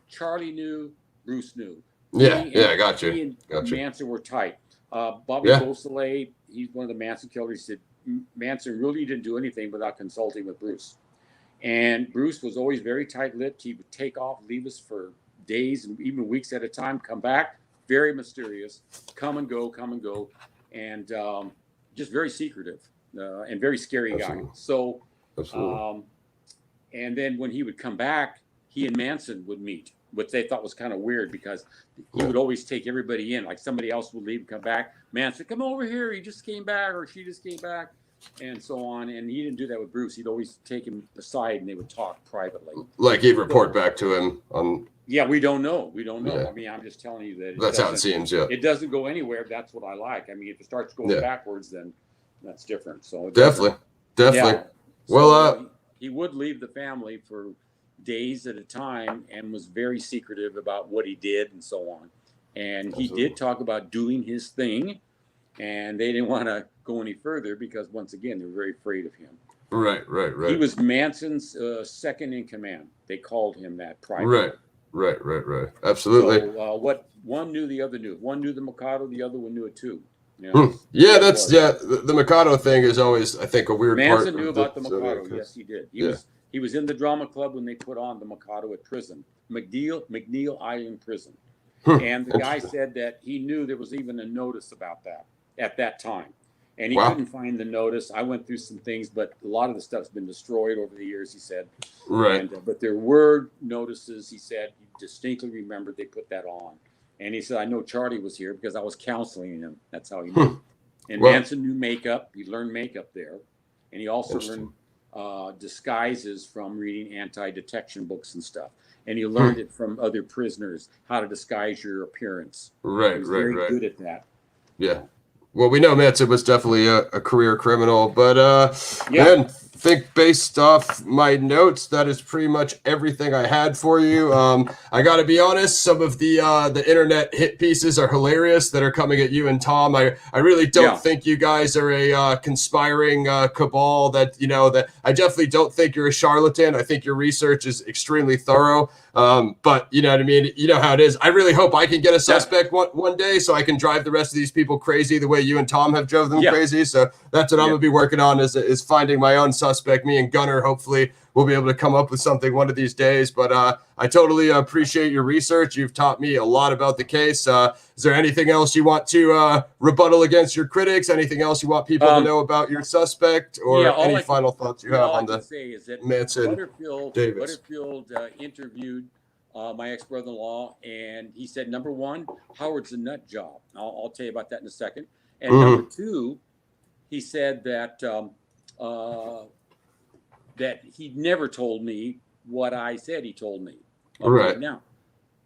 Charlie knew, Bruce knew. I got you. He and Manson were tight. Bobby Beausoleil, he's one of the Manson killers. He said Manson really didn't do anything without consulting with Bruce. And Bruce was always very tight-lipped. He would take off, leave us for days and even weeks at a time, come back, very mysterious, come and go, and just very secretive and very scary guy. So, and then when he would come back, he and Manson would meet, which they thought was kind of weird because he would always take everybody in. Like somebody else would leave and come back. Manson, come over here. He just came back, or she just came back, and so on. And he didn't do that with Bruce. He'd always take him aside and they would talk privately. Like he'd report back to him on. Yeah, we don't know. Yeah. I mean, I'm just telling you that. That's how it seems. Yeah. It doesn't go anywhere. That's what I like. I mean, if it starts going backwards, then that's different. So definitely. Yeah. Well, so, he would leave the family for days at a time and was very secretive about what he did and so on. And he did talk about doing his thing, and they didn't want to go any further because, once again, they were very afraid of him. Right. He was Manson's second in command. They called him that privately. Right. Absolutely. So what one knew, the other knew. One knew the Mikado, the other one knew it too. The Mikado thing is always, I think, a weird part. Manson knew about the Mikado. Yes, he did. He was in the drama club when they put on the Mikado at prison, McNeil Island Prison. And the guy said that he knew there was even a notice about that at that time. And he couldn't find the notice. I went through some things, but a lot of the stuff's been destroyed over the years, he said. Right. But there were notices, he said. He distinctly remembered they put that on. And he said, I know Charlie was here because I was counseling him. That's how he knew. And Manson knew makeup. He learned makeup there. And he also learned disguises from reading anti-detection books and stuff. And he learned it from other prisoners, how to disguise your appearance. Right, he was very good at that. Yeah. Well, we know Manson was definitely a career criminal, but man, I think based off my notes, that is pretty much everything I had for you. I got to be honest, some of the internet hit pieces are hilarious that are coming at you and Tom. I really don't think you guys are a conspiring cabal. That I definitely don't think you're a charlatan. I think your research is extremely thorough. But you know what I mean? You know how it is. I really hope I can get a suspect one day so I can drive the rest of these people crazy the way you and Tom have drove them crazy. So that's what I'm going to be working on is finding my own suspect. Me and Gunnar, hopefully we'll be able to come up with something one of these days. But I totally appreciate your research. You've taught me a lot about the case. Is there anything else you want to rebuttal against your critics? Anything else you want people to know about your suspect, or any final thoughts you have on the Manson Butterfield interviewed my ex-brother-in-law, and he said, number one, Howard's a nut job. I'll tell you about that in a second. And number two, he said that that he never told me what I said he told me. Right. Now,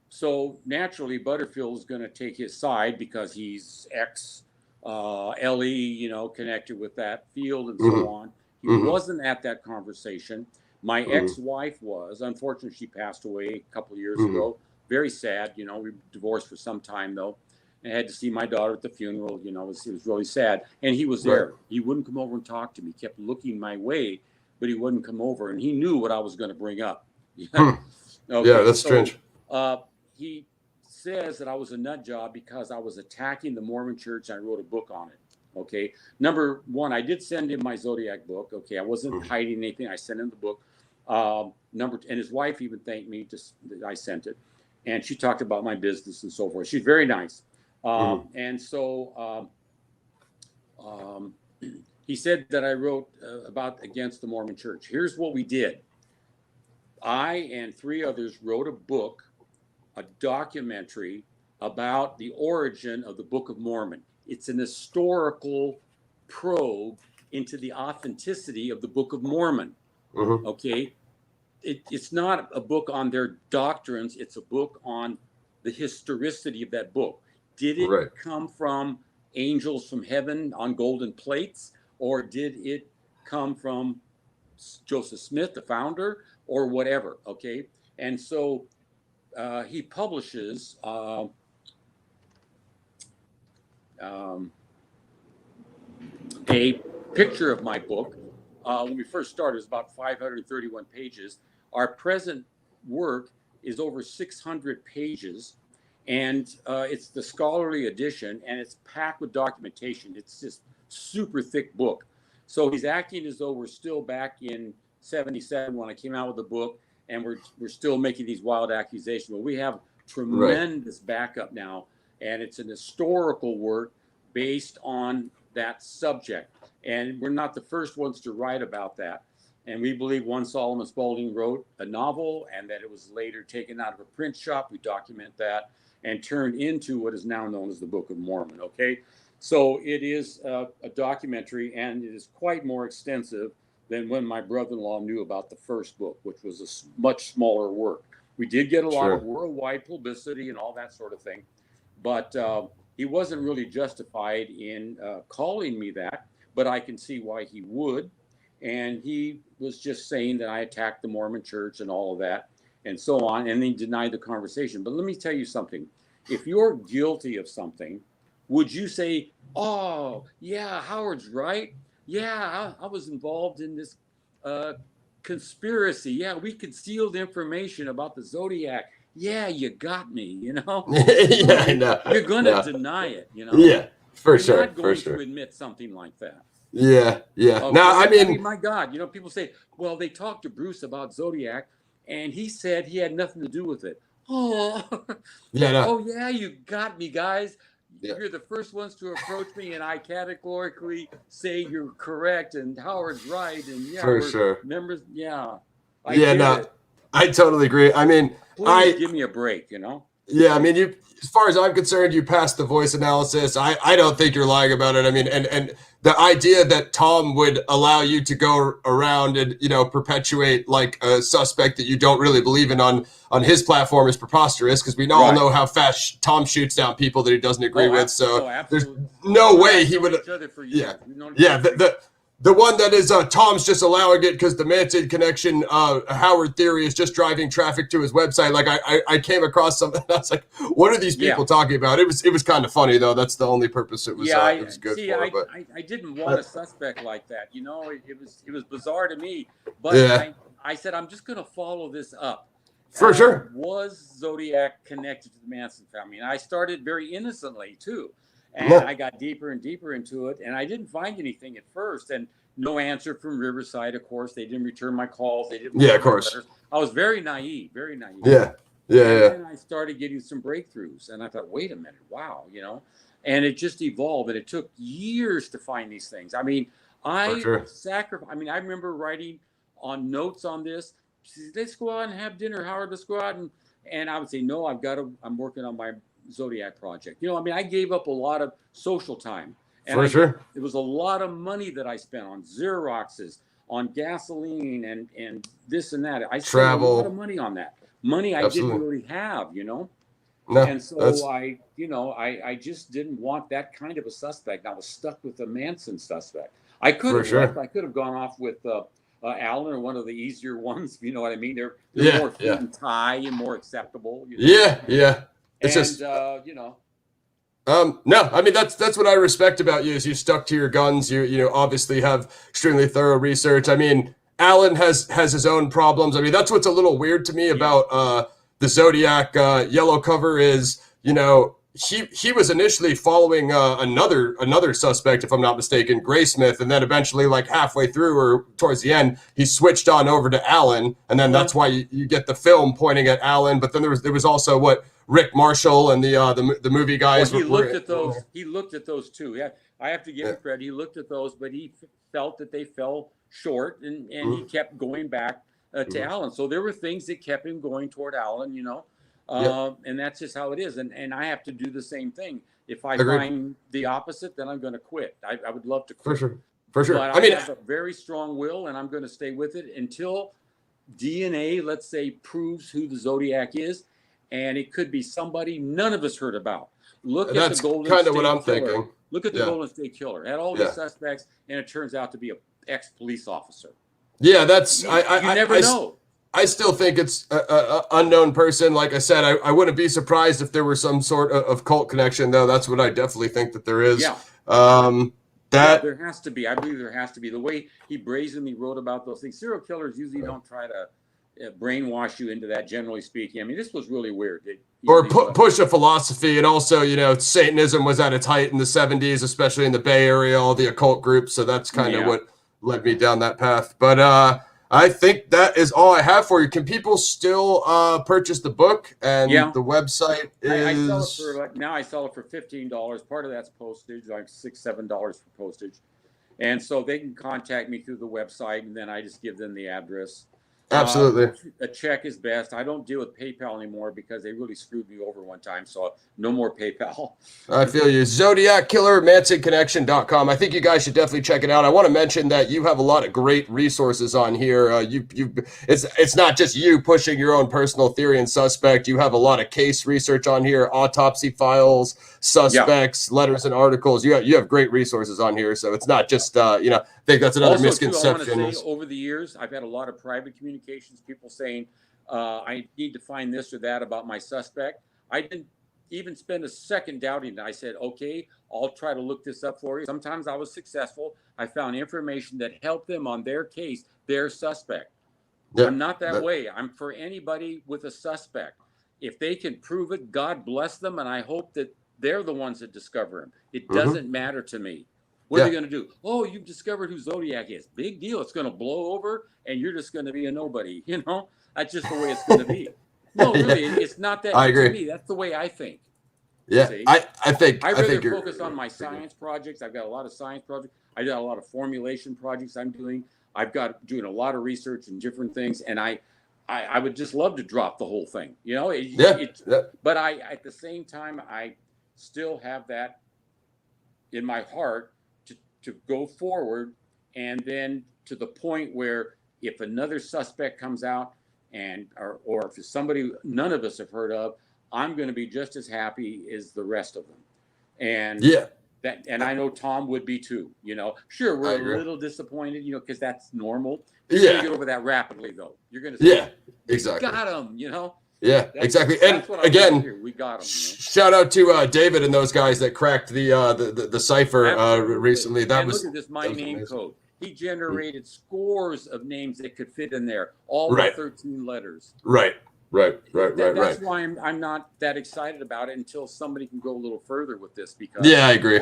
so naturally, Butterfield is going to take his side because he's ex-LE, you know, connected with that field and so on. He wasn't at that conversation. My ex-wife was. Unfortunately, she passed away a couple of years ago. Very sad. You know, we divorced for some time, though. I had to see my daughter at the funeral. You know, it was really sad. And he was there. Right. He wouldn't come over and talk to me. He kept looking my way, but he wouldn't come over. And he knew what I was going to bring up. Okay, yeah, that's strange. He says that I was a nut job because I was attacking the Mormon church, and I wrote a book on it. Okay. Number one, I did send him my Zodiac book. Okay. I wasn't hiding anything. I sent him the book. And his wife even thanked me just that I sent it. And she talked about my business and so forth. She's very nice. And so he said that I wrote against the Mormon church. Here's what we did. I and three others wrote a book, a documentary about the origin of the Book of Mormon. It's an historical probe into the authenticity of the Book of Mormon. Okay. It's not a book on their doctrines. It's a book on the historicity of that book. Did it come from angels from heaven on golden plates, or did it come from Joseph Smith, the founder, or whatever? Okay. And so he publishes a picture of my book. When we first started, it was about 531 pages. Our present work is over 600 pages, and it's the scholarly edition, and it's packed with documentation. It's just super thick book. So he's acting as though we're still back in 77 when I came out with the book, and we're still making these wild accusations. But we have tremendous backup now, and it's an historical work based on that subject. And we're not the first ones to write about that. And we believe one Solomon Spaulding wrote a novel, and that it was later taken out of a print shop. We document that and turned into what is now known as the Book of Mormon. Okay. So it is a documentary, and it is quite more extensive than when my brother-in-law knew about the first book, which was a much smaller work. We did get a lot of worldwide publicity and all that sort of thing, but he wasn't really justified in calling me that, but I can see why he would. And he was just saying that I attacked the Mormon church and all of that and so on, and he denied the conversation. But let me tell you something. If you're guilty of something, would you say, oh, yeah, Howard's right. Yeah, I was involved in this conspiracy. Yeah, we concealed information about the Zodiac. Yeah, you got me, you know? Yeah, no, you're going to deny it, you know? Yeah, for sure. You're not going to admit something like that. Yeah, yeah. Okay. Now, I mean, my God, you know, people say, well, they talked to Bruce about Zodiac, and he said he had nothing to do with it. Oh, yeah, no. Oh, yeah, you got me, guys. Yeah. You're the first ones to approach me, and I categorically say you're correct, and Howard's right, and yeah, for sure. Members, yeah. I totally agree. I mean, please give me a break, you know? Yeah, I mean, you, as far as I'm concerned, you passed the voice analysis. I don't think you're lying about it. I mean, and the idea that Tom would allow you to go around and, you know, perpetuate like a suspect that you don't really believe in on his platform is preposterous, because we all know how fast Tom shoots down people that he doesn't agree with. So there's no way he would. The one that is Tom's just allowing it because the Manson connection, Howard theory is just driving traffic to his website. Like I came across something. I was like, what are these people talking about? It was kind of funny though. That's the only purpose it was. It was good for. But I didn't want a suspect like that. You know, it was bizarre to me. But I said I'm just going to follow this up. For sure. Was Zodiac connected to the Manson family? And I started very innocently too. And Yeah. I got deeper and deeper into it. And I didn't find anything at first. And no answer from Riverside, of course. They didn't return my calls. They didn't Yeah, return of course. my letters. I was very naive, very naive. Yeah. Yeah. And Yeah. then I started getting some breakthroughs. And I thought, wait a minute, wow, you know. And it just evolved. And it took years to find these things. I mean, I sacrificed. I mean, I remember writing on notes on this. Let's go out and have dinner, Howard. Let's go out and I would say, no, I'm working on my Zodiac project. You know, I mean, I gave up a lot of social time. And it was a lot of money that I spent on Xeroxes, on gasoline and this and that. I spent a lot of money on that. Money I didn't really have, you know. No, and so I just didn't want that kind of a suspect. I was stuck with a Manson suspect. I could have gone off with Alan or one of the easier ones. You know what I mean? They're more fit and tie and more acceptable. You know? Yeah. It's just you know. No, I mean that's what I respect about you is you stuck to your guns. You obviously have extremely thorough research. I mean, Alan has his own problems. I mean, that's what's a little weird to me about the Zodiac yellow cover is, you know, he was initially following another suspect, if I'm not mistaken, Graysmith, and then eventually, like halfway through or towards the end, he switched on over to Alan, and then that's why you get the film pointing at Alan. But then there was also what Rick Marshall and the movie guys. Well, he looked at those. He looked at those too. Yeah, I have to give him credit. He looked at those, but he felt that they fell short, and he kept going back to Alan. So there were things that kept him going toward Alan, you know. And that's just how it is. And I have to do the same thing. If I find the opposite, then I'm going to quit. I would love to quit. For sure. But I have a very strong will, and I'm going to stay with it until DNA, let's say, proves who the Zodiac is. And it could be somebody none of us heard about. Look at the Golden State Killer. What I'm thinking. Look at the Golden State Killer. Had all these suspects, and it turns out to be an ex-police officer. Yeah, that's you never know. I still think it's a unknown person. Like I said, I wouldn't be surprised if there were some sort of cult connection, though. That's what I definitely think that there is. Yeah. There has to be. I believe there has to be. The way he brazenly wrote about those things. Serial killers usually don't try to brainwash you into that, generally speaking. I mean, this was really weird. Push a philosophy. And also, you know, Satanism was at its height in the 70s, especially in the Bay Area, all the occult groups. So that's kind of what led me down that path. But I think that is all I have for you. Can people still purchase the book? And the website is... I sell it for $15. Part of that's postage, like $6-7 for postage. And so they can contact me through the website, and then I just give them the address. Absolutely. A check is best. I don't deal with PayPal anymore because they really screwed me over one time. So no more PayPal. I feel you. Zodiac Killer, MansonConnection.com. I think you guys should definitely check it out. I want to mention that you have a lot of great resources on here. It's not just you pushing your own personal theory and suspect. You have a lot of case research on here, autopsy files, suspects, letters and articles. You have great resources on here. So it's not just, I think that's another misconception. I want to say, over the years, I've had a lot of private communications, people saying, I need to find this or that about my suspect. I didn't even spend a second doubting it. I said, okay, I'll try to look this up for you. Sometimes I was successful. I found information that helped them on their case, their suspect. I'm not that way. I'm for anybody with a suspect. If they can prove it, God bless them, and I hope that they're the ones that discover him. It doesn't matter to me. What are they going to do? Oh, you've discovered who Zodiac is. Big deal. It's going to blow over, and you're just going to be a nobody. You know, that's just the way it's going to be. No, really, it's not that. I agree. To me, that's the way I think. Yeah, I think I rather focus on my science projects. I've got a lot of science projects. I got a lot of formulation projects I'm doing. I've got doing a lot of research and different things, and I would just love to drop the whole thing. You know, but I at the same time I still have that in my heart to go forward, and then to the point where if another suspect comes out or if it's somebody none of us have heard of, I'm going to be just as happy as the rest of them. And and I know Tom would be too, you know. Sure, we're a little disappointed, you know, because that's normal. You're going to get over that rapidly, though. You're going to say, exactly. Got him, you know. Yeah, exactly. And again, we got him. Shout out to David and those guys that cracked the cipher recently. Look at this My Name code. He generated scores of names that could fit in there, all the 13 letters. Right. Right. That's why I'm not that excited about it until somebody can go a little further with this. Because yeah, I agree.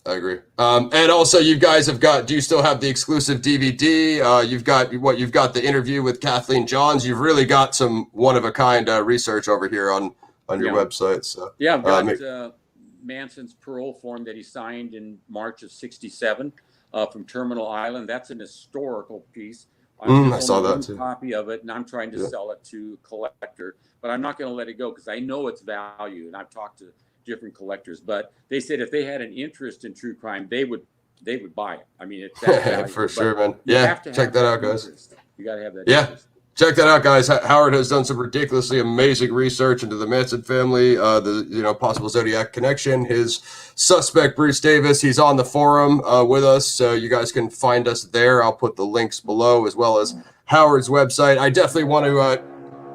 And also, you guys have got. Do you still have the exclusive DVD? You've got the interview with Kathleen Johns. You've really got some one of a kind research over here on your website. So yeah, I've got Manson's parole form that he signed in March of '67 from Terminal Island. That's an historical piece. I saw that too. Copy of it, and I'm trying to sell it to a collector, but I'm not going to let it go because I know its value, and I've talked to different collectors. But they said if they had an interest in true crime, they would buy it. I mean, it's that valuable. For sure, man. Yeah, check that out, guys. You got to have that. Yeah. Interest. Check that out, guys. Howard has done some ridiculously amazing research into the Manson family, the possible Zodiac connection. His suspect, Bruce Davis, he's on the forum with us, so you guys can find us there. I'll put the links below, as well as Howard's website. I definitely want to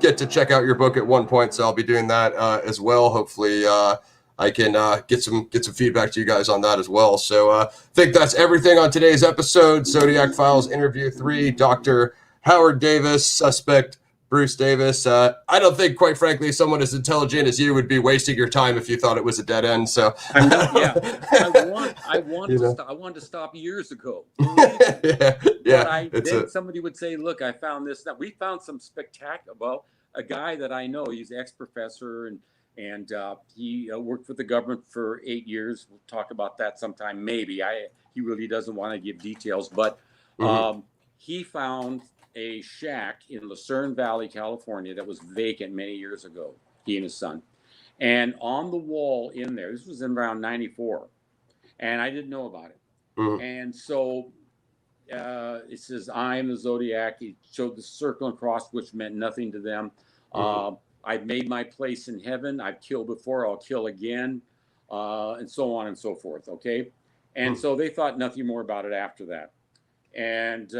get to check out your book at one point, so I'll be doing that as well. Hopefully, I can get some feedback to you guys on that as well. So I think that's everything on today's episode. Zodiac Files Interview 3, Dr. Howard Davis, suspect Bruce Davis. I don't think, quite frankly, someone as intelligent as you would be wasting your time if you thought it was a dead end. So I'm not, I wanted to stop years ago. Then somebody would say, "Look, I found this." Now we found some spectacular. Well, a guy that I know, he's ex-professor and he worked for the government for 8 years. We'll talk about that sometime, maybe. He really doesn't want to give details, but he found a shack in Lucerne Valley, California, that was vacant many years ago, he and his son. And on the wall in there, this was in around 94, and I didn't know about it. And so it says, "I am the Zodiac." He showed the circle and cross, which meant nothing to them. I've made my place in heaven. I've killed before, I'll kill again, and so on and so forth, okay? And so they thought nothing more about it after that. And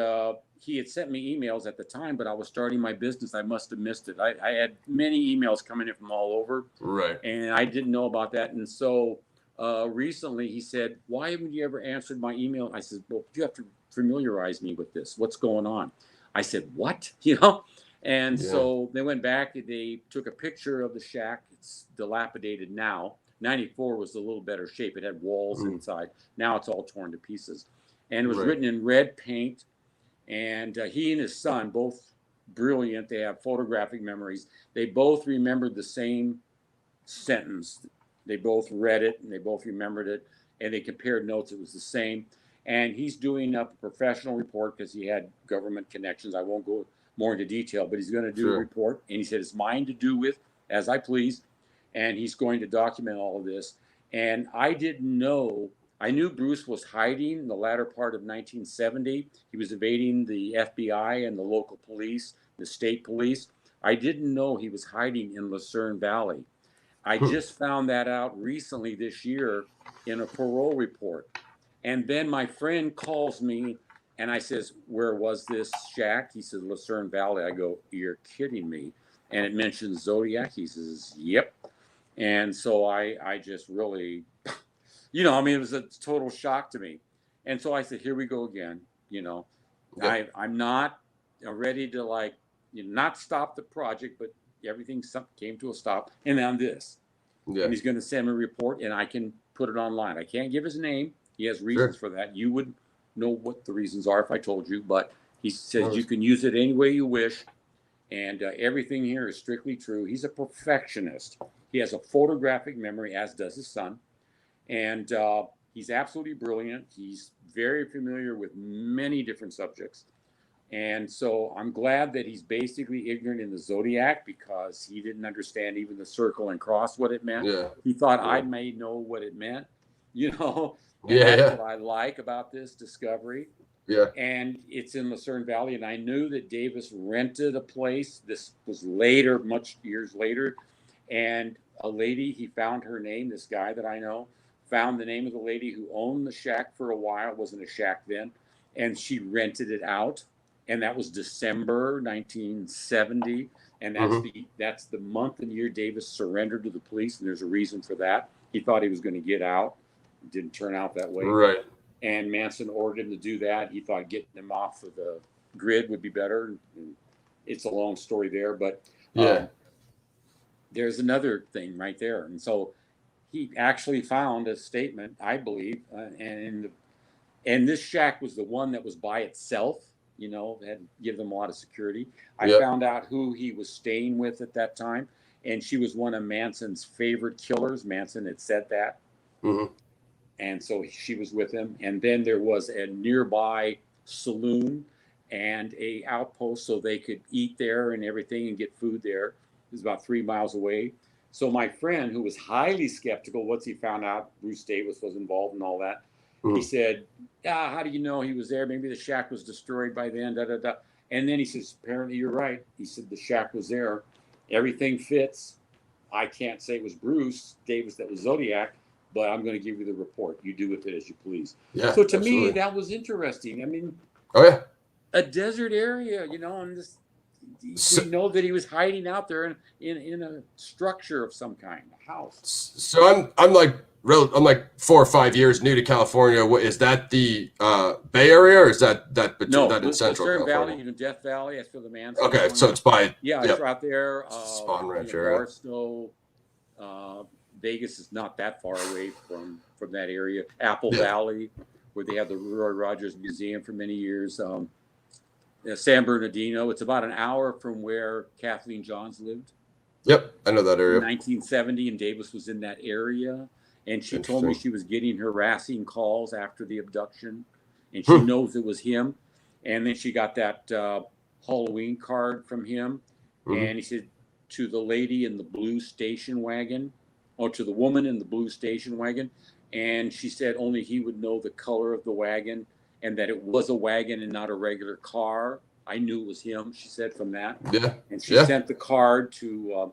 he had sent me emails at the time, but I was starting my business. I must have missed it. I had many emails coming in from all over. Right. And I didn't know about that. And so recently he said, "Why haven't you ever answered my email?" I said, "Well, you have to familiarize me with this. What's going on?" I said, "What?" And so they went back. They took a picture of the shack. It's dilapidated now. 94 was a little better shape. It had walls inside. Now it's all torn to pieces. And it was written in red paint. And he and his son, both brilliant, they have photographic memories. They both remembered the same sentence. They both read it and they both remembered it. And they compared notes. It was the same. And he's doing up a professional report because he had government connections. I won't go more into detail, but he's going to do a report. And he said it's mine to do with as I please. And he's going to document all of this. And I didn't know. I knew Bruce was hiding in the latter part of 1970. He was evading the FBI and the local police, the state police. I didn't know he was hiding in Lucerne Valley. I just found that out recently this year in a parole report. And then my friend calls me and I says, "Where was this shack?" He said, "Lucerne Valley." I go, "You're kidding me." And it mentions Zodiac. He says, "Yep." And so I just really... it was a total shock to me. And so I said, here we go again. I'm not ready to not stop the project, but everything came to a stop. And then this. And he's going to send me a report and I can put it online. I can't give his name. He has reasons for that. You would know what the reasons are if I told you, but he says you can use it any way you wish. And everything here is strictly true. He's a perfectionist. He has a photographic memory, as does his son. And he's absolutely brilliant. He's very familiar with many different subjects. And so I'm glad that he's basically ignorant in the Zodiac because he didn't understand even the circle and cross, what it meant. He thought I may know what it meant, And that's what I like about this discovery. And it's in Lucerne Valley. And I knew that Davis rented a place. This was later, much years later. And a lady, he found her name, this guy that I know, found the name of the lady who owned the shack for a while. It wasn't a shack then. And she rented it out. And that was December 1970. And that's the month and year Davis surrendered to the police. And there's a reason for that. He thought he was going to get out. It didn't turn out that way. Right. And Manson ordered him to do that. He thought getting him off of the grid would be better. And it's a long story there. But there's another thing right there. And so he actually found a statement, I believe, and this shack was the one that was by itself, you know, had give them a lot of security. I Yep. found out who he was staying with at that time, and she was one of Manson's favorite killers. Manson had said that. Mm-hmm. And so she was with him. And then there was a nearby saloon and a outpost so they could eat there and everything and get food there. It was about 3 miles away. So my friend, who was highly skeptical once he found out Bruce Davis was involved and all that, he said, how do you know he was there? Maybe the shack was destroyed by then, da, da, da. And then he says, apparently you're right. He said the shack was there. Everything fits. I can't say it was Bruce Davis that was Zodiac, but I'm going to give you the report. You do with it as you please. Yeah, so to me, that was interesting. I mean, a desert area, you know, and this, we know that he was hiding out there in a structure of some kind, a house. So I'm like 4 or 5 years new to California. What is that, the Bay Area, or is that in Central Lucerne California? Valley, you know, Death Valley. That's where the Manson. Okay, so it's by it's right there. Spawn Ranch area. area. Barstow, Vegas is not that far away from that area. Apple Valley, where they have the Roy Rogers Museum for many years. San Bernardino. It's about an hour from where Kathleen Johns lived. Yep, I know that area. In 1970, and Davis was in that area. And she told me she was getting harassing calls after the abduction, and she knows it was him. And then she got that Halloween card from him, and he said to the lady in the blue station wagon, or to the woman in the blue station wagon, and she said only he would know the color of the wagon, and that it was a wagon and not a regular car. I knew it was him, she said, from that. Yeah. And she sent the card to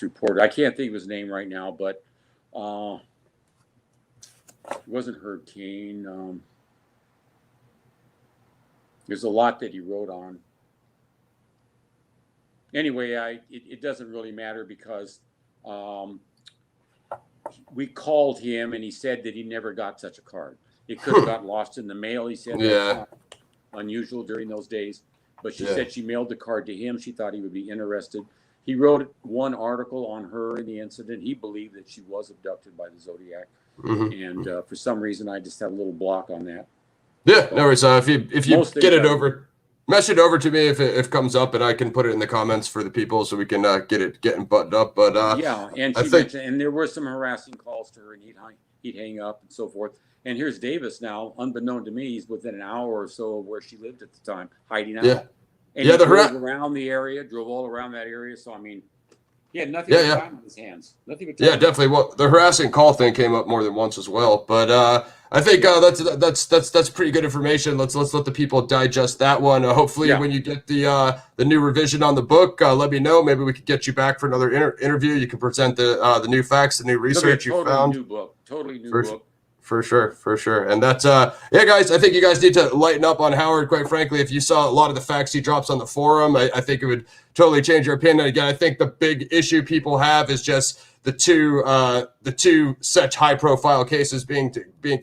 reporter. I can't think of his name right now, but it wasn't Hurricane. There's a lot that he wrote on. Anyway, it doesn't really matter because we called him and he said that he never got such a card. It could have got lost in the mail. He said that's not unusual during those days. But she said she mailed the card to him. She thought he would be interested. He wrote one article on her in the incident. He believed that she was abducted by the Zodiac. And for some reason, I just had a little block on that. Yeah, no worries. If you get it over, message it over to me if it comes up, and I can put it in the comments for the people so we can getting buttoned up. But and she mentioned, and there were some harassing calls to her, and he'd hang up and so forth. And here's Davis now, unbeknown to me, he's within an hour or so of where she lived at the time, hiding out. Yeah. And he drove around the area, drove all around that area. So, I mean, he had nothing but time on his hands. Nothing but time. Yeah, definitely. Well, the harassing call thing came up more than once as well. But I think that's pretty good information. Let's let the people digest that one. Hopefully, when you get the new revision on the book, let me know. Maybe we could get you back for another interview. You can present the new facts, the new research you found. Totally new book. For sure. And that's, guys, I think you guys need to lighten up on Howard, quite frankly. If you saw a lot of the facts he drops on the forum, I think it would totally change your opinion. Again, I think the big issue people have is just the two such high profile cases being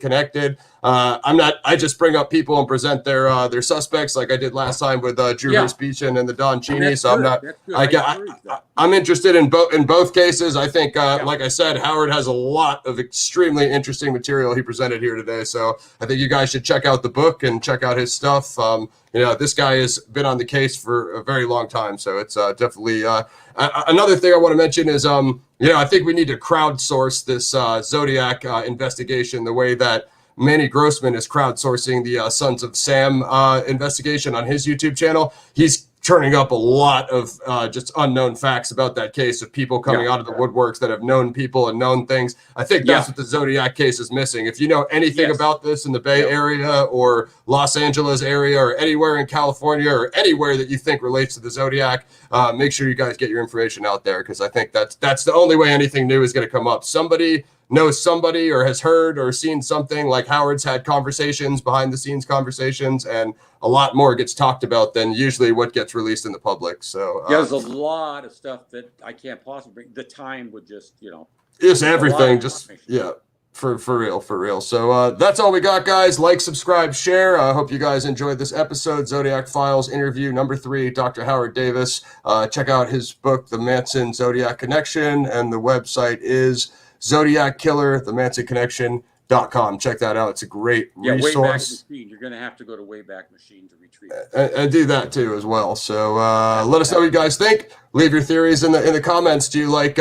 connected. I just bring up people and present their suspects like I did last time with Drew Beechin and the Don Cheney. So I'm interested in both cases. I think, like I said, Howard has a lot of extremely interesting material he presented here today. So I think you guys should check out the book and check out his stuff. This guy has been on the case for a very long time. So it's definitely another thing I want to mention is, I think we need to crowdsource this Zodiac investigation the way that Manny Grossman is crowdsourcing the Sons of Sam investigation on his YouTube channel. He's turning up a lot of just unknown facts about that case of people coming out of the woodworks that have known people and known things. I think that's what the Zodiac case is missing. If you know anything about this in the Bay Area or Los Angeles area or anywhere in California or anywhere that you think relates to the Zodiac, make sure you guys get your information out there, because I think that's the only way anything new is going to come up. Somebody knows somebody or has heard or seen something, like Howard's had conversations, behind the scenes conversations, and a lot more gets talked about than usually what gets released in the public. So there's a lot of stuff that I can't possibly bring. The time would just, just everything, just For real, for real. So that's all we got, guys. Like, subscribe, share. I hope you guys enjoyed this episode. Zodiac Files interview number 3, Dr. Howard Davis. Check out his book, The Manson Zodiac Connection, and the website is Zodiac Killer, The Manson Connection.com. Check that out. It's a great resource. Wayback Machine. You're going to have to go to Wayback Machine to retrieve it. And do that too as well. So let us know what you guys think. Leave your theories in the comments. Do you like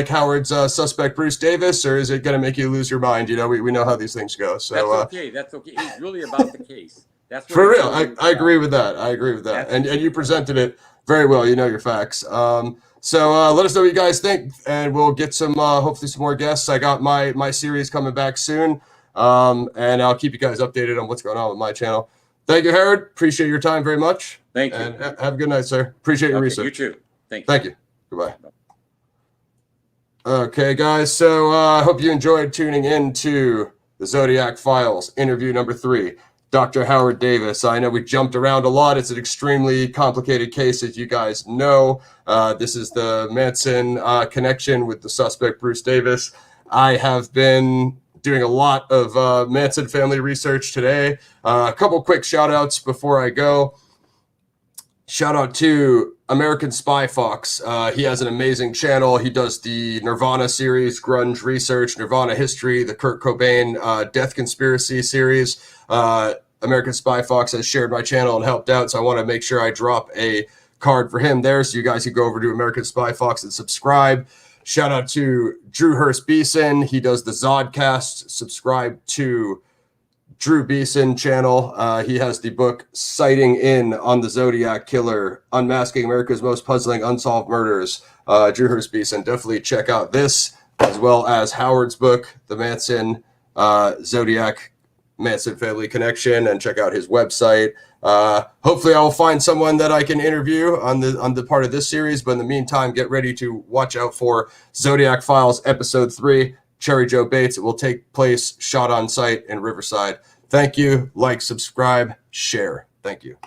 Howard's suspect Bruce Davis, or is it going to make you lose your mind? You know, we know how these things go. So that's okay. That's okay. It's really about the case. That's what for real. I agree with that. I agree with that. And you presented it very well. You know your facts. So let us know what you guys think, and we'll get some hopefully some more guests. I got my series coming back soon, and I'll keep you guys updated on what's going on with my channel. Thank you, Howard. Appreciate your time very much. Thank you. And have a good night, sir. Appreciate your research. You too. Thank you. Thank you. Goodbye. Okay, guys. So I hope you enjoyed tuning in to the Zodiac Files interview number 3, Dr. Howard Davis. I know we jumped around a lot. It's an extremely complicated case, as you guys know. This is the Manson connection with the suspect, Bruce Davis. I have been doing a lot of Manson family research today. A couple quick shout outs before I go. Shout out to American Spy Fox. He has an amazing channel. He does the Nirvana series, Grunge Research, Nirvana History, the Kurt Cobain Death Conspiracy series. American Spy Fox has shared my channel and helped out, so I want to make sure I drop a card for him there, so you guys can go over to American Spy Fox and subscribe. Shout out to Drew Hurst Beeson. He does the Zodcast. Subscribe to Drew Beeson channel. He has the book Sighting In on the Zodiac Killer, Unmasking America's Most Puzzling Unsolved Murders. Drew Hurst Beeson. Definitely check out this, as well as Howard's book, The Manson Zodiac Manson Family Connection, and check out his website. Hopefully I will find someone that I can interview on the part of this series, but in the meantime, get ready to watch out for Zodiac Files episode 3, Cherry Joe Bates. It will take place shot on site in Riverside. Thank you. Like, subscribe, share. Thank you.